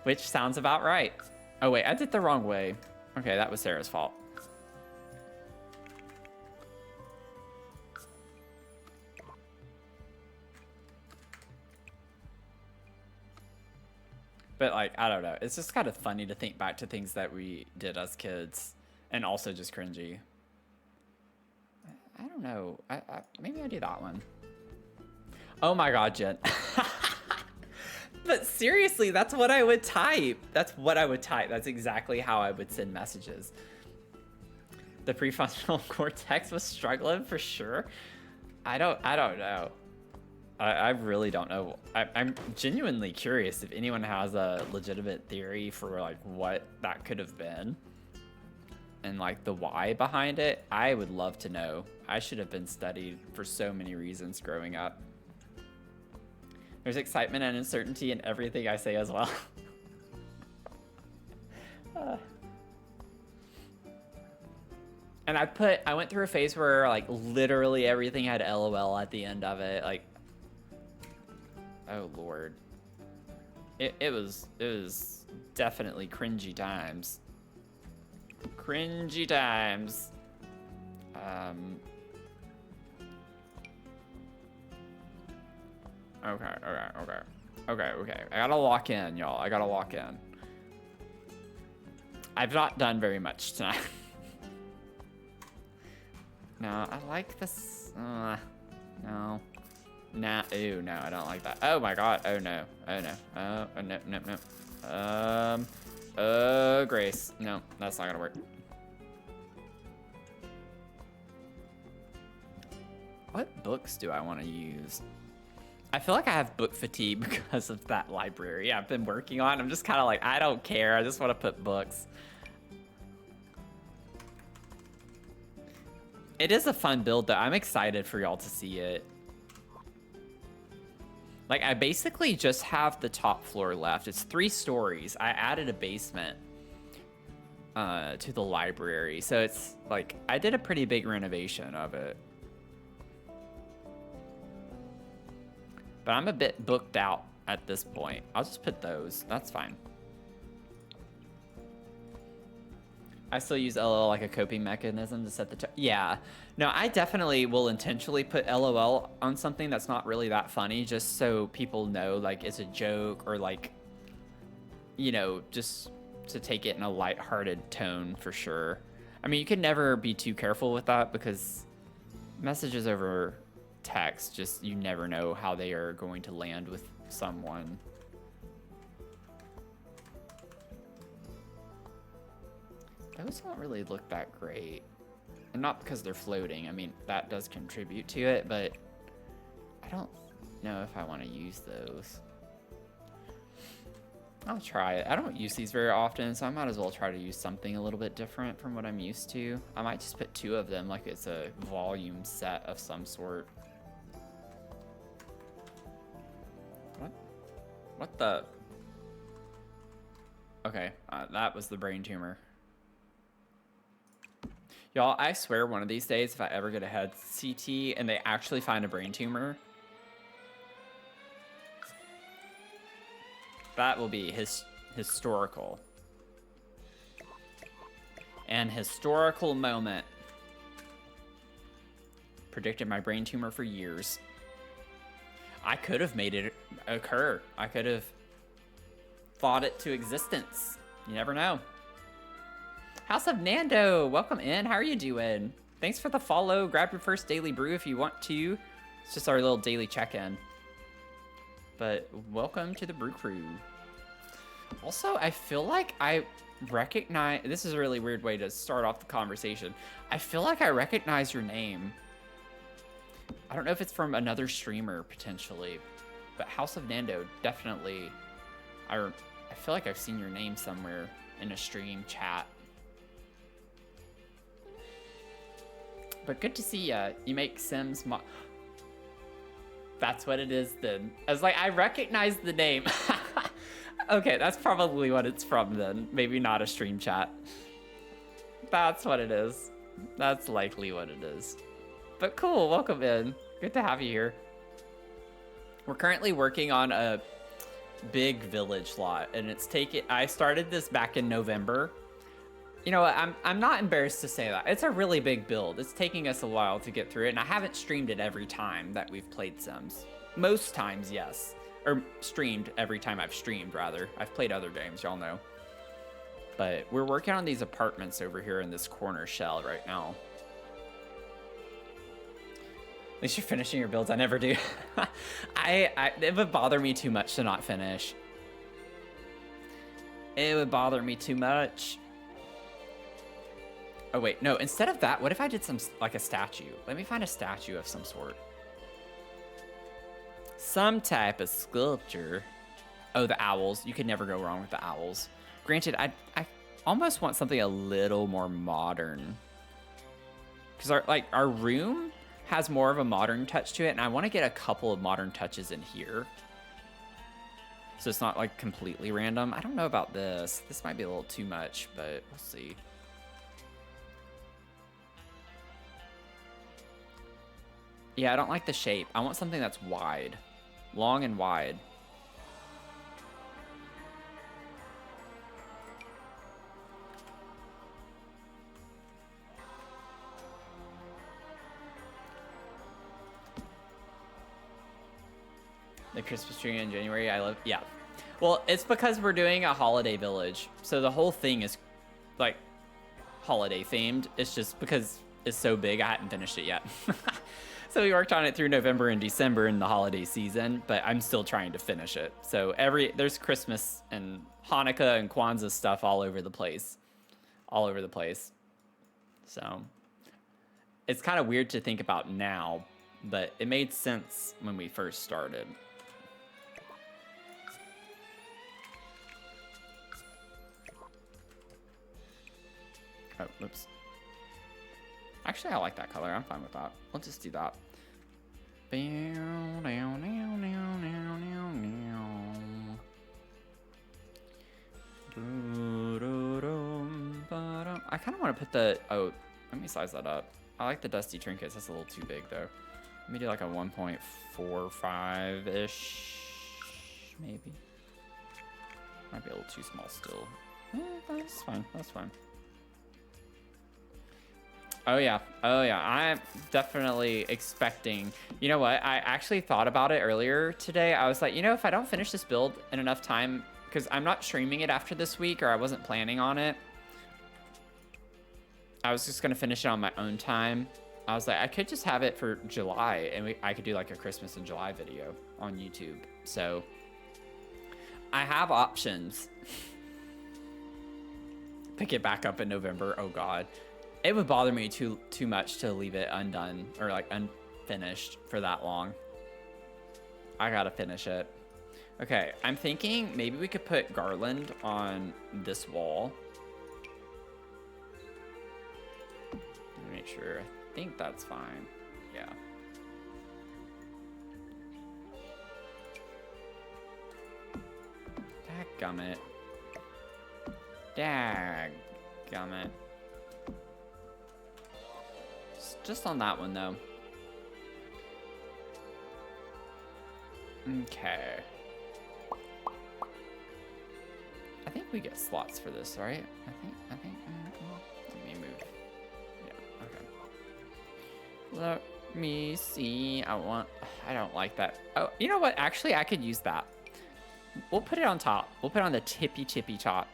S1: Which sounds about right. Oh wait, I did the wrong way. Okay, that was Sarah's fault. But like, I don't know. It's just kind of funny to think back to things that we did as kids, and also just cringy. I don't know. Maybe I do that one. Oh my god, Jen. But seriously, that's what I would type. That's what I would type. That's exactly how I would send messages. The prefrontal cortex was struggling for sure. I don't know. I really don't know. I'm genuinely curious if anyone has a legitimate theory for like what that could have been and like the why behind it. I would love to know. I should have been studied for so many reasons growing up. There's excitement and uncertainty in everything I say as well. And I went through a phase where like literally everything had LOL at the end of it. Like, oh lord, it was definitely cringy times. Cringy times. Okay. I gotta lock in, y'all. I gotta lock in. I've not done very much tonight. No, I like this. No. Nah, ew, no, I don't like that. Oh my god, oh no, no, Grace, no, that's not gonna work. What books do I want to use? I feel like I have book fatigue because of that library I've been working on. I'm just kind of like, I don't care, I just want to put books. It is a fun build though. I'm excited for y'all to see it. Like, I basically just have the top floor left. It's 3 stories. I added a basement to the library. So it's like, I did a pretty big renovation of it. But I'm a bit booked out at this point. I'll just put those. That's fine. I still use LOL like a coping mechanism to set the yeah. No, I definitely will intentionally put LOL on something that's not really that funny, just so people know like it's a joke, or like, you know, just to take it in a lighthearted tone for sure. I mean, you can never be too careful with that because messages over text, just you never know how they are going to land with someone. Those don't really look that great. And not because they're floating. I mean, that does contribute to it, but I don't know if I want to use those. I'll try it. I don't use these very often, so I might as well try to use something a little bit different from what I'm used to. I might just put 2 of them, like it's a volume set of some sort. What the? Okay, that was the brain tumor. Y'all, I swear one of these days, if I ever get a head CT and they actually find a brain tumor, that will be historical. An historical moment. Predicted my brain tumor for years. I could have made it occur. I could have thought it to existence. You never know. House of Nando, welcome in. How are you doing? Thanks for the follow. Grab your first daily brew if you want to. It's just our little daily check-in. But welcome to the Brew Crew. Also, I feel like I recognize... This is a really weird way to start off the conversation. I feel like I recognize your name. I don't know if it's from another streamer, potentially. But House of Nando, definitely. I feel like I've seen your name somewhere in a stream chat. But good to see ya. You make Sims That's what it is then. I was like, I recognize the name. Okay, that's probably what it's from then. Maybe not a stream chat. That's what it is. That's likely what it is. But cool, welcome in. Good to have you here. We're currently working on a big village lot, and I started this back in November. You know what, I'm not embarrassed to say that. It's a really big build. It's taking us a while to get through it, and I haven't streamed it every time that we've played Sims. Most times, yes. Or streamed every time I've streamed, rather. I've played other games, y'all know. But we're working on these apartments over here in this corner shell right now. At least you're finishing your builds. I never do. It would bother me too much to not finish. It would bother me too much. Oh wait, no, instead of that, what if I did like a statue? Let me find a statue of some sort. Some type of sculpture. Oh, the owls. You could never go wrong with the owls. Granted, I almost want something a little more modern. Because our room has more of a modern touch to it, and I want to get a couple of modern touches in here. So it's not like completely random. I don't know about this. This might be a little too much, but we'll see. Yeah, I don't like the shape. I want something that's wide. Long and wide. The Christmas tree in January, yeah. Well, it's because we're doing a holiday village. So the whole thing is like holiday themed. It's just because it's so big, I hadn't finished it yet. So we worked on it through November and December in the holiday season, but I'm still trying to finish it. So there's Christmas and Hanukkah and Kwanzaa stuff all over the place. All over the place. So it's kind of weird to think about now, but it made sense when we first started. Oh, oops. Actually, I like that color. I'm fine with that. We'll just do that. I kind of want to put the... Oh, let me size that up. I like the dusty trinkets. That's a little too big, though. Let me do like a 1.45-ish, maybe. Might be a little too small still. That's fine. That's fine. Oh yeah, I'm definitely expecting, you know what, I actually thought about it earlier today. I was like, you know, if I don't finish this build in enough time, because I'm not streaming it after this week, or I wasn't planning on it. I was just gonna finish it on my own time. I was like, I could just have it for July, and I could do like a Christmas in July video on YouTube. So I have options. Pick it back up in November, oh God. It would bother me too much to leave it undone or like unfinished for that long. I gotta finish it. Okay, I'm thinking maybe we could put garland on this wall. Let me make sure. I think that's fine. Yeah. Dadgummit. Dadgummit. Just on that one, though. Okay. I think we get slots for this, right? I think, let me move. Yeah, okay. Let me see. I don't like that. Oh, you know what? Actually, I could use that. We'll put it on top. We'll put it on the tippy top.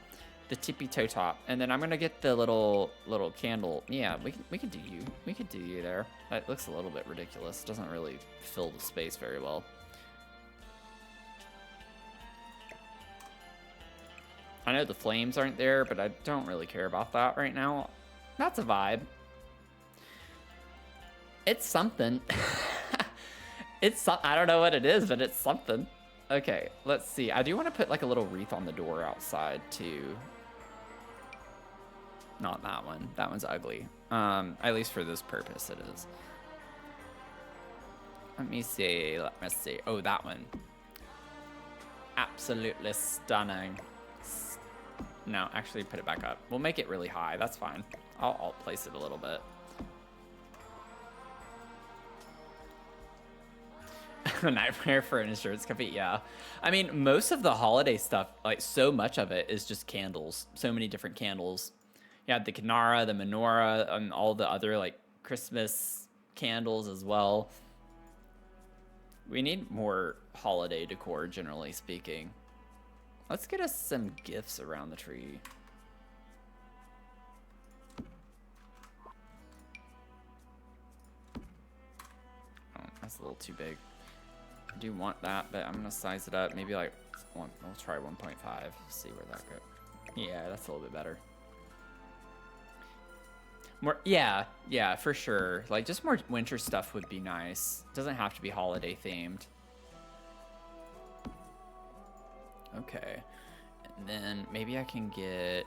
S1: The tippy toe top. And then I'm gonna get the little candle. Yeah, we could do you. We could do you there. That looks a little bit ridiculous. It doesn't really fill the space very well. I know the flames aren't there, but I don't really care about that right now. That's a vibe. It's something. I don't know what it is, but it's something. Okay, let's see. I do want to put like a little wreath on the door outside too. Not that one. That one's ugly. At least for this purpose it is. Let me see. Oh, that one. Absolutely stunning. No, actually put it back up. We'll make it really high. That's fine. I'll place it a little bit. Nightmare for an insurance company, yeah. I mean, most of the holiday stuff, like so much of it is just candles. So many different candles. You have the Kinara, the menorah, and all the other like Christmas candles as well. We need more holiday decor, generally speaking. Let's get us some gifts around the tree. Oh, that's a little too big. I do want that, but I'm gonna size it up. Maybe like one. We'll try 1.5. See where that goes. Yeah, that's a little bit better. More, yeah, for sure. Like just more winter stuff would be nice. Doesn't have to be holiday themed. Okay, and then maybe I can get.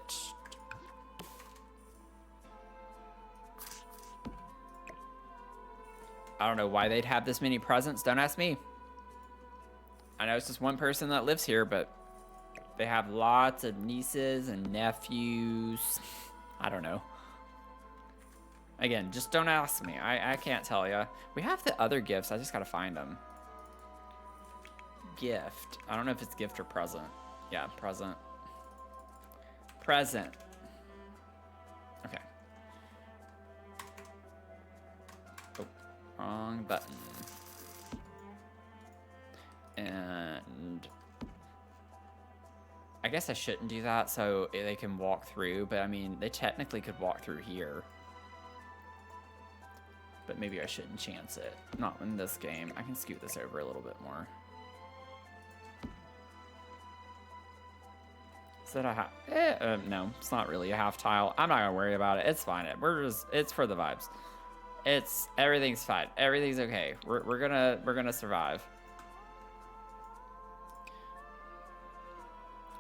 S1: I don't know why they'd have this many presents. Don't ask me. I know it's just one person that lives here, but they have lots of nieces and nephews. I don't know. Again, just don't ask me. I can't tell you. We have the other gifts. I just gotta find them. Gift. I don't know if it's gift or present. Yeah, present. Present. Okay. Oh, wrong button. And I guess I shouldn't do that so they can walk through, but I mean, they technically could walk through here. But maybe I shouldn't chance it. Not in this game. I can scoot this over a little bit more. Is that a half? No, it's not really a half tile. I'm not gonna worry about it. It's fine. It's for the vibes. Everything's fine. Everything's okay. We're gonna survive.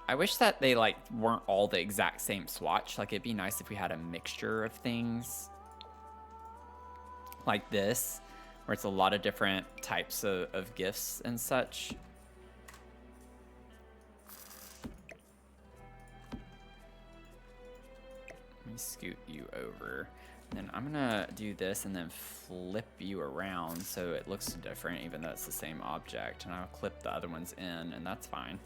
S1: I wish that they like weren't all the exact same swatch. Like it'd be nice if we had a mixture of things like this, where it's a lot of different types of gifts and such. Let me scoot you over. And then I'm gonna do this and then flip you around so it looks different even though it's the same object. And I'll clip the other ones in and that's fine.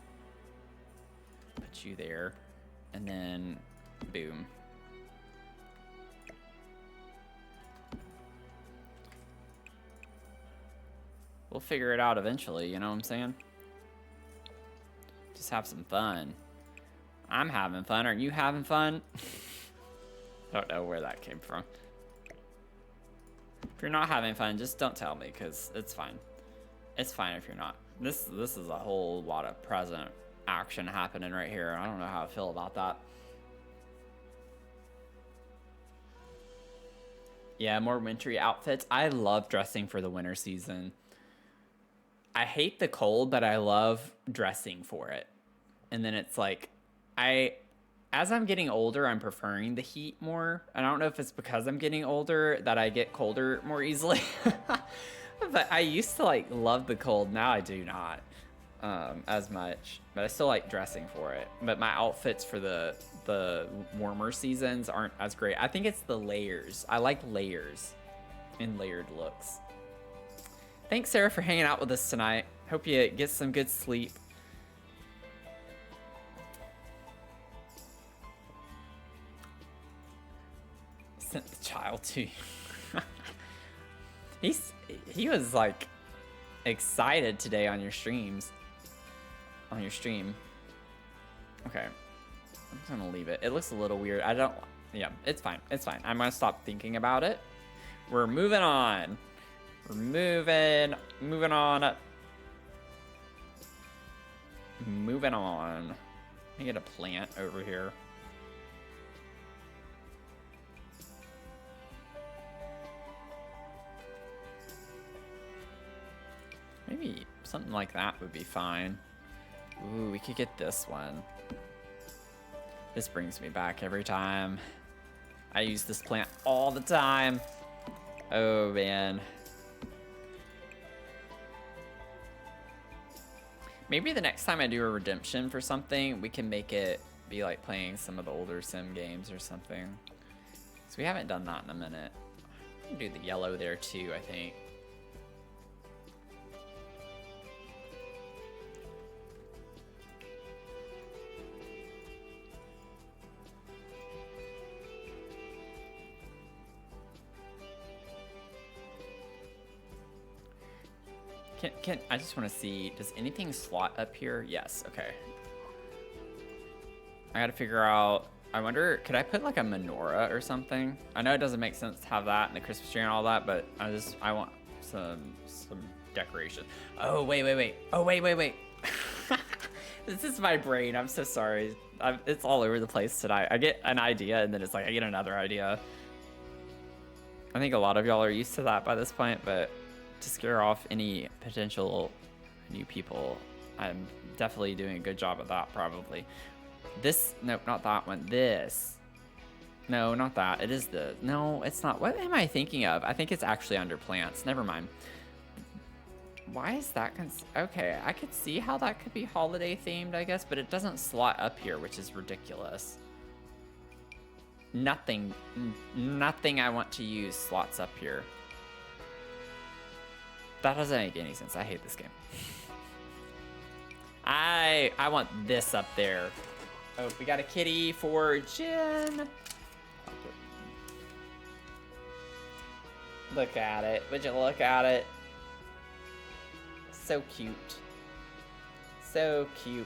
S1: Put you there and then boom. We'll figure it out eventually, you know what I'm saying? Just have some fun. I'm having fun. Aren't you having fun? I don't know where that came from. If you're not having fun, just don't tell me, because it's fine. It's fine if you're not. This is a whole lot of present action happening right here. I don't know how I feel about that. Yeah, more wintry outfits. I love dressing for the winter season. I hate the cold, but I love dressing for it. And then it's like, as I'm getting older, I'm preferring the heat more. I don't know if it's because I'm getting older that I get colder more easily. But I used to like love the cold. Now I do not as much, but I still like dressing for it. But my outfits for the warmer seasons aren't as great. I think it's the layers. I like layers and layered looks. Thanks, Sarah, for hanging out with us tonight. Hope you get some good sleep. Sent the child to you. He was like excited today on your streams. On your stream. Okay. I'm just gonna leave it. It looks a little weird. Yeah, it's fine. It's fine. I'm gonna stop thinking about it. We're moving on. We're moving on. Moving on. Let me get a plant over here. Maybe something like that would be fine. Ooh, we could get this one. This brings me back every time. I use this plant all the time. Oh, man. Maybe the next time I do a redemption for something, we can make it be like playing some of the older sim games or something. So we haven't done that in a minute. We can do the yellow there too, I think. Can I just want to see, does anything slot up here? Yes, okay. I gotta figure out, I wonder, could I put like a menorah or something? I know it doesn't make sense to have that and the Christmas tree and all that, but I want some decoration. Oh, wait. Oh, wait. This is my brain, I'm so sorry. It's all over the place tonight. I get an idea and then it's like, I get another idea. I think a lot of y'all are used to that by this point, but to scare off any potential new people, I'm definitely doing a good job of that, probably. This, nope, not that one. This. No, not that. It is the, no, it's not. What am I thinking of? I think it's actually under plants. Never mind. Why is that? Okay, I could see how that could be holiday themed, I guess, but it doesn't slot up here, which is ridiculous. Nothing I want to use slots up here. That doesn't make any sense. I hate this game. I want this up there. Oh, we got a kitty for Jen. Look at it. Would you look at it? So cute. So cute.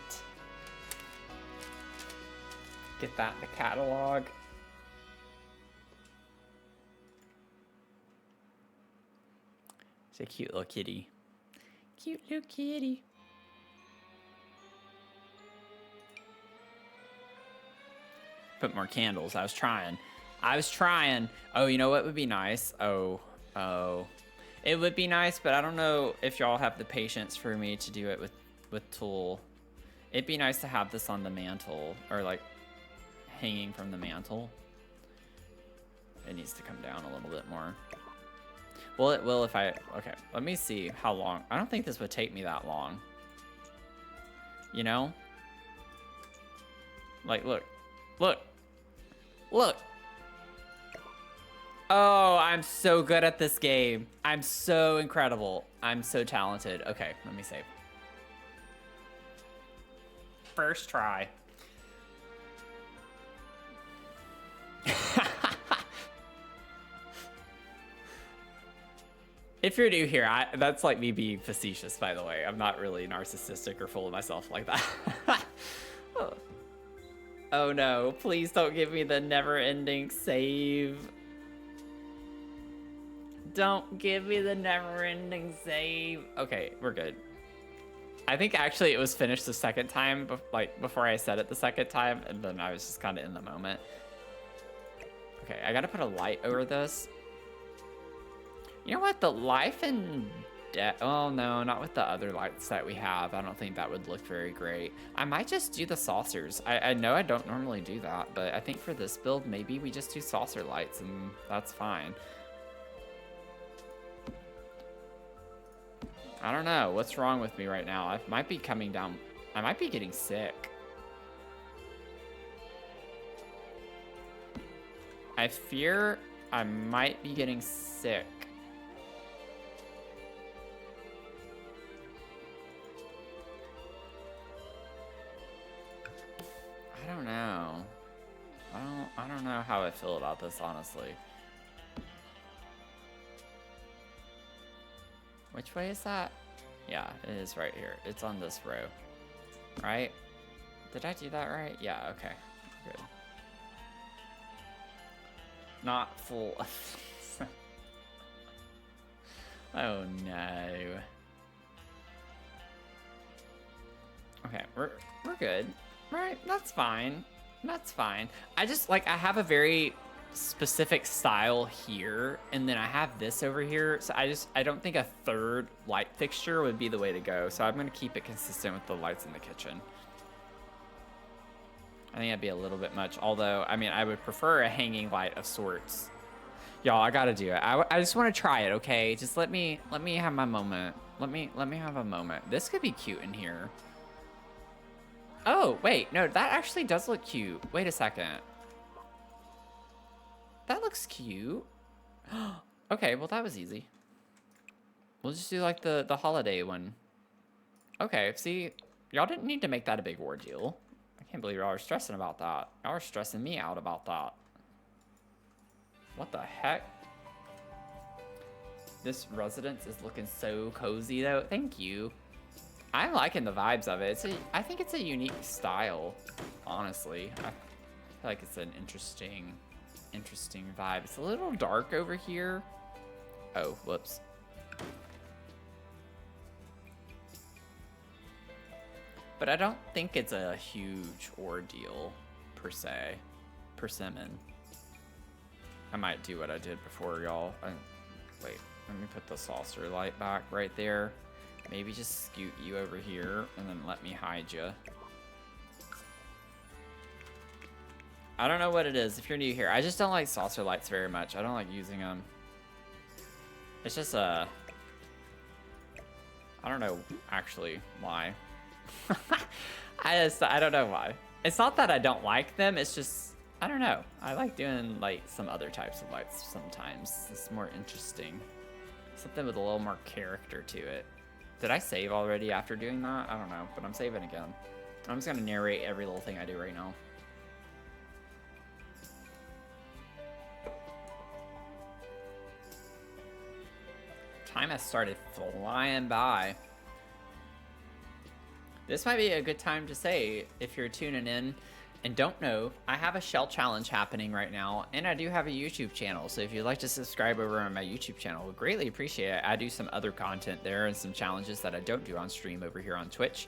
S1: Get that in the catalog. It's a cute little kitty. Cute little kitty. Put more candles. I was trying. Oh, you know what would be nice? Oh. It would be nice, but I don't know if y'all have the patience for me to do it with Tool. It'd be nice to have this on the mantle, or like hanging from the mantle. It needs to come down a little bit more. Well, it will if I... Okay, let me see how long. I don't think this would take me that long. You know? Like, look. Oh, I'm so good at this game. I'm so incredible. I'm so talented. Okay, let me save. First try. If you're new here, that's like me being facetious, by the way. I'm not really narcissistic or full of myself like that. Oh no, please don't give me the never-ending save. Don't give me the never-ending save. Okay, we're good. I think actually it was finished the second time, like before I said it the second time, and then I was just kind of in the moment. Okay, I gotta put a light over this. You know what? The life and Oh no, not with the other lights that we have. I don't think that would look very great. I might just do the saucers. I know I don't normally do that, but I think for this build, maybe we just do saucer lights and that's fine. I don't know. What's wrong with me right now? I might be coming down. I might be getting sick. I fear I might be getting sick. I don't know. I don't know how I feel about this, honestly. Which way is that? Yeah, it is right here. It's on this row. Right? Did I do that right? Yeah, okay. Good. Not full. Oh no. Okay, we're good. Right, that's fine. That's fine. I just, like, I have a very specific style here, and then I have this over here, so I don't think a third light fixture would be the way to go, so I'm gonna keep it consistent with the lights in the kitchen. I think that'd be a little bit much, although, I mean, I would prefer a hanging light of sorts. Y'all, I gotta do it. I just want to try it, okay? Just let me have my moment. Let me have a moment. This could be cute in here. Oh, wait, no, that actually does look cute. Wait a second. That looks cute. Okay, well, that was easy. We'll just do, like, the holiday one. Okay, see, y'all didn't need to make that a big ordeal. I can't believe y'all are stressing about that. Y'all are stressing me out about that. What the heck? This residence is looking so cozy, though. Thank you. I'm liking the vibes of it. I think it's a unique style, honestly. I feel like it's an interesting vibe. It's a little dark over here. Oh, whoops. But I don't think it's a huge ordeal, per se. Persimmon. I might do what I did before, y'all. Wait, let me put the saucer light back right there. Maybe just scoot you over here, and then let me hide you. I don't know what it is if you're new here. I just don't like saucer lights very much. I don't like using them. It's just I don't know actually why. I don't know why. It's not that I don't like them, it's just, I don't know. I like doing like some other types of lights sometimes. It's more interesting. Something with a little more character to it. Did I save already after doing that? I don't know, but I'm saving again. I'm just gonna narrate every little thing I do right now. Time has started flying by. This might be a good time to say, if you're tuning in and don't know, I have a shell challenge happening right now, and I do have a YouTube channel. So if you'd like to subscribe over on my YouTube channel, we'd greatly appreciate it. I do some other content there and some challenges that I don't do on stream over here on Twitch.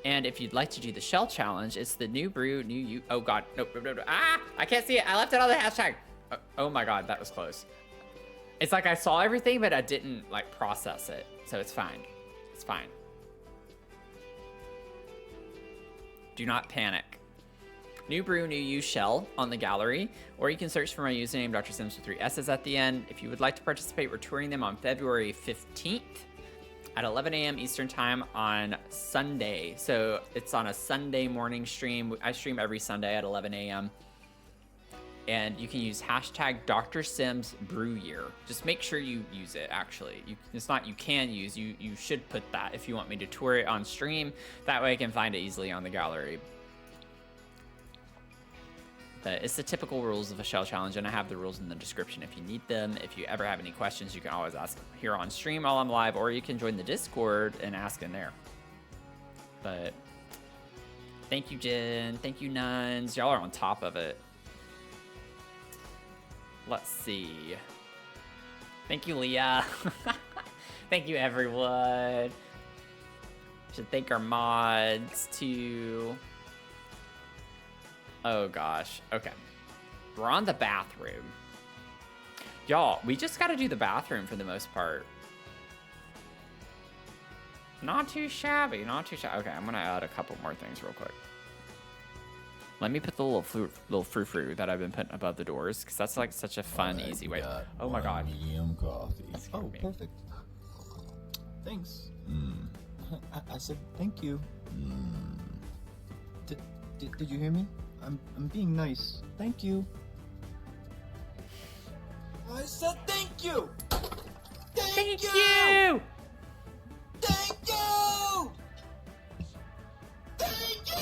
S1: And if you'd like to do the shell challenge, it's the new brew, new you. Oh God, nope. Ah, I can't see it. I left it on the hashtag. Oh my God, that was close. It's like I saw everything, but I didn't like process it. So it's fine. It's fine. Do not panic. New brew, new you shell on the gallery, or you can search for my username, Dr. Sims with 3 S's at the end. If you would like to participate, we're touring them on February 15th at 11 a.m. Eastern time on Sunday. So it's on a Sunday morning stream. I stream every Sunday at 11 a.m. And you can use hashtag Dr. Sims Brew Year. Just make sure you use it, actually. It's not you can use, you should put that if you want me to tour it on stream. That way I can find it easily on the gallery. But it's the typical rules of a shell challenge, and I have the rules in the description if you need them. If you ever have any questions, you can always ask here on stream while I'm live, or you can join the Discord and ask in there. But thank you, Jen. Thank you, Nuns. Y'all are on top of it. Let's see. Thank you, Leah. Thank you, everyone. Should thank our mods, too. Oh, gosh. Okay. We're on the bathroom. Y'all, we just got to do the bathroom for the most part. Not too shabby, not too shabby. Okay, I'm gonna add a couple more things real quick. Let me put the little frou-frou that I've been putting above the doors, because that's like such a fun, easy way. Oh my god.
S2: Medium coffee.
S3: Oh, perfect. Thanks. I said thank you. Did you hear me? I'm being nice. Thank you. I said thank you.
S1: Thank you!
S3: Thank you. Thank you.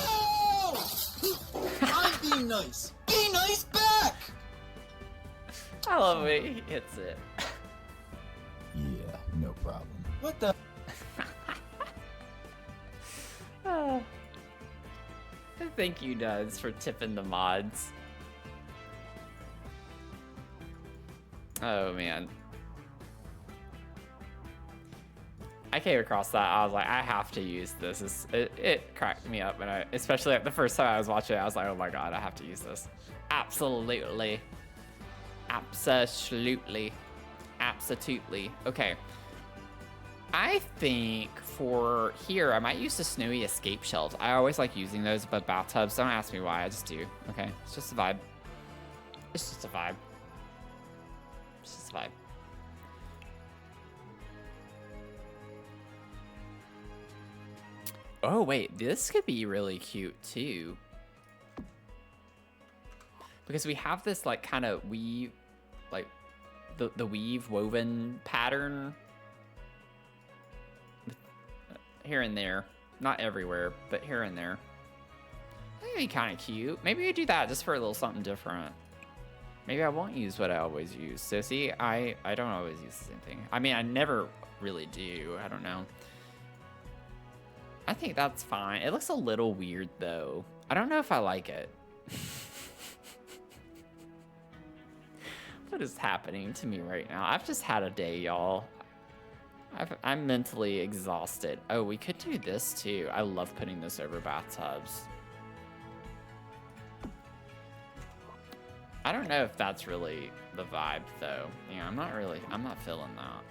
S3: I'm being nice. Be nice back.
S1: I love it. He hits it.
S2: Yeah, no problem.
S3: What the?
S1: Thank you, Duds, for tipping the mods. Oh, man. I came across that. I was like, I have to use this. It cracked me up. And especially like the first time I was watching it, I was like, oh my god, I have to use this. Absolutely. Absolutely. Absolutely. Okay. I think for here, I might use the snowy escape shelves. I always like using those above bathtubs. Don't ask me why, I just do. Okay, it's just a vibe. It's just a vibe. It's just a vibe. Oh wait, this could be really cute too. Because we have this like kind of weave, like the weave woven pattern. Here and there, not everywhere, but here and there. That'd be kind of cute. Maybe we do that just for a little something different. Maybe I won't use what I always use. So see, I don't always use the same thing. I mean, I never really do. I don't know. I think that's fine. It looks a little weird though. I don't know if I like it. What is happening to me right now? I've just had a day, y'all. I'm mentally exhausted. Oh, we could do this too. I love putting this over bathtubs. I don't know if that's really the vibe though. Yeah, I'm not feeling that.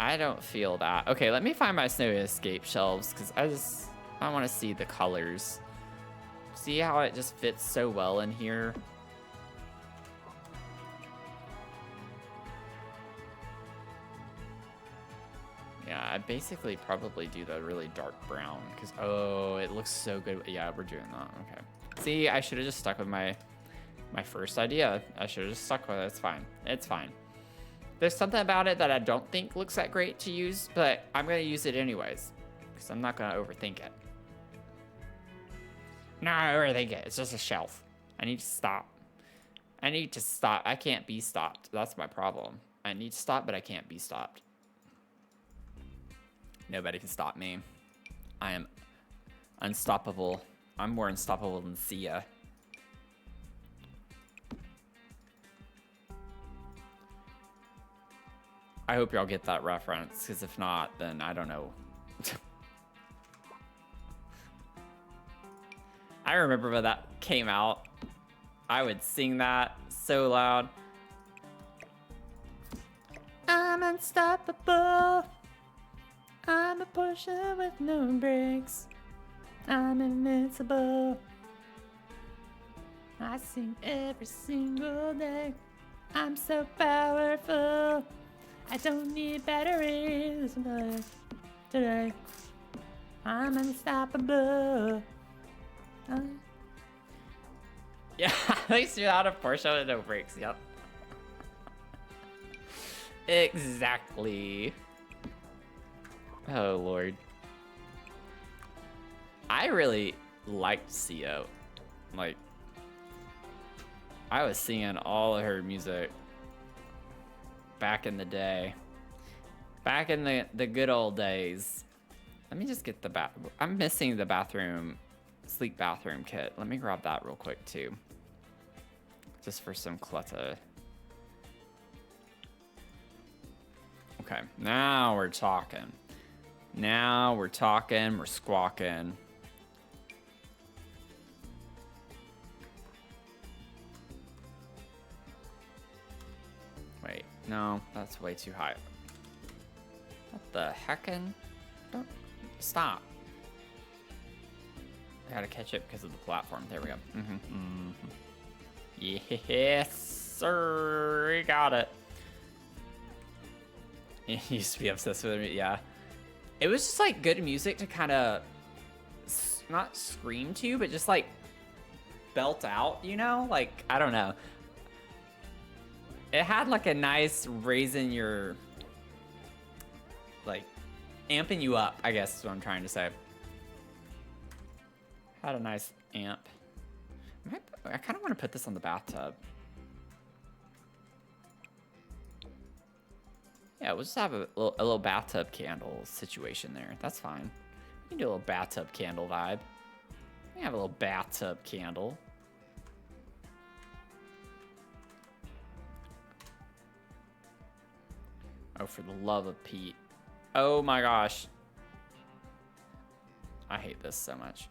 S1: I don't feel that. Okay, let me find my snowy escape shelves because I want to see the colors. See how it just fits so well in here? Yeah, I basically probably do the really dark brown because, oh, it looks so good. Yeah, we're doing that. Okay. See, I should have just stuck with my first idea. I should have just stuck with it. It's fine. It's fine. There's something about it that I don't think looks that great to use, but I'm going to use it anyways because I'm not going to overthink it. No, I overthink it. It's just a shelf. I need to stop. I need to stop. I can't be stopped. That's my problem. I need to stop, but I can't be stopped. Nobody can stop me. I am unstoppable. I'm more unstoppable than Sia. I hope y'all get that reference, because if not, then I don't know. I remember when that came out. I would sing that so loud. I'm unstoppable. I'm a pusher with no brakes. I'm invincible. I sing every single day. I'm so powerful. I don't need batteries today. I'm unstoppable. Yeah, at least you're not a Porsche with no brakes. Yep. Exactly. Oh, Lord. I really liked Sia. Like, I was singing all of her music back in the day. Back in the good old days. Let me just get the I'm missing the sleek bathroom kit. Let me grab that real quick, too. Just for some clutter. Okay, now we're talking. Now we're talking, we're squawking. Wait, no, that's way too high. What the heckin'? Don't stop. I gotta catch it because of the platform. There we go. Yes, sir. We got it. He used to be obsessed with me. Yeah. It was just like good music to kind of not scream to, but just like belt out, you know? Like, I don't know. It had like a nice raising your, like, amping you up, I guess is what I'm trying to say. Had a nice amp. I kind of want to put this on the bathtub. Yeah, we'll just have a little bathtub candle situation there. That's fine. We can do a little bathtub candle vibe. We have a little bathtub candle. Oh, for the love of Pete. Oh my gosh. I hate this so much.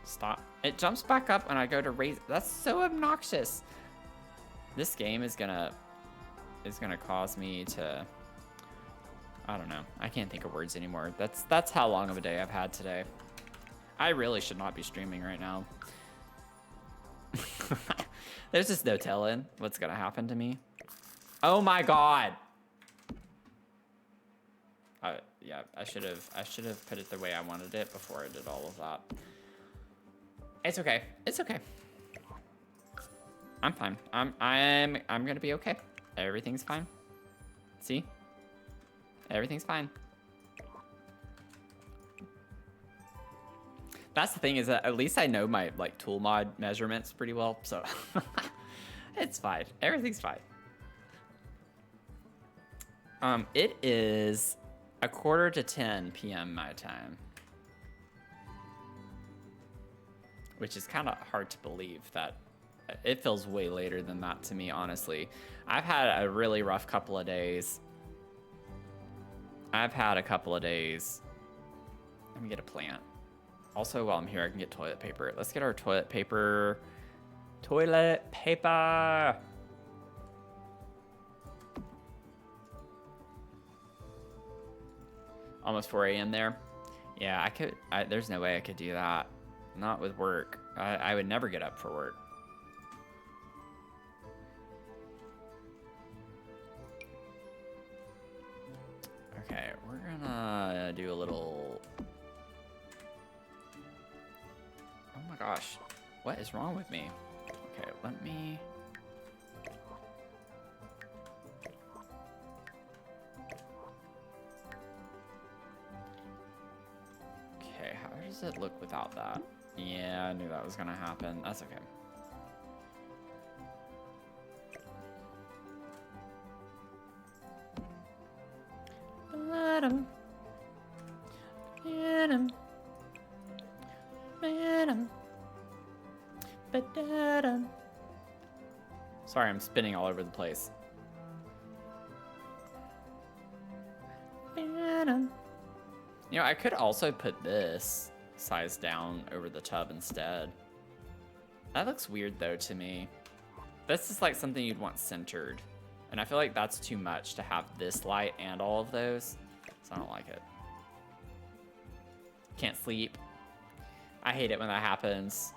S1: Stop. It jumps back up when I go to raise. That's so obnoxious. This game is gonna cause me to, I don't know. I can't think of words anymore. That's how long of a day I've had today. I really should not be streaming right now. There's just no telling what's gonna happen to me. Oh my god. Yeah, I should have put it the way I wanted it before I did all of that. It's okay. It's okay. I'm fine. I'm gonna be okay. Everything's fine. See? Everything's fine. That's the thing, is that at least I know my like tool mod measurements pretty well, so it's fine. Everything's fine. It is 9:45 p.m. my time, which is kind of hard to believe that it feels way later than that to me, honestly. I've had a really rough couple of days. Let me get a plant. Also, while I'm here, I can get toilet paper. Let's get our toilet paper. Toilet paper. Almost 4 a.m. there. Yeah, there's no way I could do that. Not with work. I would never get up for work. Okay, we're gonna do a little... Oh my gosh, what is wrong with me? Okay, let me... Okay, how does it look without that? Yeah, I knew that was gonna happen. That's okay. Sorry, I'm spinning all over the place. You know, I could also put this size down over the tub instead. That looks weird though to me. This is like something you'd want centered. And I feel like that's too much to have this light and all of those. So I don't like it. Can't sleep. I hate it when that happens.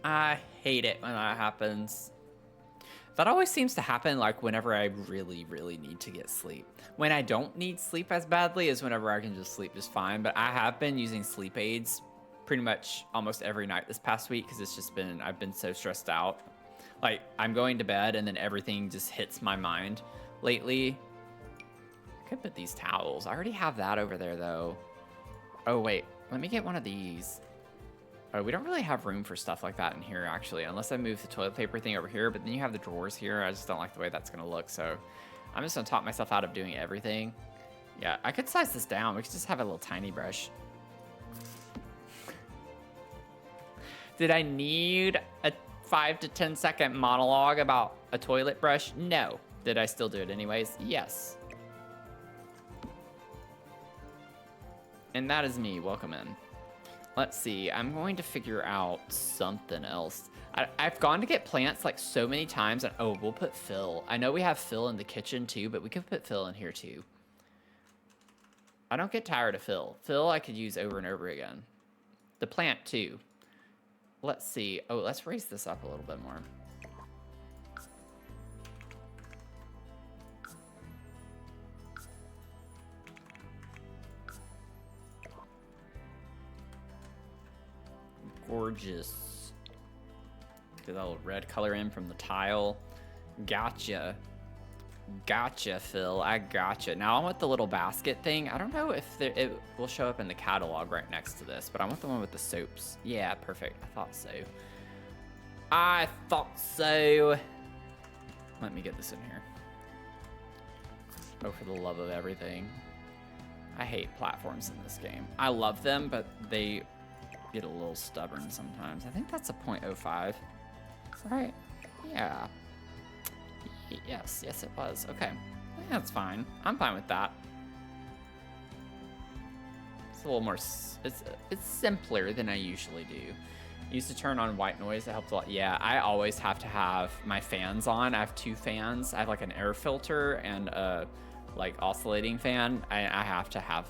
S1: I hate it when that happens. That always seems to happen like whenever I really, really need to get sleep. When I don't need sleep as badly is whenever I can just sleep just fine. But I have been using sleep aids pretty much almost every night this past week because it's just been, I've been so stressed out. Like, I'm going to bed and then everything just hits my mind lately. I could put these towels. I already have that over there though. Oh wait, let me get one of these. Oh, we don't really have room for stuff like that in here, actually, unless I move the toilet paper thing over here, but then you have the drawers here. I just don't like the way that's going to look, so I'm just going to talk myself out of doing everything. Yeah, I could size this down. We could just have a little tiny brush. Did I need a 5 to 10 second monologue about a toilet brush? No. Did I still do it anyways? Yes. And that is me. Welcome in. Let's see. I'm going to figure out something else. I've gone to get plants like so many times. And oh, we'll put Phil. I know we have Phil in the kitchen too, but we could put Phil in here too. I don't get tired of Phil. Phil I could use over and over again. The plant too. Let's see. Oh, let's raise this up a little bit more. Gorgeous. Get that little red color in from the tile. Gotcha. Gotcha, Phil. I gotcha. Now I want the little basket thing. I don't know if it will show up in the catalog right next to this, but I want the one with the soaps. Yeah, perfect. I thought so. I thought so. Let me get this in here. Oh, for the love of everything. I hate platforms in this game. I love them, but they get a little stubborn sometimes. I think that's a 0.05, right? Yeah. Yes, it was. Okay, that's fine. I'm fine with that. It's a little more. It's simpler than I usually do. I used to turn on white noise. It helped a lot. Yeah, I always have to have my fans on. I have 2 fans. I have like an air filter and a like oscillating fan. I have to have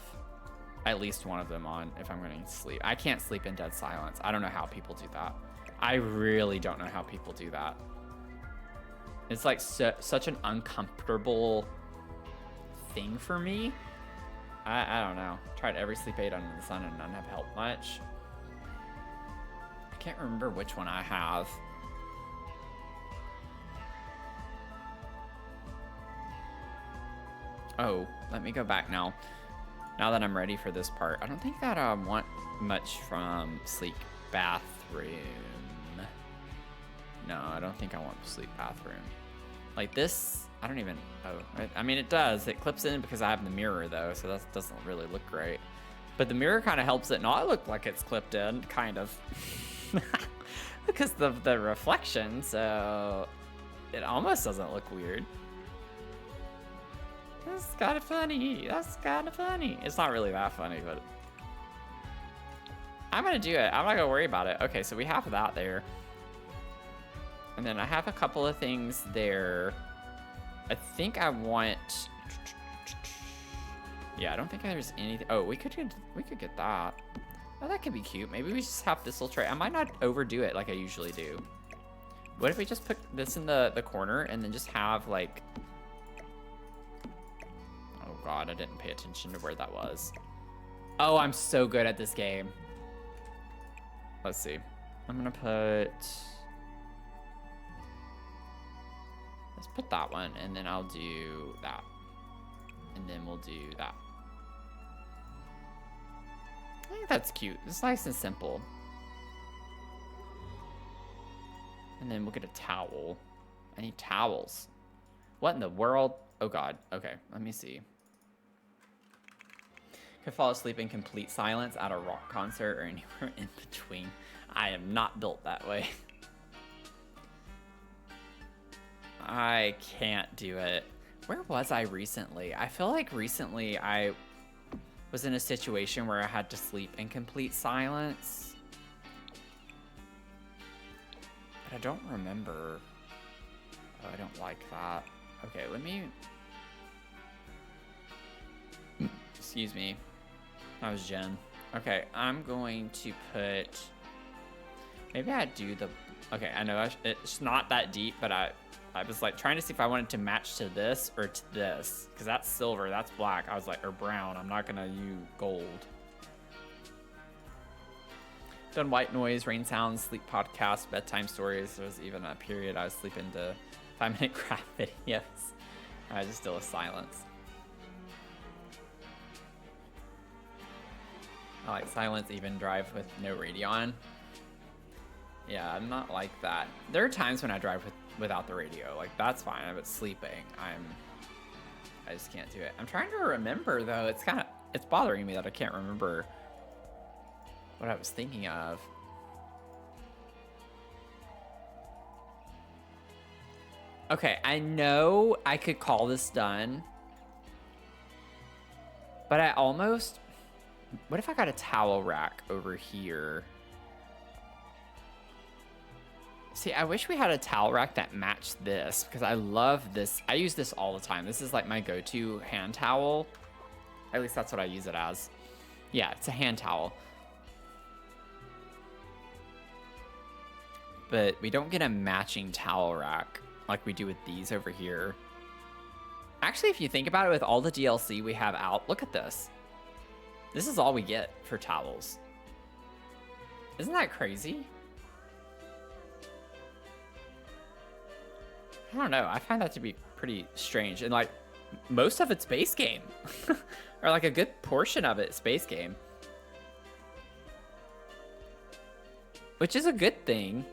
S1: at least one of them on if I'm going to sleep. I can't sleep in dead silence. I don't know how people do that. I really don't know how people do that. It's like such an uncomfortable thing for me. I don't know. Tried every sleep aid under the sun and none have helped much. I can't remember which one I have. Oh, let me go back now. Now that I'm ready for this part. I don't think that I want much from sleep bathroom. No, I don't think I want sleep bathroom. Like this, I don't even, oh, I mean it does. It clips in because I have the mirror though, so that doesn't really look great. But the mirror kind of helps it not look like it's clipped in, kind of. Because of the reflection, so it almost doesn't look weird. That's kind of funny. That's kind of funny. It's not really that funny, but I'm gonna do it. I'm not gonna worry about it. Okay, so we have that there. And then I have a couple of things there. I think I want. Yeah, I don't think there's anything. Oh, we could get that. Oh, that could be cute. Maybe we just have this little tray. I might not overdo it like I usually do. What if we just put this in the corner and then just have like. Oh God, I didn't pay attention to where that was. Oh, I'm so good at this game. Let's see. I'm gonna put. Let's put that one, and then I'll do that. And then we'll do that. I think that's cute. It's nice and simple. And then we'll get a towel. I need towels. What in the world? Oh God. Okay, let me see. Could fall asleep in complete silence at a rock concert or anywhere in between. I am not built that way. I can't do it. Where was I recently? I feel like recently I was in a situation where I had to sleep in complete silence. But I don't remember. Oh, I don't like that. Okay, let me... Excuse me. That was Jen. Okay, I'm going to put... Maybe I do the... Okay, I know it's not that deep, but I was like trying to see if I wanted to match to this or to this, because that's silver, that's black. I was like, or brown. I'm not gonna use gold. Done white noise, rain sounds, sleep podcasts, bedtime stories. There was even a period I was sleeping to 5-minute craft videos. I just still a silence. I like silence, even drive with no radio on. Yeah, I'm not like that. There are times when I drive without the radio. Like, that's fine. But sleeping, I just can't do it. I'm trying to remember, though. It's bothering me that I can't remember what I was thinking of. Okay, I know I could call this done. But I almost... What if I got a towel rack over here? See, I wish we had a towel rack that matched this because I love this. I use this all the time. This is like my go-to hand towel. At least that's what I use it as. Yeah, it's a hand towel. But we don't get a matching towel rack like we do with these over here. Actually, if you think about it, with all the DLC we have out, look at this. This is all we get for towels. Isn't that crazy? I don't know. I find that to be pretty strange. And like, most of it's base game. Or like a good portion of it's base game. Which is a good thing.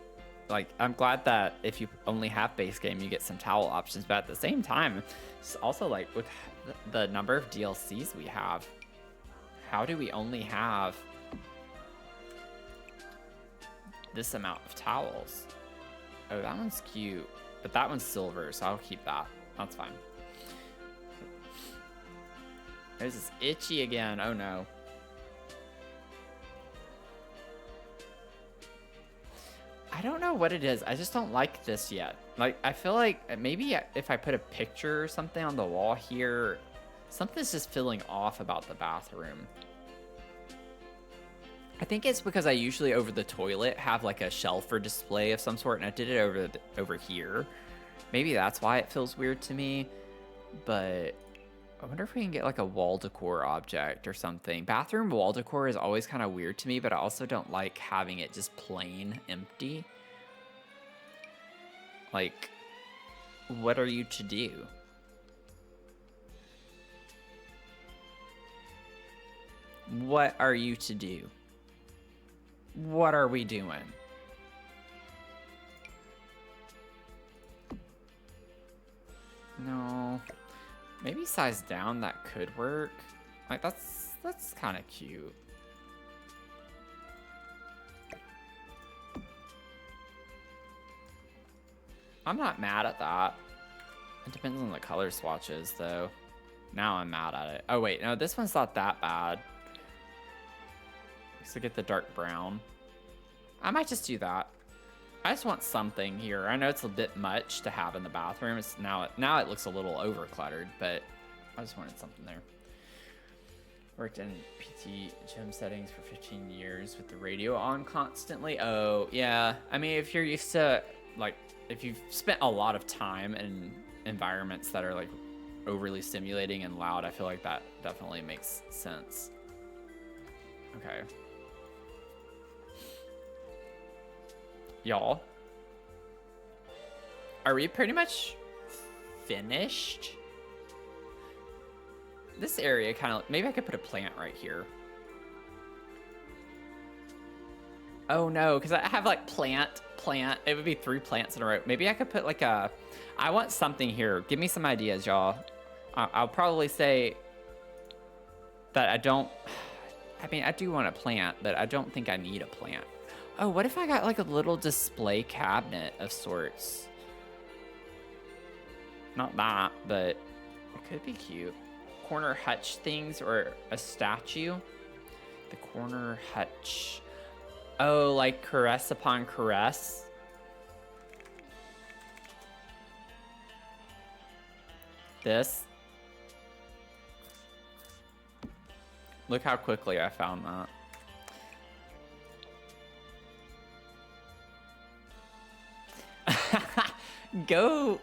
S1: Like, I'm glad that if you only have base game, you get some towel options. But at the same time, it's also like with the number of DLCs we have, how do we only have this amount of towels? Oh, that one's cute. But that one's silver, so I'll keep that. That's fine. There's this itchy again. Oh no. I don't know what it is. I just don't like this yet. Like, I feel like maybe if I put a picture or something on the wall here, something's just feeling off about the bathroom. I think it's because I usually over the toilet have like a shelf or display of some sort, and I did it over here. Maybe that's why it feels weird to me. But I wonder if we can get like a wall decor object or something. Bathroom wall decor is always kind of weird to me, but I also don't like having it just plain empty. Like, what are you to do? What are you to do? What are we doing? No. Maybe size down, that could work. Like, that's kind of cute. I'm not mad at that. It depends on the color swatches, though. Now I'm mad at it. Oh, wait. No, this one's not that bad. So get the dark brown. I might just do that. I just want something here. I know it's a bit much to have in the bathroom. It's now it looks a little over cluttered, but I just wanted something there. Worked in PT gym settings for 15 years with the radio on constantly. Oh, yeah. I mean, if you're used to, like, if you've spent a lot of time in environments that are, like, overly stimulating and loud, I feel like that definitely makes sense. Okay. Y'all, are we pretty much finished? This area kind of, maybe I could put a plant right here. Oh no, because I have like plant. It would be 3 plants in a row. Maybe I could put like a, I want something here. Give me some ideas, y'all. I'll probably say that I don't, I mean, I do want a plant, but I don't think I need a plant. Oh, what if I got like a little display cabinet of sorts? Not that, but it could be cute. Corner hutch things or a statue. The corner hutch. Oh, like caress upon caress. This. Look how quickly I found that. Go.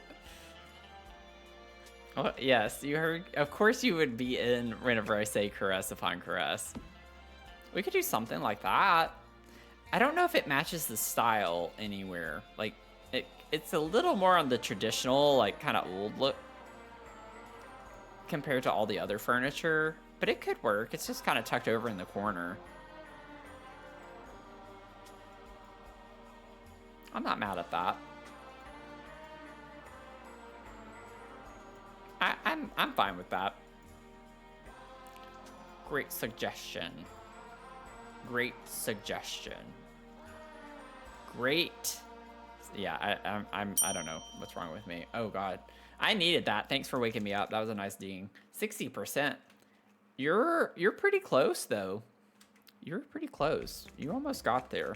S1: Oh, yes, you heard. Of course you would be in whenever I say caress upon caress. We could do something like that. I don't know if it matches the style anywhere. Like, it's a little more on the traditional, like, kind of old look compared to all the other furniture. But it could work. It's just kind of tucked over in the corner. I'm not mad at that. I'm fine with that. Great suggestion. Great suggestion. Great. Yeah, I don't know what's wrong with me. Oh God, I needed that. Thanks for waking me up. That was a nice ding. 60%. You're pretty close though. You're pretty close. You almost got there.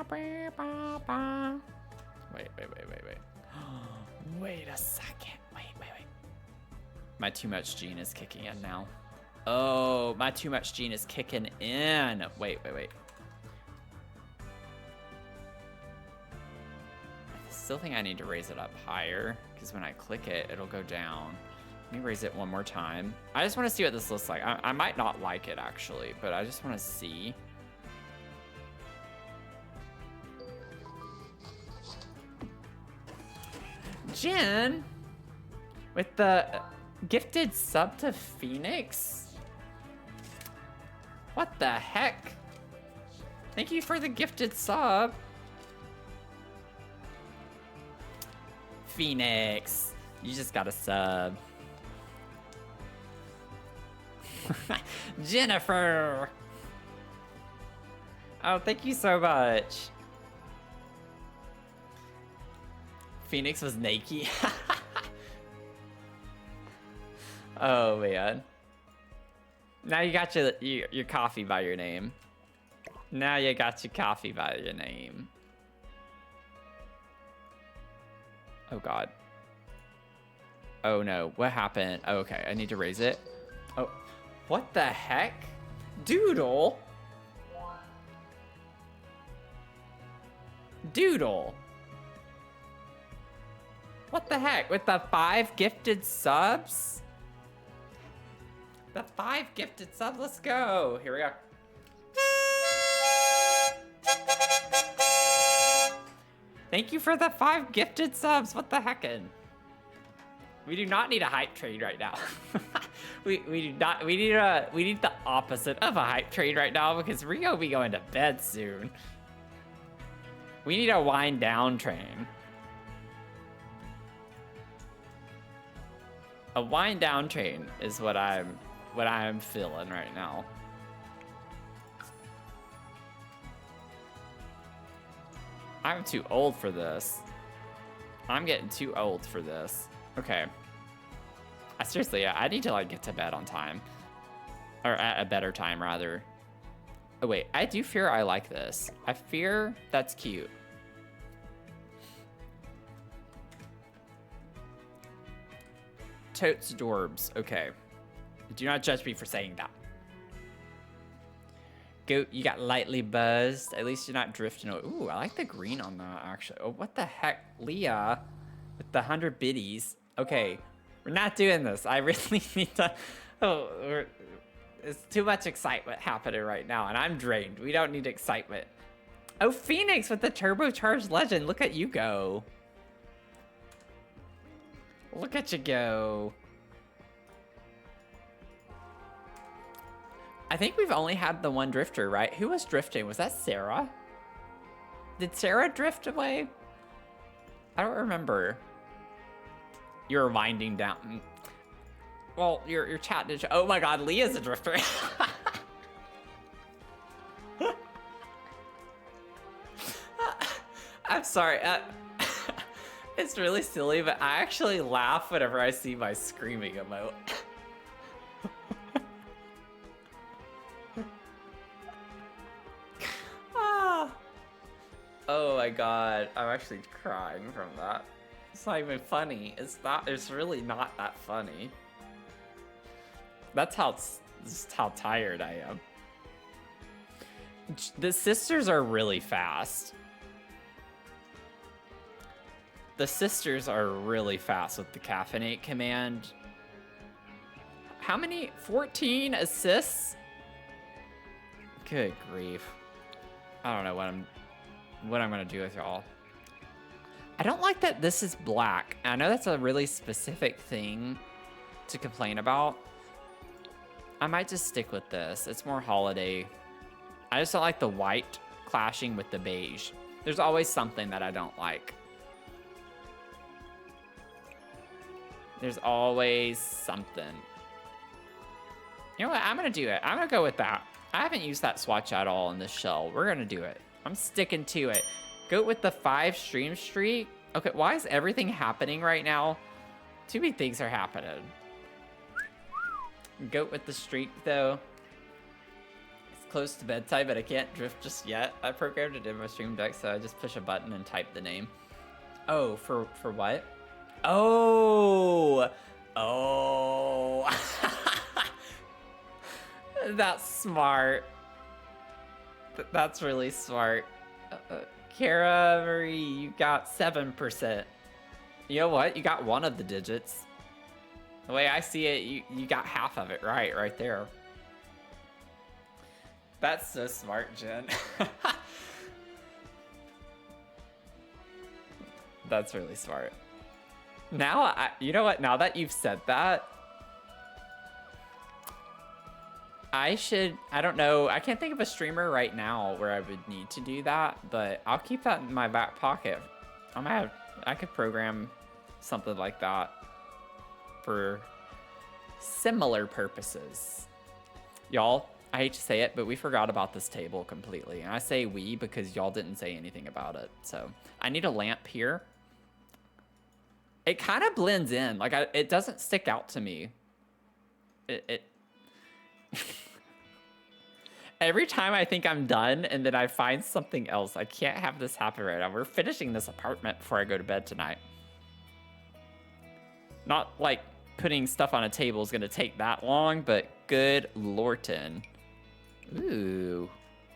S1: Wait. Wait a second. Wait. My too much gene is kicking in now. Oh, my too much gene is kicking in. Wait. I still think I need to raise it up higher because when I click it, it'll go down. Let me raise it one more time. I just want to see what this looks like. I might not like it actually, but I just want to see. Jen, with the gifted sub to Phoenix? What the heck? Thank you for the gifted sub. Phoenix, you just got a sub. Jennifer. Oh, thank you so much. Phoenix was naked. Oh man. Now you got your coffee by your name. Now you got your coffee by your name. Oh god. Oh no, what happened? Oh, okay, I need to raise it. Oh, what the heck? Doodle? Doodle? What the heck? With the 5 gifted subs? The 5 gifted subs, let's go. Here we go. Thank you for the 5 gifted subs. What the heckin'? We do not need a hype train right now. we do not. We need the opposite of a hype train right now because we're gonna be going to bed soon. We need a wind down train. A wind down train is what I'm feeling right now. I'm too old for this. I'm getting too old for this. Okay. Seriously, I need to like get to bed on time. Or at a better time, rather. Oh wait, I do fear I like this. I fear that's cute. Totes Dorbs. Okay. Do not judge me for saying that. Goat, you got lightly buzzed. At least you're not drifting. Ooh, I like the green on that, actually. Oh, what the heck? Leah with the 100 biddies. Okay, we're not doing this. I really need to... Oh, it's too much excitement happening right now, and I'm drained. We don't need excitement. Oh, Phoenix with the turbocharged legend. Look at you go. Look at you go. I think we've only had the one drifter, right? Who was drifting? Was that Sarah? Did Sarah drift away? I don't remember. You're winding down. Well, your chat did. Oh my god, Leah's a drifter. I'm sorry. It's really silly, but I actually laugh whenever I see my screaming emote. Oh my god, I'm actually crying from that. It's not even funny. It's really not that funny. That's just how tired I am. The sisters are really fast. The sisters are really fast with the caffeinate command. How many? 14 assists? Good grief. I don't know what I'm gonna do with y'all. I don't like that this is black. I know that's a really specific thing to complain about. I might just stick with this. It's more holiday. I just don't like the white clashing with the beige. There's always something that I don't like. There's always something. You know what? I'm gonna do it. I'm gonna go with that. I haven't used that swatch at all in this shell. We're gonna do it. I'm sticking to it. Go with the 5 stream streak. Okay, why is everything happening right now? Too many things are happening. Goat with the streak, though. It's close to bedtime, but I can't drift just yet. I programmed it in my stream deck, so I just push a button and type the name. Oh, for what? Oh! Oh! That's smart. That's really smart. Kara Marie, you got 7%. You know what? You got one of the digits. The way I see it, you got half of it right there. That's so smart, Jen. That's really smart. Now, you know what? Now that you've said that, I don't know. I can't think of a streamer right now where I would need to do that, but I'll keep that in my back pocket. I could program something like that for similar purposes. Y'all, I hate to say it, but we forgot about this table completely. And I say we because y'all didn't say anything about it. So I need a lamp here. It kind of blends in. Like, it doesn't stick out to me. Every time I think I'm done and then I find something else. I can't have this happen right now. We're finishing this apartment before I go to bed tonight. Not like putting stuff on a table is going to take that long, but good Lorton. Ooh.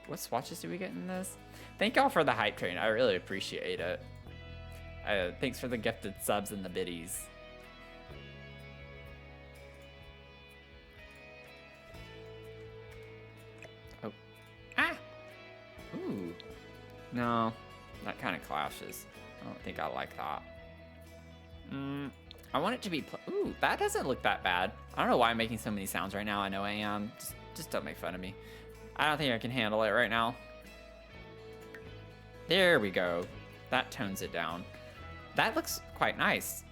S1: What swatches do we get in this? Thank y'all for the hype train. I really appreciate it. Thanks for the gifted subs and the biddies. Oh. Ah! Ooh. No. That kind of clashes. I don't think I like that. I want it to be... Ooh, that doesn't look that bad. I don't know why I'm making so many sounds right now. I know I am. Just don't make fun of me. I don't think I can handle it right now. There we go. That tones it down. That looks quite nice.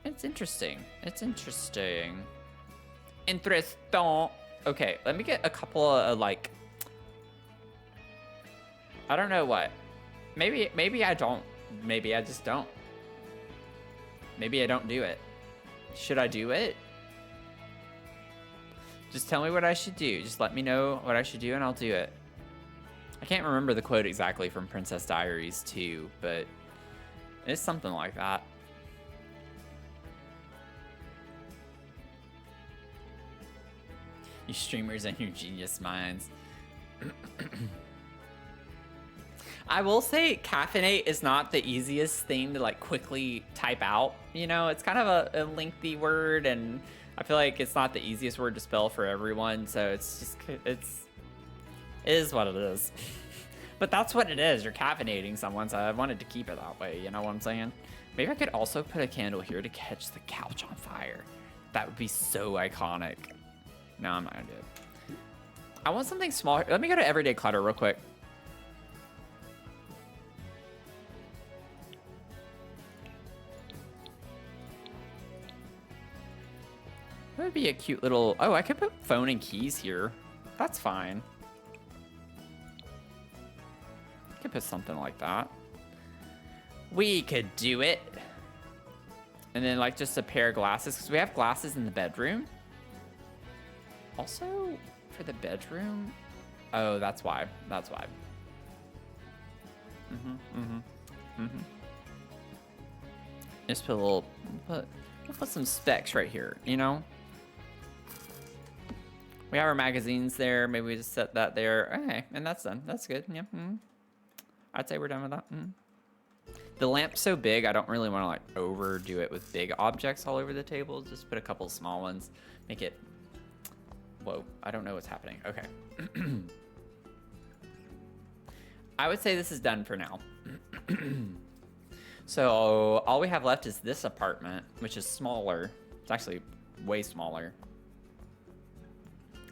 S1: It's interesting. It's interesting. Interesting. Okay, let me get a couple of, like... I don't know what. Maybe I don't. Maybe I just don't. Maybe I don't do it. Should I do it? Just tell me what I should do. Just let me know what I should do and I'll do it. I can't remember the quote exactly from Princess Diaries 2, but it's something like that. You streamers and your genius minds. I will say caffeinate is not the easiest thing to like quickly type out. You know, it's kind of a lengthy word and I feel like it's not the easiest word to spell for everyone. So it is what it is. But that's what it is. You're caffeinating someone. So I wanted to keep it that way. You know what I'm saying? Maybe I could also put a candle here to catch the couch on fire. That would be so iconic. No, I'm not gonna do it. I want something small. Let me go to everyday clutter real quick. That would be a cute little... Oh, I could put phone and keys here. That's fine. I could put something like that. We could do it. And then like just a pair of glasses, because we have glasses in the bedroom. Also, for the bedroom... Oh, that's why. That's why. Just put a little... We'll put some specs right here, you know? We have our magazines there. Maybe we just set that there. Okay, and that's done. That's good. Yeah. I'd say we're done with that. The lamp's so big, I don't really want to like overdo it with big objects all over the table. Just put a couple of small ones. Make it... Whoa, I don't know what's happening. Okay. I would say this is done for now. So all we have left is this apartment, which is smaller. It's actually way smaller.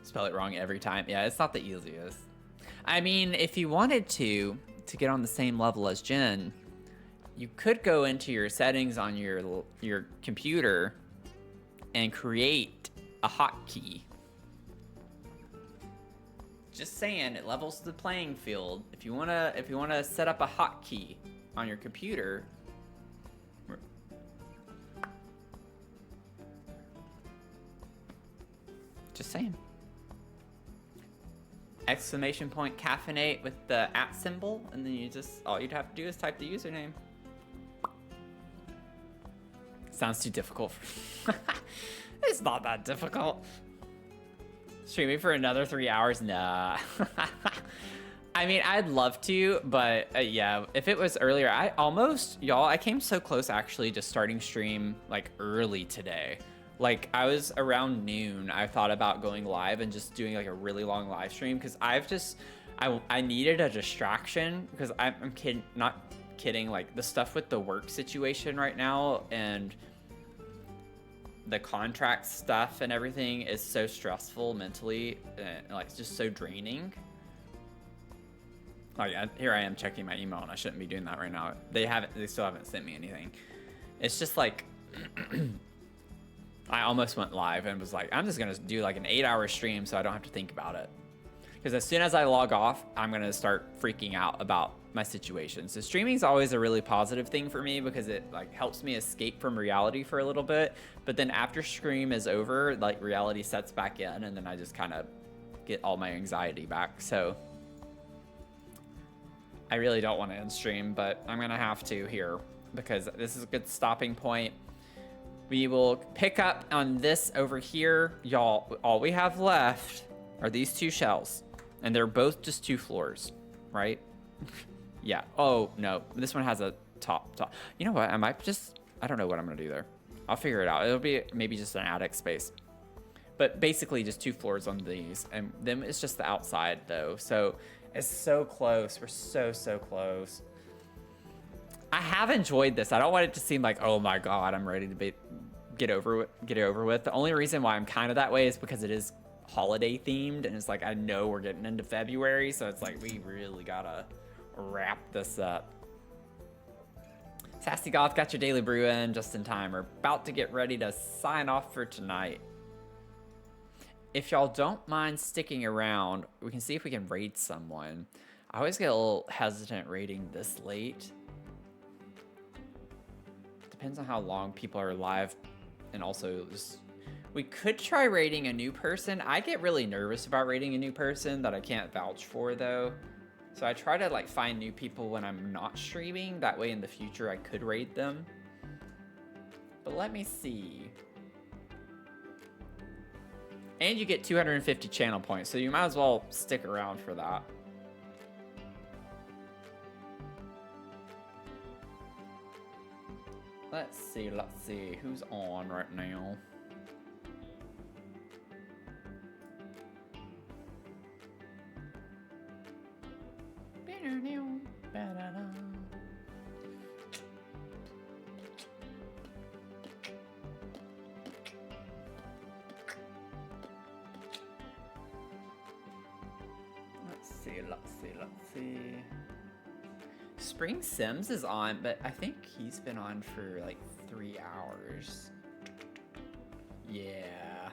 S1: Spell it wrong every time. Yeah, it's not the easiest. I mean, if you wanted to get on the same level as Jen, you could go into your settings on your computer and create a hotkey. Just saying, it levels the playing field. If you wanna set up a hotkey on your computer, Just saying. Exclamation point caffeinate with the @ symbol, and then you just, all you'd have to do is type the username. Sounds too difficult. It's not that difficult. Streaming for another 3 hours? Nah. I mean, I'd love to, but yeah, if it was earlier, I came so close actually to starting stream like early today. Like I was around noon, I thought about going live and just doing like a really long live stream because I needed a distraction because I'm not kidding, like the stuff with the work situation right now and the contract stuff and everything is so stressful mentally and like it's just so draining. Oh yeah, here I am checking my email and I shouldn't be doing that right now. They still haven't sent me anything. It's just like I almost went live and was like, I'm just gonna do like an 8-hour stream so I don't have to think about it. Because as soon as I log off, I'm gonna start freaking out about my situation. So streaming is always a really positive thing for me because it like helps me escape from reality for a little bit. But then after stream is over, like reality sets back in and then I just kind of get all my anxiety back. So I really don't want to end stream, but I'm gonna have to here because this is a good stopping point. We will pick up on this over here. Y'all, all we have left are these 2 shells. And they're both just 2 floors, right? Yeah. Oh, no. This one has a top. You know what? I don't know what I'm going to do there. I'll figure it out. It'll be maybe just an attic space. But basically just 2 floors on these. And then it's just the outside, though. So it's so close. We're so close. I have enjoyed this. I don't want it to seem like, oh my God, I'm ready to get it over with. The only reason why I'm kind of that way is because it is holiday themed and it's like I know we're getting into February, so it's like we really gotta wrap this up. Sassy Goth got your daily brew in just in time. We're about to get ready to sign off for tonight. If y'all don't mind sticking around, we can see if we can raid someone. I always get a little hesitant raiding this late. Depends on how long people are live, and also just, we could try raiding a new person. I get really nervous about raiding a new person that I can't vouch for though. So I try to like find new people when I'm not streaming. That way in the future I could raid them. But let me see. And you get 250 channel points, so you might as well stick around for that. Let's see who's on right now. Let's see. Spring Sims is on, but I think he's been on for like 3 hours. Yeah.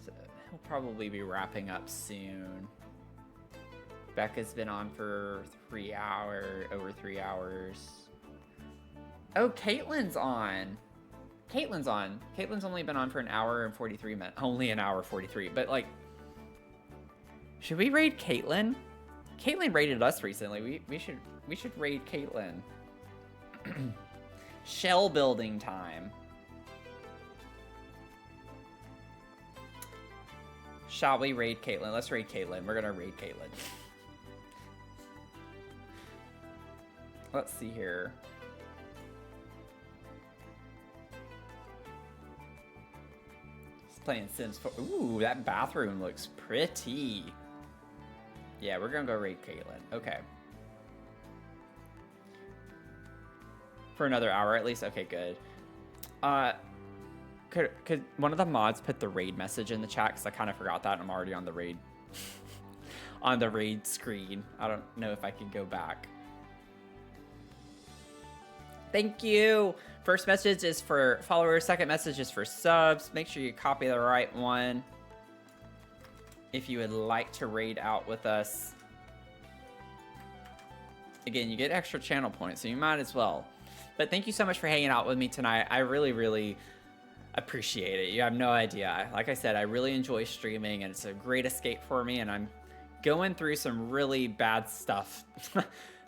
S1: So he'll probably be wrapping up soon. Becca's been on for over 3 hours. Oh, Caitlin's on. Caitlin's only been on for an hour and 43 minutes. Only an hour 43, but like, should we raid Caitlin? Caitlin raided us recently. We should raid Caitlin. Shell building time. Shall we raid Caitlin? Let's raid Caitlin. We're gonna raid Caitlin. Let's see here. He's playing Sims 4. Ooh, that bathroom looks pretty. Yeah, we're gonna go raid Caitlin. Okay. For another hour at least? Okay, good. Could one of the mods put the raid message in the chat? Because I kind of forgot that and I'm already on the raid. On the raid screen. I don't know if I can go back. Thank you. First message is for followers. Second message is for subs. Make sure you copy the right one if you would like to raid out with us. Again, you get extra channel points, so you might as well. But thank you so much for hanging out with me tonight. I really appreciate it. You have no idea. Like I said, I really enjoy streaming and it's a great escape for me, and I'm going through some really bad stuff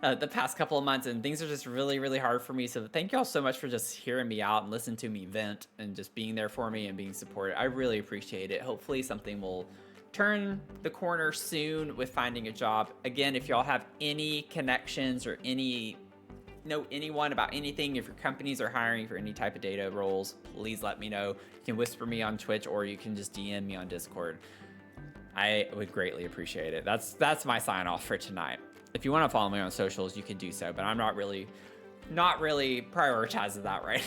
S1: the past couple of months, and things are just really, really hard for me. So thank you all so much for just hearing me out and listening to me vent and just being there for me and being supported. I really appreciate it. Hopefully something will turn the corner soon with finding a job. Again, if y'all have any connections or know anyone about anything, if your companies are hiring for any type of data roles, please let me know. You can whisper me on Twitch or you can just DM me on Discord. I would greatly appreciate it. That's my sign off for tonight. If you want to follow me on socials, you can do so, but I'm not really prioritizing that right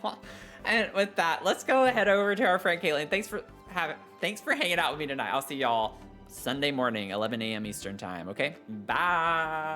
S1: now. And with that, let's go ahead over to our friend Caitlin. Thanks for hanging out with me tonight. I'll see y'all Sunday morning, 11 a.m. Eastern time. Okay, bye.